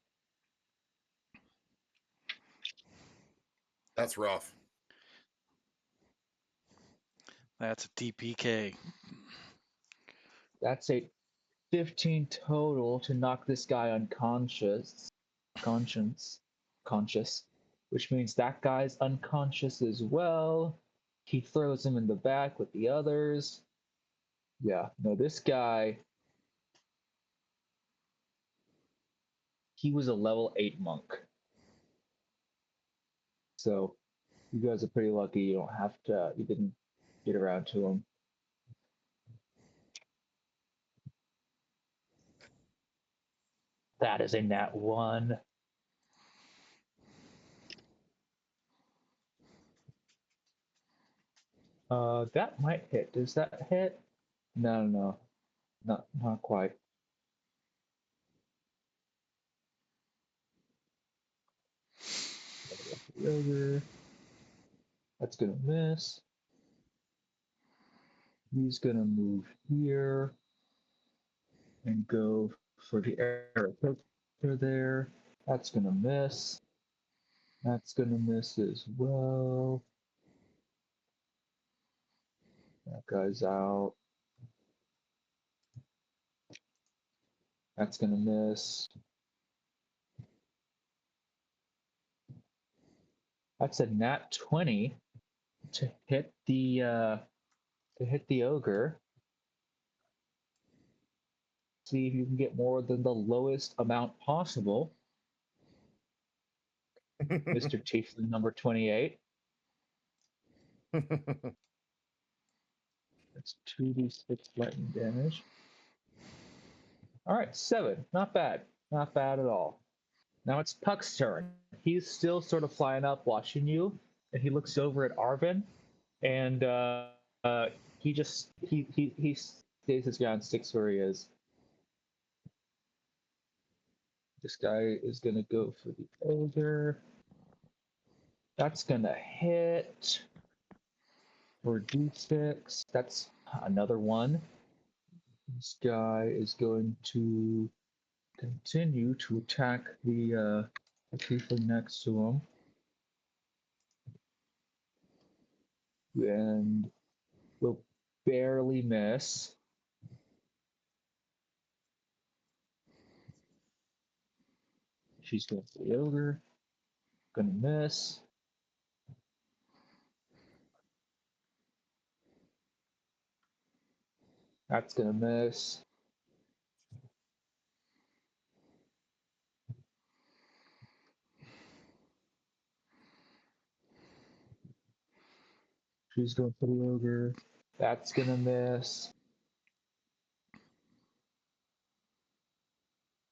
That's rough. That's a TPK. That's a 15 total to knock this guy unconscious. Conscious, which means that guy's unconscious as well. He throws him in the back with the others. Yeah, no, this guy, he was a level 8 monk. So you guys are pretty lucky you didn't get around to him. That is a nat 1. That might hit. Does that hit? No. Not quite. Ogre. That's gonna miss. He's gonna move here and go for the arrow there. That's gonna miss. That's gonna miss as well. That guy's out. That's gonna miss. That's a nat 20 to hit the ogre. See if you can get more than the lowest amount possible. Mr. Tiefling number 28. That's 2d6 lightning damage. All right, 7. Not bad. Not bad at all. Now it's Puck's turn. He's still sort of flying up, watching you, and he looks over at Arvin, and he stays his ground, sticks where he is. This guy is gonna go for the ogre. That's gonna hit for d6. That's another one. This guy is going to continue to attack the tiefling next to him, and will barely miss. She's going for the ogre. Gonna miss. That's gonna miss. She's going for the ogre. That's gonna miss.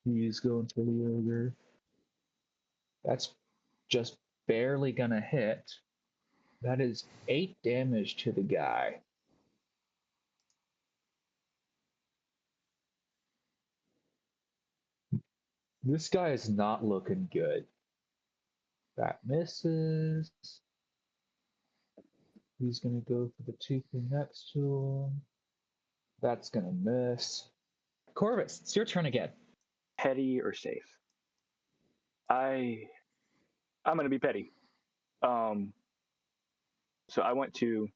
He's going for the ogre. That's just barely gonna hit. That is 8 damage to the guy. This guy is not looking good. That misses. He's gonna go for the tiefling next to him. That's gonna miss. Corvus, it's your turn again. Petty or safe? I'm gonna be petty. So I want to.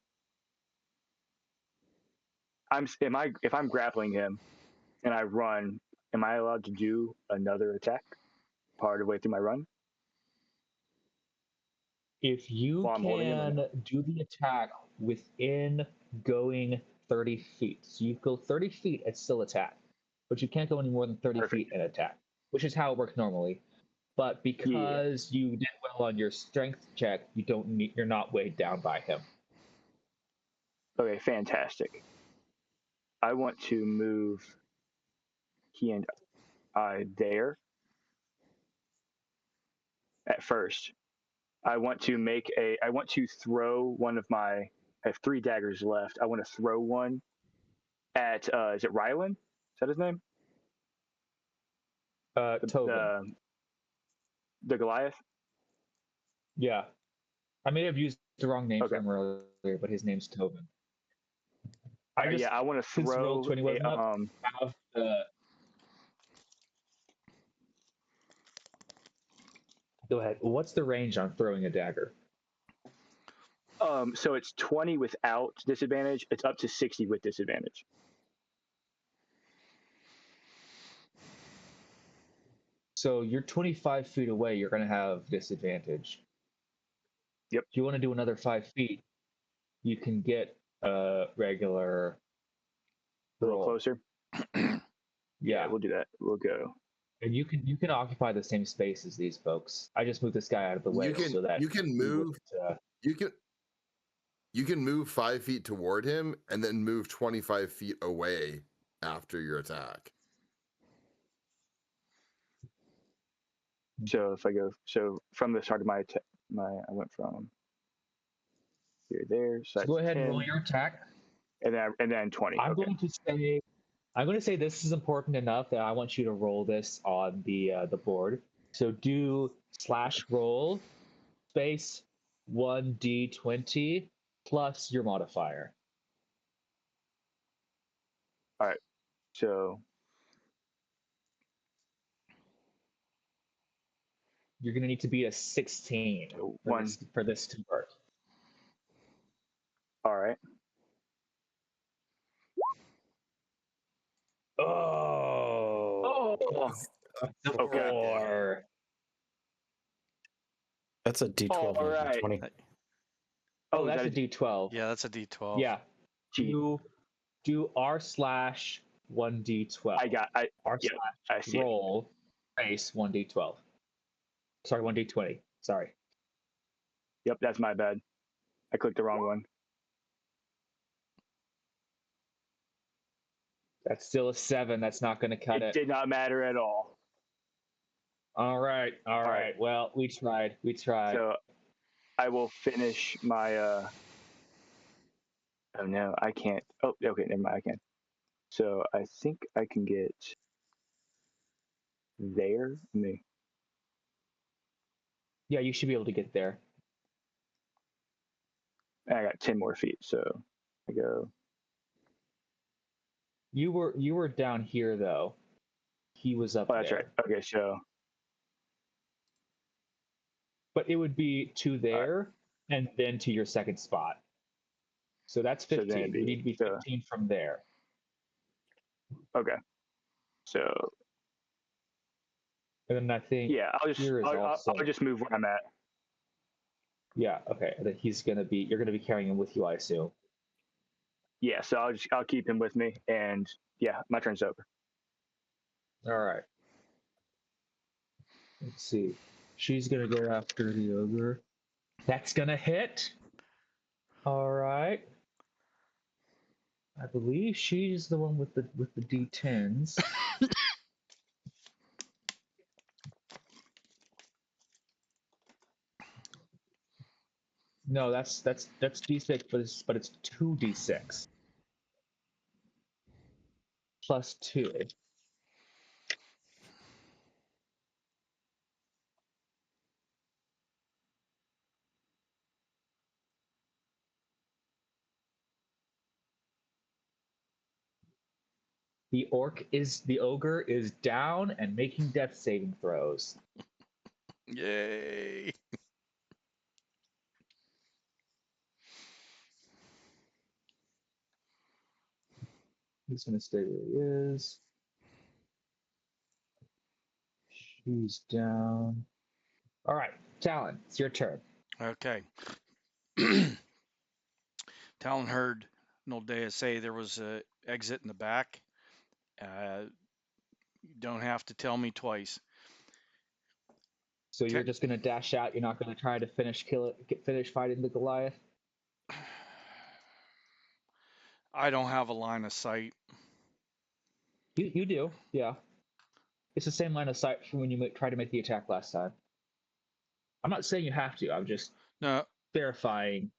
If I'm grappling him and I run, am I allowed to do another attack part of the way through my run? If you can do the attack within going 30 feet, so you go 30 feet and still attack, but you can't go any more than 30 feet and attack, which is how it works normally. But because you did well on your strength check, you're not weighed down by him. Okay, fantastic. I want to move he and I there at first. I want to throw one of my, I have 3 daggers left. I want to throw one at, is it Rylan? Is that his name? Tobin. The Goliath? Yeah. I may have used the wrong name for Okay. him earlier, but his name's Tobin. I just, Yeah, I want to since roll throw 20 wasn't a, up, have the. Go ahead. What's the range on throwing a dagger? so it's 20 without disadvantage. It's up to 60 with disadvantage. So you're 25 feet away. You're going to have disadvantage. Yep. If you want to do another 5 feet, you can get a regular A little roll. closer. Yeah, we'll do that. We'll go. and you can occupy the same space as these folks. I just moved this guy out of the way so that you can he move. wouldn't, You can move 5 feet toward him and then move 25 feet away after your attack. So if I go, from the start of my I went from here there. So go ahead 10, and roll your attack. and then 20. I'm Okay. going to say this is important enough that I want you to roll this on the board. So do /roll space 1d20 plus your modifier. All right. So You're going to need to beat a 16 for this to work. All right. Oh, Okay. 4. That's a D12 All or right. D20. Oh, is that's that a D12. Yeah, that's a D12. Yeah. Gee. Do r/1d12. I see roll space 1d12. Sorry, 1d20. Sorry. Yep, that's my bad. I clicked the wrong one. That's still a 7. That's not going to cut it. It did not matter at all. All right. Well, we tried. So I will finish my. Oh no, I can't. Oh, okay, never mind. I can. So I think I can get there. Me. Yeah, you should be able to get there. And I got 10 more feet, so I go. You were down here though. He was up Oh, that's there. right. Okay, so. But it would be to there and then to your second spot. So that's 15. So you need to be 15 from there. Okay. So. And then I think I'll just move where I'm at. Yeah. Okay. And then you're gonna be carrying him with you, I assume. Yeah. So I'll keep him with me, and yeah, my turn's over. All right. Let's see. She's gonna go after the ogre. That's gonna hit. All right. I believe she's the one with the D10s. No, that's D6, but it's 2d6 plus 2. The ogre is down and making death saving throws. Yay. He's gonna stay where he is. She's down. All right, Talon, it's your turn. Okay. Talon heard Noldea say there was a exit in the back. You don't have to tell me twice. So you're just gonna dash out. You're not gonna try to finish fighting the Goliath. I don't have a line of sight. You do, yeah. It's the same line of sight from when you tried to make the attack last time. I'm not saying you have to. I'm just verifying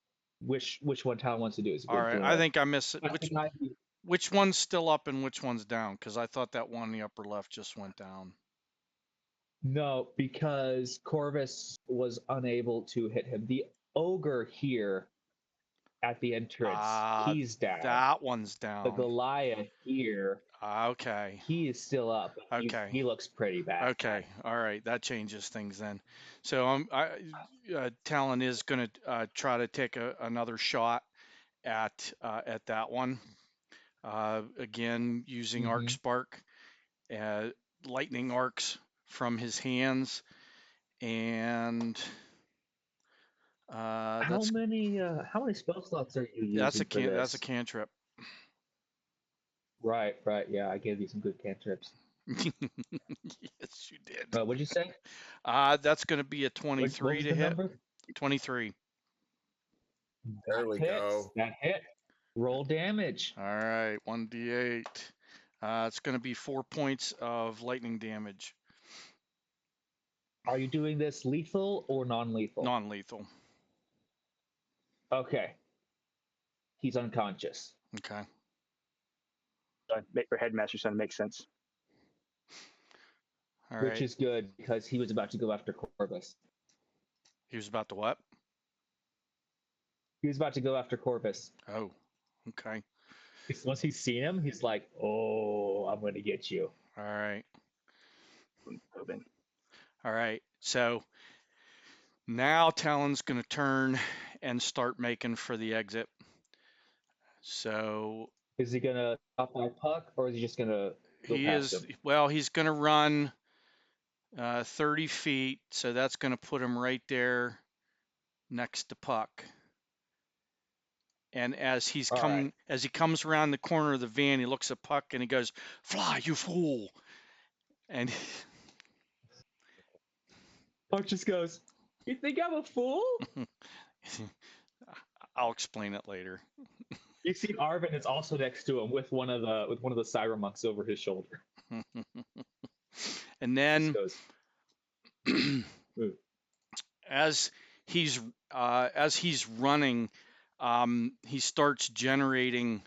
which one Talon wants to do. All right, I think I missed it. Which one's still up and which one's down? Because I thought that one in the upper left just went down. No, because Corvus was unable to hit him. The ogre here at the entrance, Ah, he's down. that one's The down. Goliath here, Okay. he is still up. But Okay. he looks pretty bad. Okay. All right. That changes things then. So Talon is going to try to take another shot at that one. Again, using arc Mhm. spark, lightning arcs from his hands, and How many spell slots are you that's using for that's a this? cantrip. Right, yeah, I gave you some good cantrips. Yes, you did. What'd you say? That's going to be a What 23 was to the hit. number? 23. There we go. That hit. Roll damage. All right, 1d8. It's going to be 4 points of lightning damage. Are you doing this lethal or non-lethal? Non-lethal. Okay. He's unconscious. Okay. For Headmaster Son makes sense. All Which right. is good because he was about to go after Corvus. He was about to what? He was about to go after Corvus. Oh, okay. Once he's seen him, he's like, "Oh, I'm going to get you." All right. Open. All right. So now Talon's going to turn and start making for the exit. So Is he going to stop by Puck or is he just going to go past him? he's going to run 30 feet. So that's going to put him right there next to Puck. And as he comes around the corner of the van, he looks at Puck and he goes, "Fly, you fool!" And Puck just goes, "You think I'm a fool?" I'll explain it later. You see Arvin is also next to him with one of the Siren monks over his shoulder. And Just then goes, as he's running, he starts generating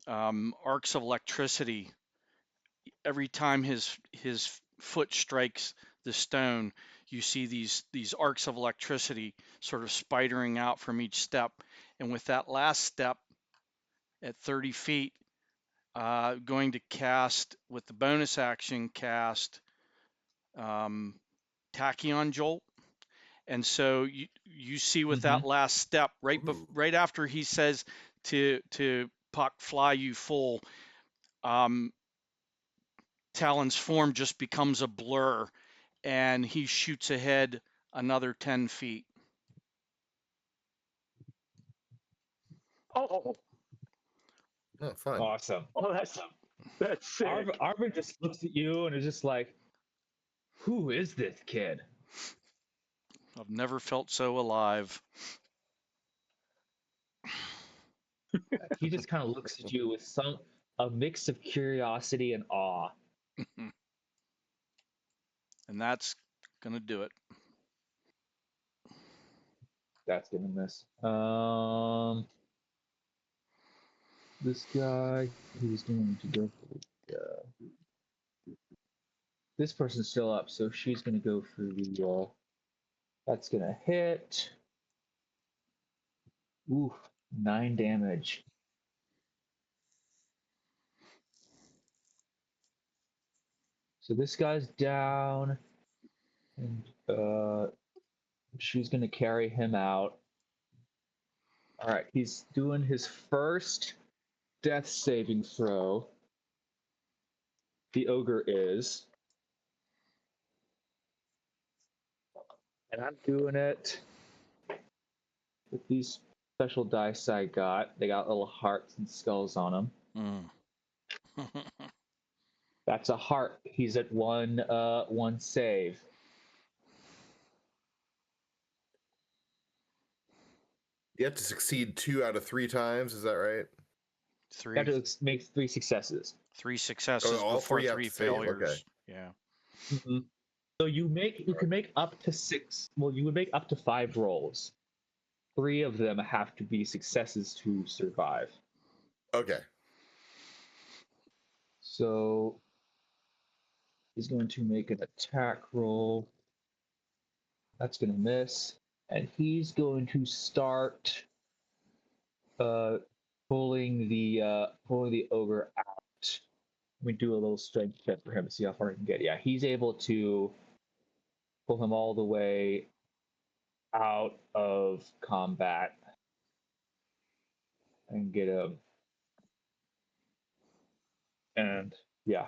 arcs of electricity every time his foot strikes the stone. You see these arcs of electricity sort of spidering out from each step, and with that last step at 30 feet, going to cast with the bonus action cast Tachyon Jolt. And so you see with that last step, right after he says to Puck, "Fly, you fool," Talon's form just becomes a blur, and he shoots ahead another 10 feet. Oh, Oh, fun. awesome. oh, that's sick. Arvin just looks at you and is just like, "Who is this kid?" I've never felt so alive. He just kind of looks at you with a mix of curiosity and awe. And that's gonna do it. That's gonna miss. This guy, he's going to go for this person's still up, so she's gonna go for the. That's gonna hit. Ooh, 9 damage. So this guy's down, and she's gonna carry him out. All right, he's doing his first death saving throw. The ogre is. And I'm doing it with these special dice I got. They got little hearts and skulls on them. That's a heart. He's at one save. You have to succeed 2 out of 3 times. Is that right? You have to make 3 successes. 3 successes all before 3 have 3 to save, failures. okay. Yeah. Mm-hmm. So you can make up to 6. Well, you would make up to 5 rolls. 3 of them have to be successes to survive. Okay. So he's going to make an attack roll. That's going to miss. and he's going to start pulling the ogre out. Let me do a little strength check for him to see how far he can get. Yeah, he's able to pull him all the way out of combat and get him. And yeah,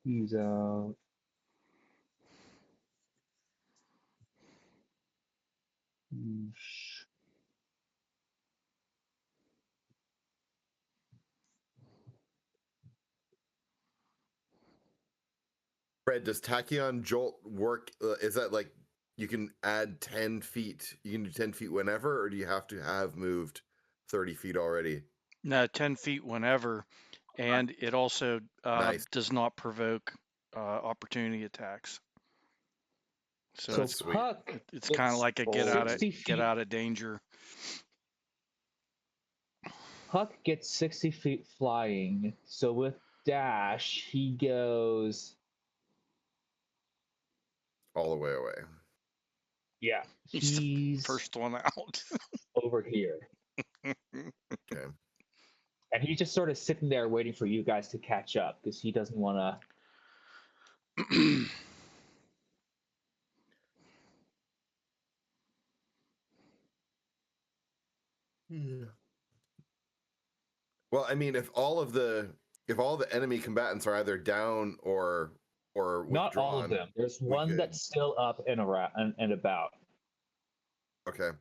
he's out. Fred, does Tachyon Jolt work? Is that like you can add 10 feet? You can do 10 feet whenever, or do you have to have moved 30 feet already? No, 10 feet whenever, and it also Nice. does not provoke opportunity attacks. So, That's sweet. Puck it's kind of gets like a 60 get feet. out of danger. Puck gets 60 feet flying. So with dash, he goes. All the way away. Yeah, He's the he's first one out. over here. Okay. And he's just sort of sitting there waiting for you guys to catch up because he doesn't want to. Well, I mean, if all the enemy combatants are either down or withdrawn. Not all of them. There's one could- that's still up and around and about. Okay.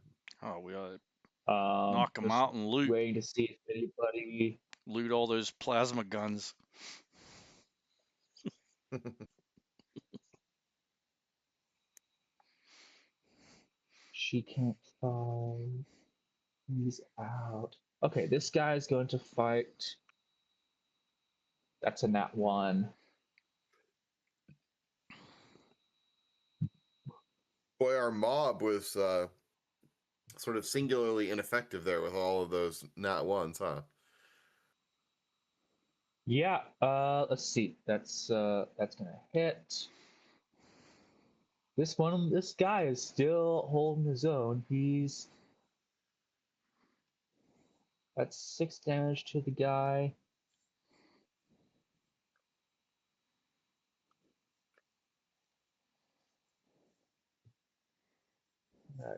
Oh, we ought to knock them Just out and loot waiting to see if anybody. all those plasma guns. She can't find. He's out. Okay, this guy's going to fight. That's a nat 1. Boy, our mob was sort of singularly ineffective there with all of those nat ones, huh? Yeah. Let's see. That's gonna hit. This guy is still holding his own. That's 6 damage to the guy.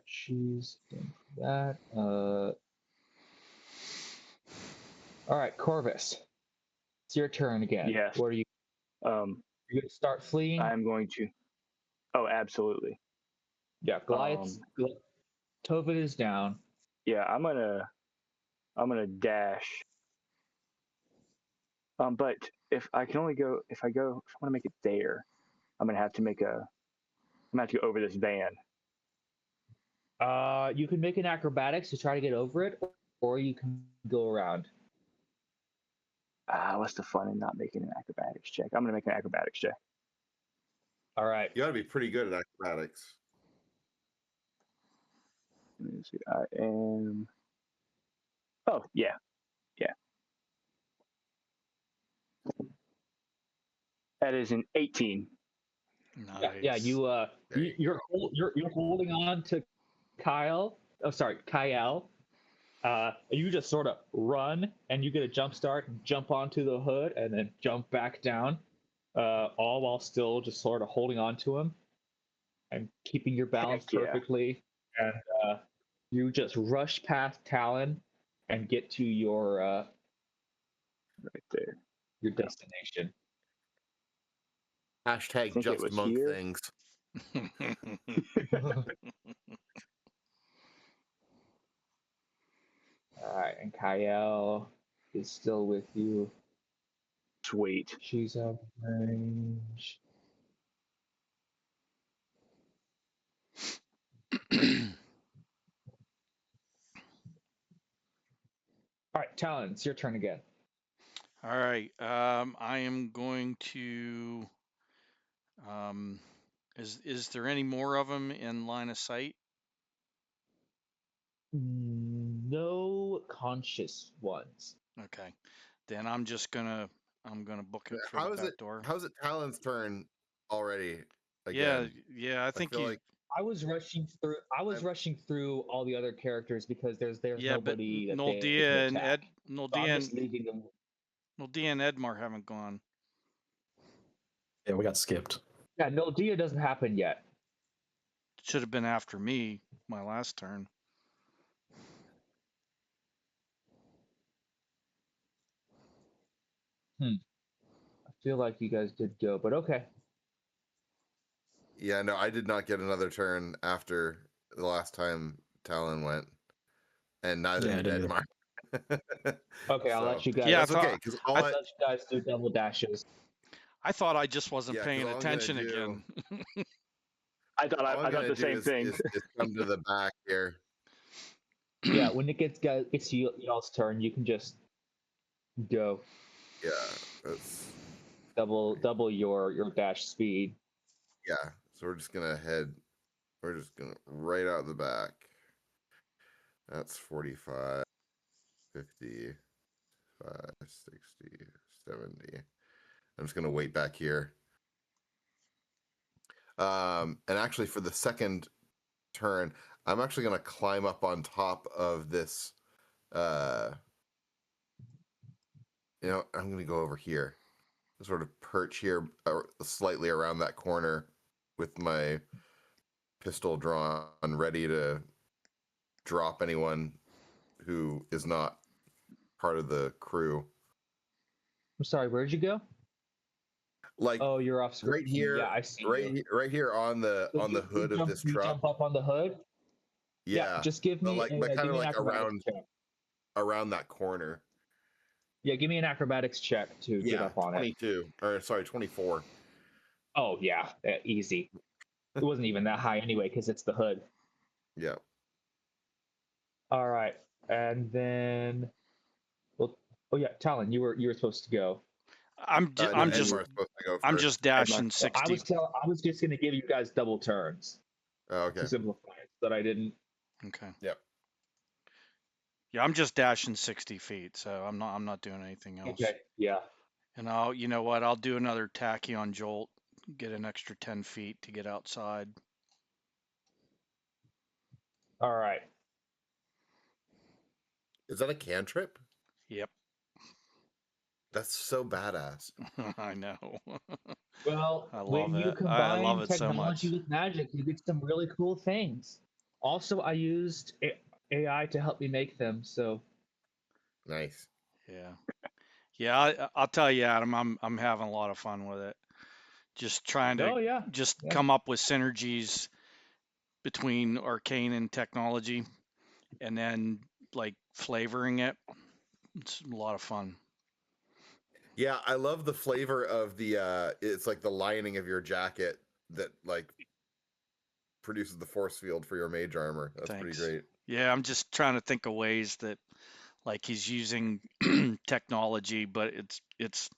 She's doing that. All right, Corvus. It's your turn again. Yes. What are you? You gonna start fleeing? I'm going to. Oh, absolutely. Yeah, Goliath's. Tobin is down. Yeah, I'm gonna dash. But if I want to make it there, I'm gonna have to go over this van. You can make an acrobatics to try to get over it, or you can go around. What's the fun in not making an acrobatics check? I'm gonna make an acrobatics check. All right. You got to be pretty good at acrobatics. Let me see. I am. Oh yeah. That is an 18. Nice. Yeah. You're holding on to Kyle. Oh, sorry, Kyle. You just sort of run, and you get a jump start, jump onto the hood, and then jump back down, all while still just sort of holding on to him and keeping your balance perfectly. And you just rush past Talon and get to your right there. Your destination. Hashtag just monk here. things. All right, and Kyle is still with you. Sweet. She's out of range. All right, Talon, it's your turn again. All right. I am going to. Is there any more of them in line of sight? No conscious ones. Okay. Then I'm just gonna I'm gonna book it for How the is back it? door. How's it Talon's turn already? Yeah, Again, yeah. I I think feel you. like I was rushing through. I was I'm. rushing through all the other characters because there's Yeah, but nobody that they can Noldia and attack. So I'm just leaving them. Noldia and Edmar haven't gone. Yeah, we got skipped. Yeah, no, Dia doesn't happen yet. Should have been after me my last turn. I feel like you guys did go, but okay. Yeah, no, I did not get another turn after the last time Talon went, and neither Yeah, I did didn't either. Edmar. Okay, I'll let So you guys. Yeah, that's okay because all I'll let you guys do double dashes. I thought I just wasn't yeah, because paying all I'm gonna attention do, again. I thought all I'm I thought gonna the do same thing. is come to the back here. Yeah, when it gets y'all's turn, you can just go Yeah, that's double your dash speed. yeah. So we're just gonna head. We're just gonna right out the back. That's 45, 50, 60, 70. I'm just gonna wait back here. And actually, for the second turn, I'm actually gonna climb up on top of this. I'm gonna go over here, sort of perch here, slightly around that corner, with my pistol drawn, ready to drop anyone who is not part of the crew. I'm sorry, where'd you go? Like Oh, you're off screen. right here, Yeah, I see you. right here on the So hood of this you truck. jump up on the hood. Yeah, Yeah, just give but me but kind give of me an like acrobatics check. around that corner. Yeah, give me an acrobatics check to get Yeah, up on it. 22, or sorry, 24. Oh yeah, easy. It wasn't even that high anyway because it's the hood. Yeah. All right, and then well, oh yeah, Talon, you were supposed to go. I'm No, I'm just Edmar's supposed to go I'm first. just dashing Well, 60. I was just gonna give you guys double turns Oh, okay. to simplify it, but I didn't. Okay. Yep. Yeah, I'm just dashing 60 feet, so I'm not doing anything else. Okay, yeah. And you know what? I'll do another tachyon jolt, get an extra 10 feet to get outside. All right. Is that a cantrip? Yep. That's so badass. I know. Well, I love when you it. I love combine it so much. technology with magic, you get some really cool things. Also, I used AI to help me make them, so Nice. Yeah. Yeah, I'll tell you, Adam, I'm having a lot of fun with it. Just trying to oh yeah, just yeah. come up with synergies between arcane and technology and then like flavoring it. It's a lot of fun. Yeah, I love the flavor of the it's like the lining of your jacket that like produces the force field for your mage armor. That's pretty Thanks. great. Yeah, I'm just trying to think of ways that like he's using technology, but it's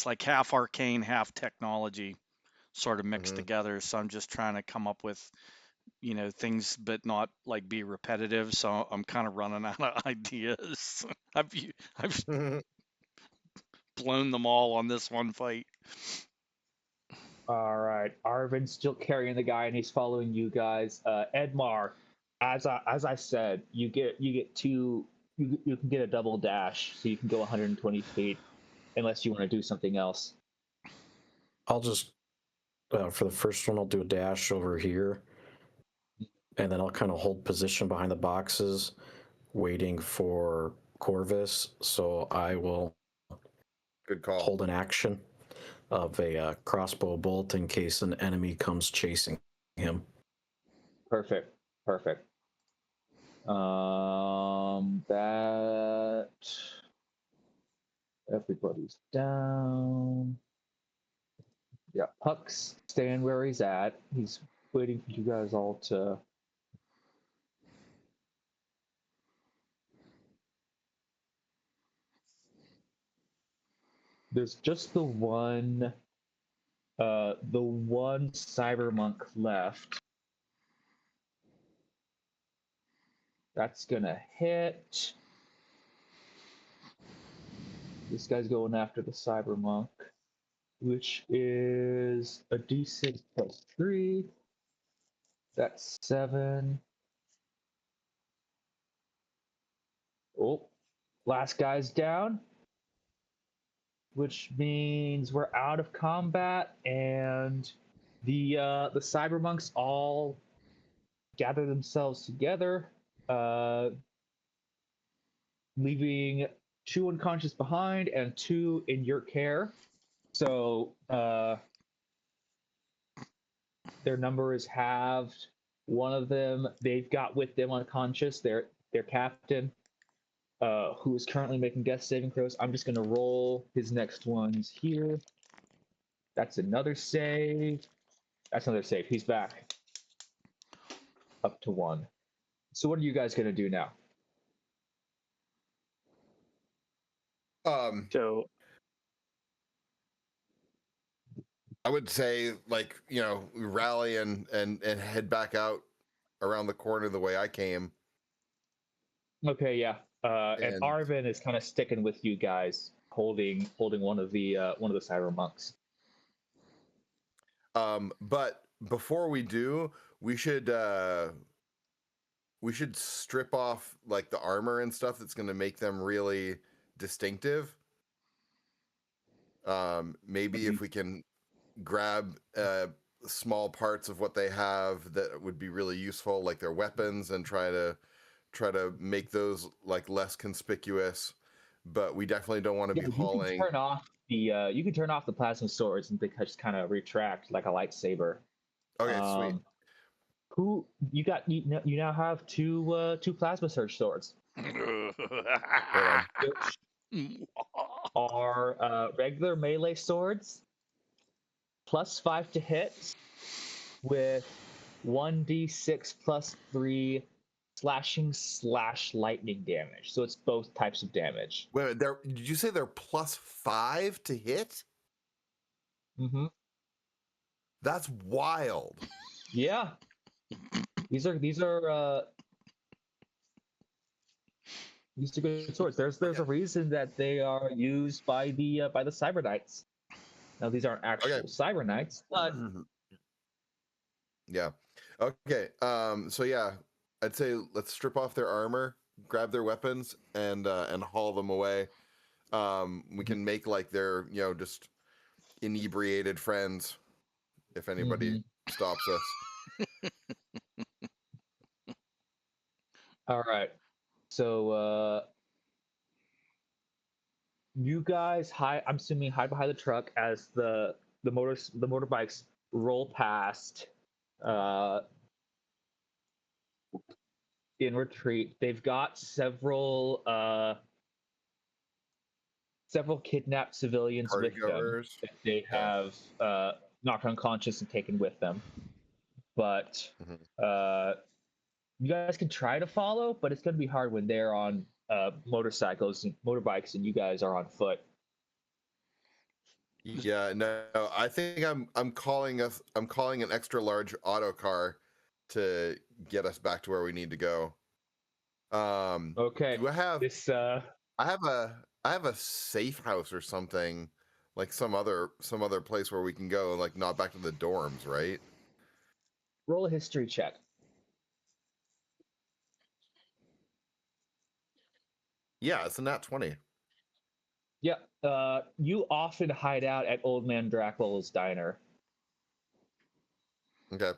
like half arcane, half technology sort of mixed Hmm. together. So I'm just trying to come up with, things, but not like be repetitive. So I'm kind of running out of ideas. I've blown them all on this one fight. All right, Arvin's still carrying the guy, and he's following you guys. Edmar, as I said, you get two. You can get a double dash, so you can go 120 feet, unless you want to do something else. I'll just for the first one, I'll do a dash over here, and then I'll kind of hold position behind the boxes, waiting for Corvus. So I will Good call. hold an action of a crossbow bolt in case an enemy comes chasing him. Perfect. Perfect. That everybody's down. Yeah, Puck's staying where he's at. He's waiting for you guys all to. There's just the one cyber monk left. That's gonna hit. This guy's going after the cyber monk, which is a d6 plus 3. That's 7. Oh, last guy's down, which means we're out of combat, and the cyber monks all gather themselves together, leaving 2 unconscious behind and 2 in your care. So their number is halved. One of them they've got with them unconscious. Their captain, who is currently making death saving throws. I'm just going to roll his next ones here. That's another save. That's another save. He's back up to 1. So what are you guys going to do now? So I would say, like, we rally and head back out around the corner the way I came. Okay, yeah. And Arvin is kind of sticking with you guys, holding one of the cyber monks. But before we do, we should strip off like the armor and stuff that's going to make them really distinctive. Maybe if we can grab small parts of what they have that would be really useful, like their weapons, and try to make those like less conspicuous. But we definitely don't want to be hauling. You can turn off the plasma swords and they just kind of retract like a lightsaber. Okay, sweet. Who you got? You now have two plasma surge swords. Which are regular melee swords, +5 to hit, with 1d6 plus 3 slashing / lightning damage. So it's both types of damage. Wait, did you say they're +5 to hit? Mm-hmm. That's wild. Yeah. These are good swords. There's a reason that they are used by the Cyber Knights. Now these aren't actual Cyber Knights, but yeah. Okay. So yeah, I'd say let's strip off their armor, grab their weapons, and haul them away. We can make like their just inebriated friends if anybody stops us. All right. So you guys I'm assuming hide behind the truck as the motorbikes roll past in retreat. They've got several kidnapped civilians with them that they have knocked unconscious and taken with them. But you guys can try to follow, but it's going to be hard when they're on motorcycles and motorbikes and you guys are on foot. Yeah, no, I think I'm calling an extra large auto car to get us back to where we need to go. Okay. Do I have this? I have a safe house or something, like some other place where we can go, like not back to the dorms, right? Roll a history check. Yeah, it's a nat 20. Yeah. You often hide out at Old Man Dracula's diner. Okay.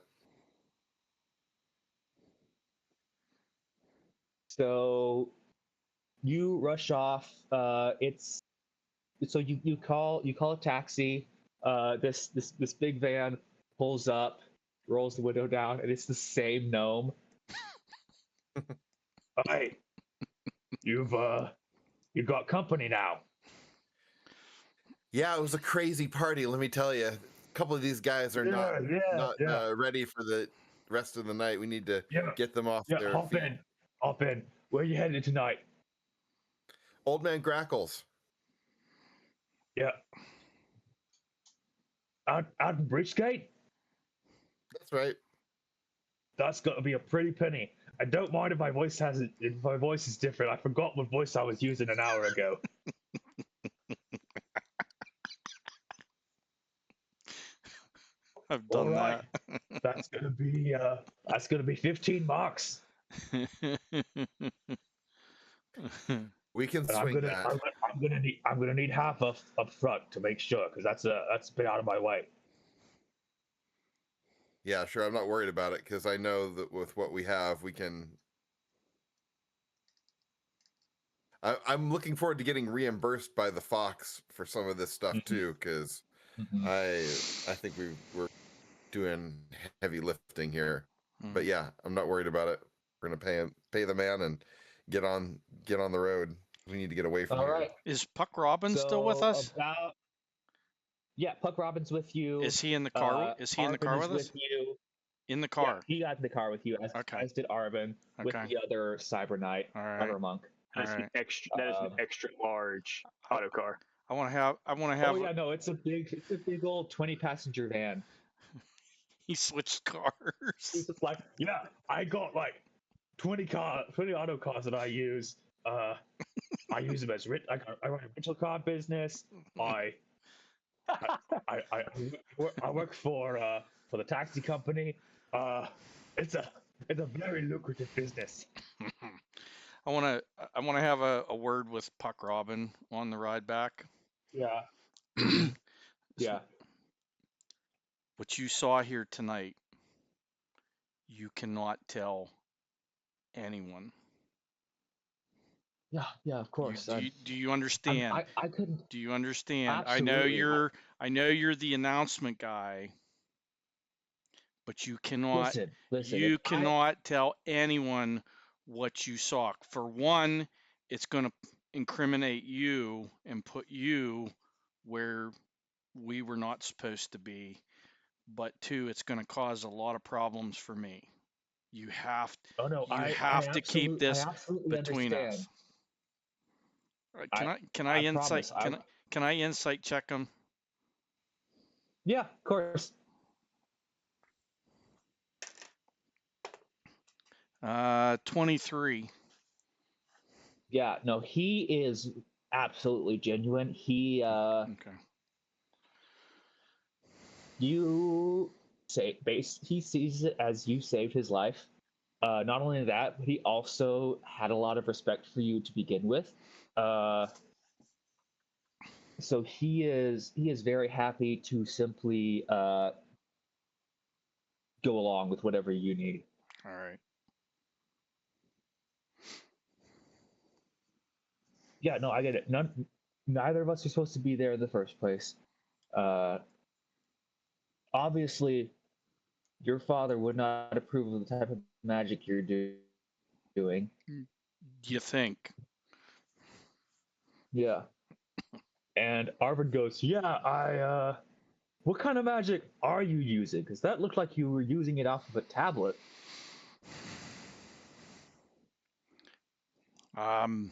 So you rush off. It's so you call a taxi. This big van pulls up, rolls the window down, and it's the same gnome. Hey, you've got company now. Yeah, it was a crazy party, let me tell you. A couple of these guys are not ready for the rest of the night. We need to get them off their feet. Hop in. Where are you headed tonight? Old Man Grackles. Yeah. Out in Bridgegate? That's right. That's got to be a pretty penny. I don't mind if my voice is different. I forgot what voice I was using an hour ago. I've All done right. that. That's gonna be 15 marks. We can And swing that. I'm gonna need half up front to make sure, because that's a bit out of my way. Yeah, sure. I'm not worried about it because I know that with what we have, we can. I'm looking forward to getting reimbursed by the Fox for some of this stuff too, because Mhm. I think we're doing heavy lifting here. But Mm. yeah, I'm not worried about it. We're gonna pay the man and get on the road. We need to get away from All here. right. Is Puck Robin still with So us? about yeah, Puck Robin's with you. Is he in the car? Is he in the Arvin car is with us? with you. In the Yeah, car. he got in the car with you, Okay. as did Arvin with Okay. the other Cyber Knight, All right. Cyber Monk. All That's right. an extra. That is an Um, extra large I, auto car. I want to have. I want to oh have. yeah, no, it's a big old 20-passenger van. He switched cars. He's just like, yeah, I got like 20 auto cars that I use. I use them as I run a rental car business. I I work for the taxi company. It's a very lucrative business. I want to have a word with Puck Robin on the ride back. Yeah. Hmm. So Yeah. what you saw here tonight, you cannot tell anyone. Yeah. Yeah. Of course. Do you understand? I couldn't. Do you understand? Absolutely. I know you're the announcement guy, but Listen. If you cannot tell anyone what you saw. For one, it's going to incriminate you and put you where we were not supposed to be. But two, it's going to cause a lot of problems for me. You have Oh no. you have to keep I this absolutely between understand. us. Can I I insight promise. can I insight check them? Yeah. Of course. 23. Yeah. No. He is absolutely genuine. Okay. You say base. He sees it as you saved his life. Not only that, but he also had a lot of respect for you to begin with. Uh, so he is very happy to simply go along with whatever you need. All right. Yeah, no, I get it. Neither of us are supposed to be there in the first place. Uh, Obviously, your father would not approve of the type of magic you're doing. You think? Yeah, and Arvid goes, "Yeah, I. What kind of magic are you using? Because that looked like you were using it off of a tablet." Um,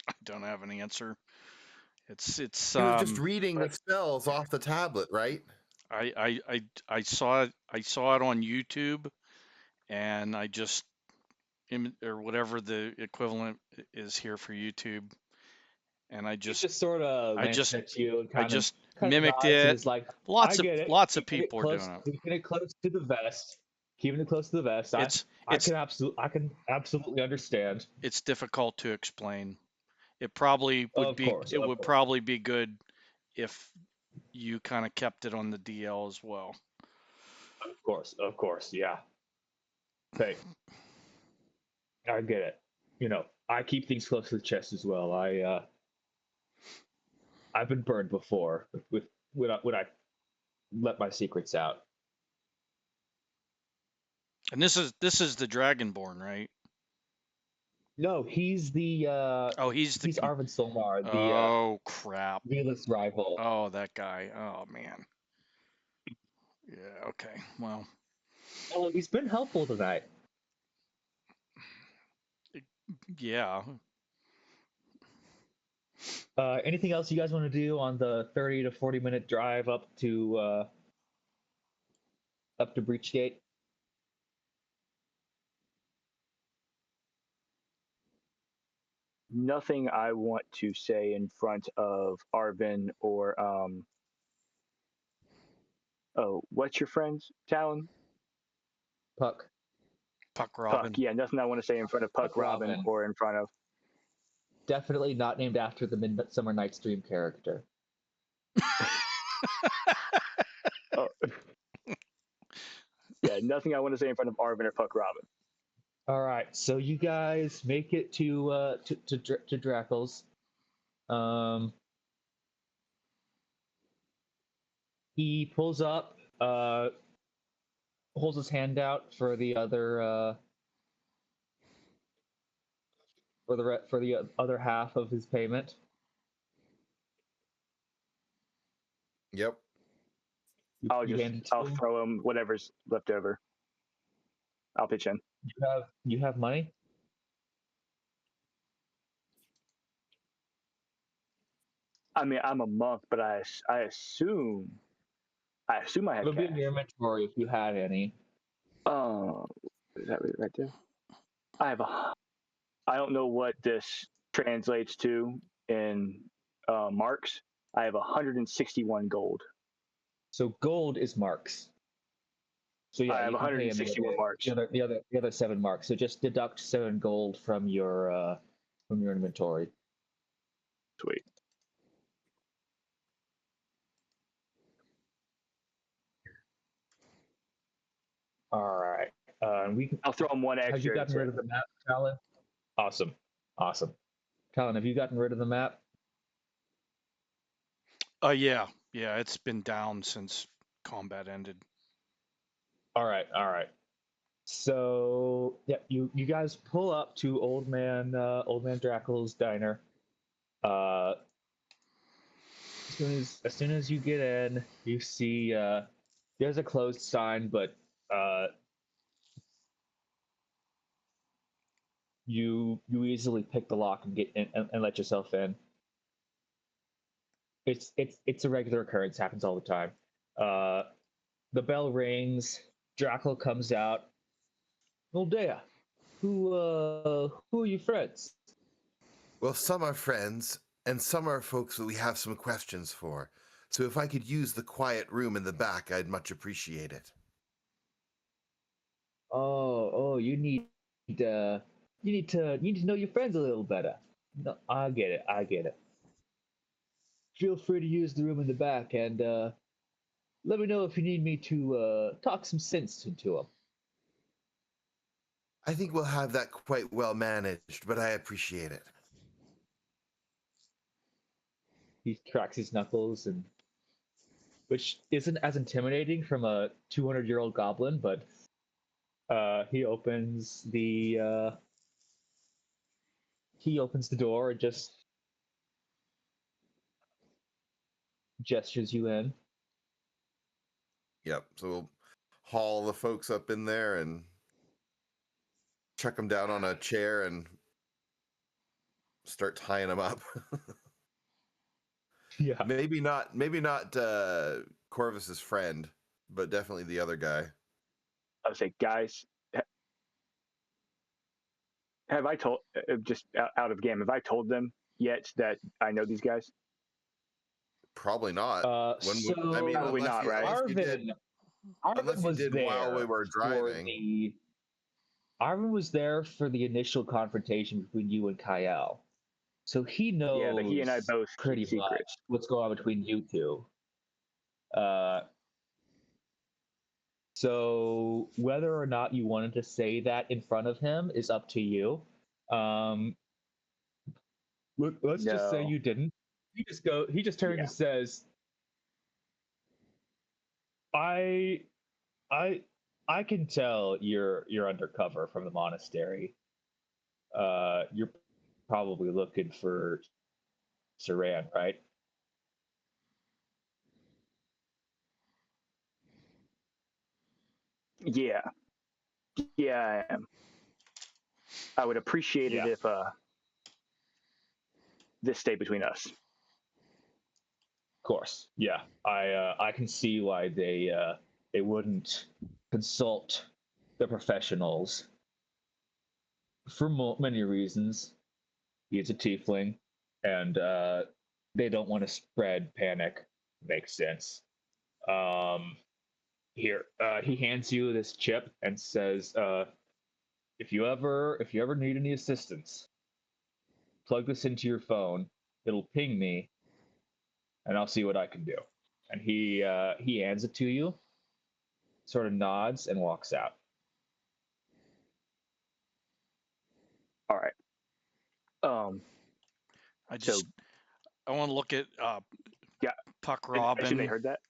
I don't have an answer. It's He was just reading the spells off the tablet, right? I saw it on YouTube, and I just or whatever the equivalent is here for YouTube, and He just sort of I glanced just at you and I just kind of mimicked nods and it. is like, "I get it. Lots of people are doing it. Keeping it close to the vest. Keeping it close to the vest. It's I can absolutely understand." it's difficult to explain. Of course, It of would course, probably be good if you kind of kept it on the DL as well. of course. Yeah. Hey, I get it. You know, I keep things close to the chest as well. I've been burned before with when I let my secrets out. And this is the Dragonborn, right? No, Oh, he's the he's Arvid Solmar, the Oh crap. Velas rival. Oh, that guy. Oh man. Yeah, okay. Well, Oh, he's been helpful tonight. yeah. Anything else you guys want to do on the 30 to 40-minute drive up to Breachgate? nothing I want to say in front of Arvin or oh, what's your friend's Talon? Puck. Puck Puck. Robin. Yeah, nothing I want to say in front of Puck Robin Robin. or in front of. Definitely not named after the Midsummer Night's Dream character. Oh. Yeah, nothing I want to say in front of Arvin or Puck Robin. All right, so you guys make it to Drackle's. He pulls up, holds his hand out for the other for the other half of his payment. Yep. I'll throw him whatever's left over. I'll pitch in. You have money? I mean, I'm a monk, but I assume I have It'll be cash. in your inventory if you had any. Is that right there? I don't know what this translates to in marks. I have 161 gold. So gold is marks. So yeah, I have you can pay him 161 marks. the other 7 marks. So just deduct 7 gold from your inventory. Sweet. All right. I'll throw him one extra. Have you gotten rid of the map, Talon? Awesome. Talon, have you gotten rid of the map? Yeah, it's been down since combat ended. All right. So yeah, you guys pull up to Old Man Drackle's diner. As soon as you get in, you see there's a closed sign, but you easily pick the lock and get in and let yourself in. It's a regular occurrence, happens all the time. The bell rings, Drackle comes out. Oldea, who are your friends? Well, some are friends, and some are folks that we have some questions for. So if I could use the quiet room in the back, I'd much appreciate it. Oh, you need to know your friends a little better. No, I get it. Feel free to use the room in the back, and let me know if you need me to talk some sense into them. I think we'll have that quite well managed, but I appreciate it. He cracks his knuckles, and which isn't as intimidating from a 200-year-old goblin, but he opens the door and just gestures you in. Yep. So we'll haul the folks up in there and chuck them down on a chair and start tying them up. Yeah. Maybe not Corvus's friend, but definitely the other guy. I would say, guys, have I told, just out of game, have I told them yet that I know these guys? Probably not. Probably not, right? Arvin was there while we were driving. Arvin was there for the initial confrontation between you and Kyle. So he knows but he and I both pretty much what's going on between you two. So whether or not you wanted to say that in front of him is up to you. Let's just say you didn't. He just turns and says, I can tell you're undercover from the monastery. You're probably looking for Saran, right? Yeah, I am. I would appreciate it if this stayed between us. Of course, yeah. I can see why they wouldn't consult the professionals for many reasons. He's a tiefling, and they don't want to spread panic. Makes sense. Um, Here, he hands you this chip and says, if you ever need any assistance, plug this into your phone. It'll ping me, and I'll see what I can do." And he hands it to you, sort of nods, and walks out. All right. I So just I want to look at yeah, Puck I assume they Robin. heard that.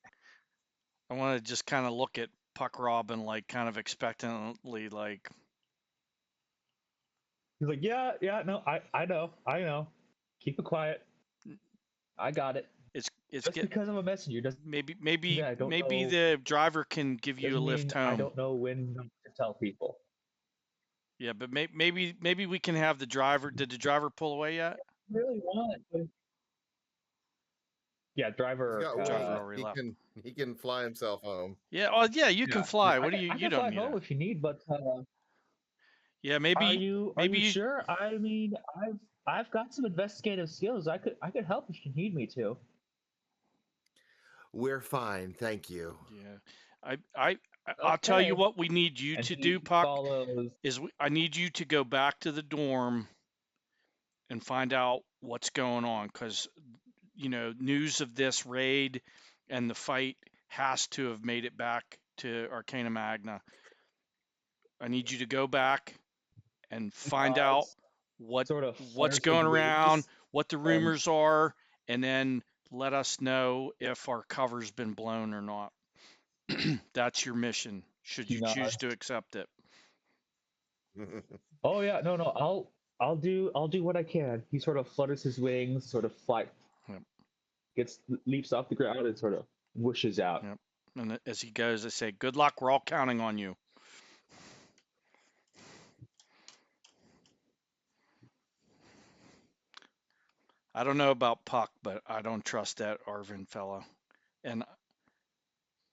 I want to just kind of look at Puck Robin, like kind of expectantly, like, He's like, "Yeah, yeah, no, I know. Keep it quiet. I got it. it's Just get because I'm a messenger doesn't mean I don't maybe know. the driver can give you a Doesn't lift mean I home. don't know when to tell people." Yeah, but maybe we can have the driver. Did the driver pull away yet? Really want? Yeah, He's driver. got Driver wings. already He left. can fly himself home. Yeah. Oh, yeah. You can Yeah, fly. I What do can, you? I You can don't fly need home a. if you need, but Yeah. are Maybe you maybe you. sure? I mean, I've got some investigative skills. I could help if you need me to. We're fine, thank you. Yeah. I I'll tell you Okay. what we need you And to do, he Puck. follows. I need you to go back to the dorm and find out what's going on, because news of this raid and the fight has to have made it back to Arcana Magna. I need you to go back and find out Nods, what sort of what's flutters his going around, wings, what the and rumors are, and then let us know if our cover's been blown or not. That's your mission, should he you choose nods. to accept it. Oh yeah, no, no, I'll do what I can. He sort of flutters his wings, sort of Yep. leaps off the ground and sort of whooshes out. Yep. And as he goes, I say, "Good luck. We're all counting on you." I don't know about Puck, but I don't trust that Arvin fellow. And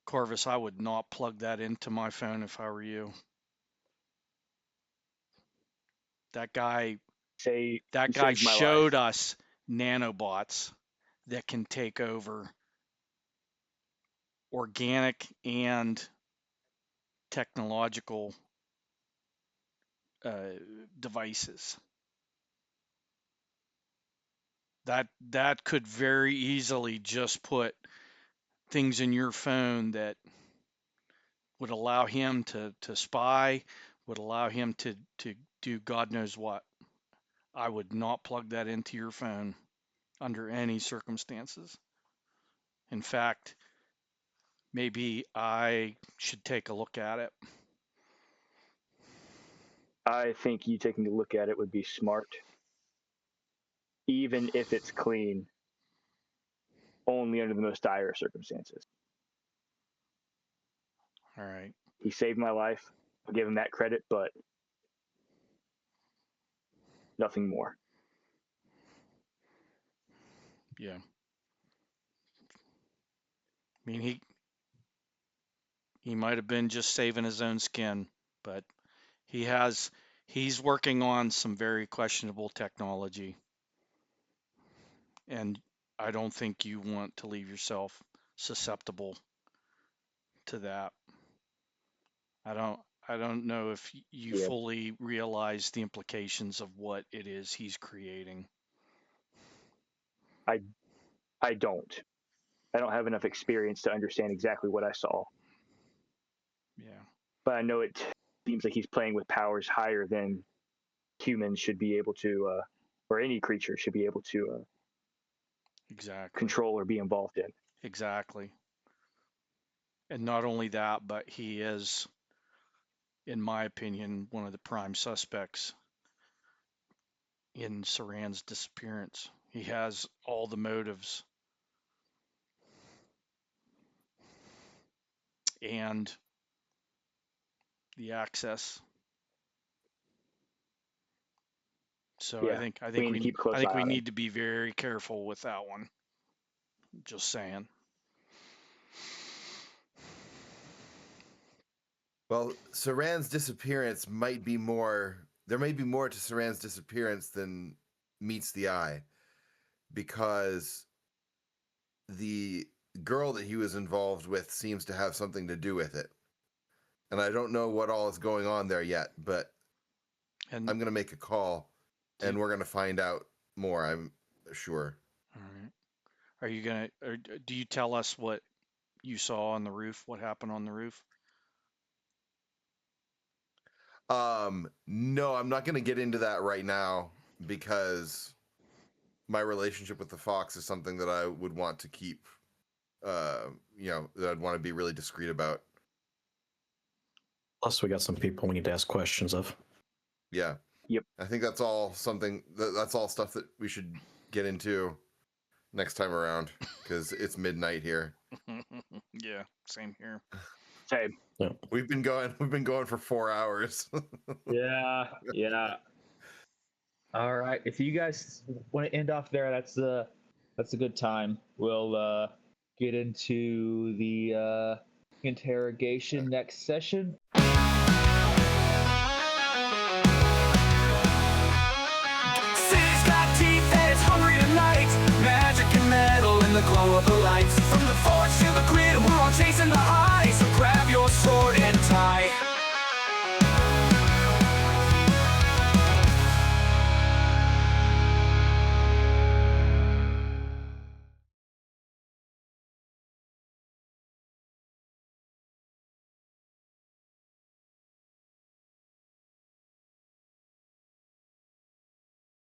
Corvus, I would not plug that into my phone if I were you. That guy Say that you guy saved my life. showed us nanobots that can take over organic and technological devices. That could very easily just put things in your phone that would allow him to spy, would allow him to do God knows what. I would not plug that into your phone under any circumstances. In fact, maybe I should take a look at it. I think you taking a look at it would be smart, even if it's clean, only under the most dire circumstances. All right. He saved my life. I'll give him that credit, but nothing more. Yeah. I mean, he might have been just saving his own skin, but he's working on some very questionable technology, and I don't think you want to leave yourself susceptible to that. I don't know if you Yeah, fully realize the implications of what it is he's creating. I I don't. I don't have enough experience to understand exactly what I saw, Yeah. but I know it seems like he's playing with powers higher than humans should be able to, or any creature should be able to Exactly. control or be involved in. Exactly. And not only that, but he is, in my opinion, one of the prime suspects in Saran's disappearance. He has all the motives and the access. So Yeah, I we think need to keep a close eye we on him. need to be very careful with that one. Just saying. Well, Saran's disappearance might be more. There may be more to Saran's disappearance than meets the eye, because the girl that he was involved with seems to have something to do with it. And I don't know what all is going on there yet, but And I'm going to make a call and we're going to find out more, I'm sure. all right. Are you gonna? Or do you tell us what you saw on the roof? What happened on the roof? No, I'm not going to get into that right now because my relationship with the fox is something that I would want to keep, that I'd want to be really discreet about. Plus, we got some people we need to ask questions of. Yeah. Yep. I think that's all that's all stuff that we should get into next time around because it's midnight here. Yeah, same here. Same. Yeah. We've been going for 4 hours. Yeah. All right. If you guys want to end off there, that's a good time. We'll get into the interrogation next session. City's got teeth and it's hungry tonight. Magic and metal in the glow of the lights. From the forge to the grid, we're all chasing the high.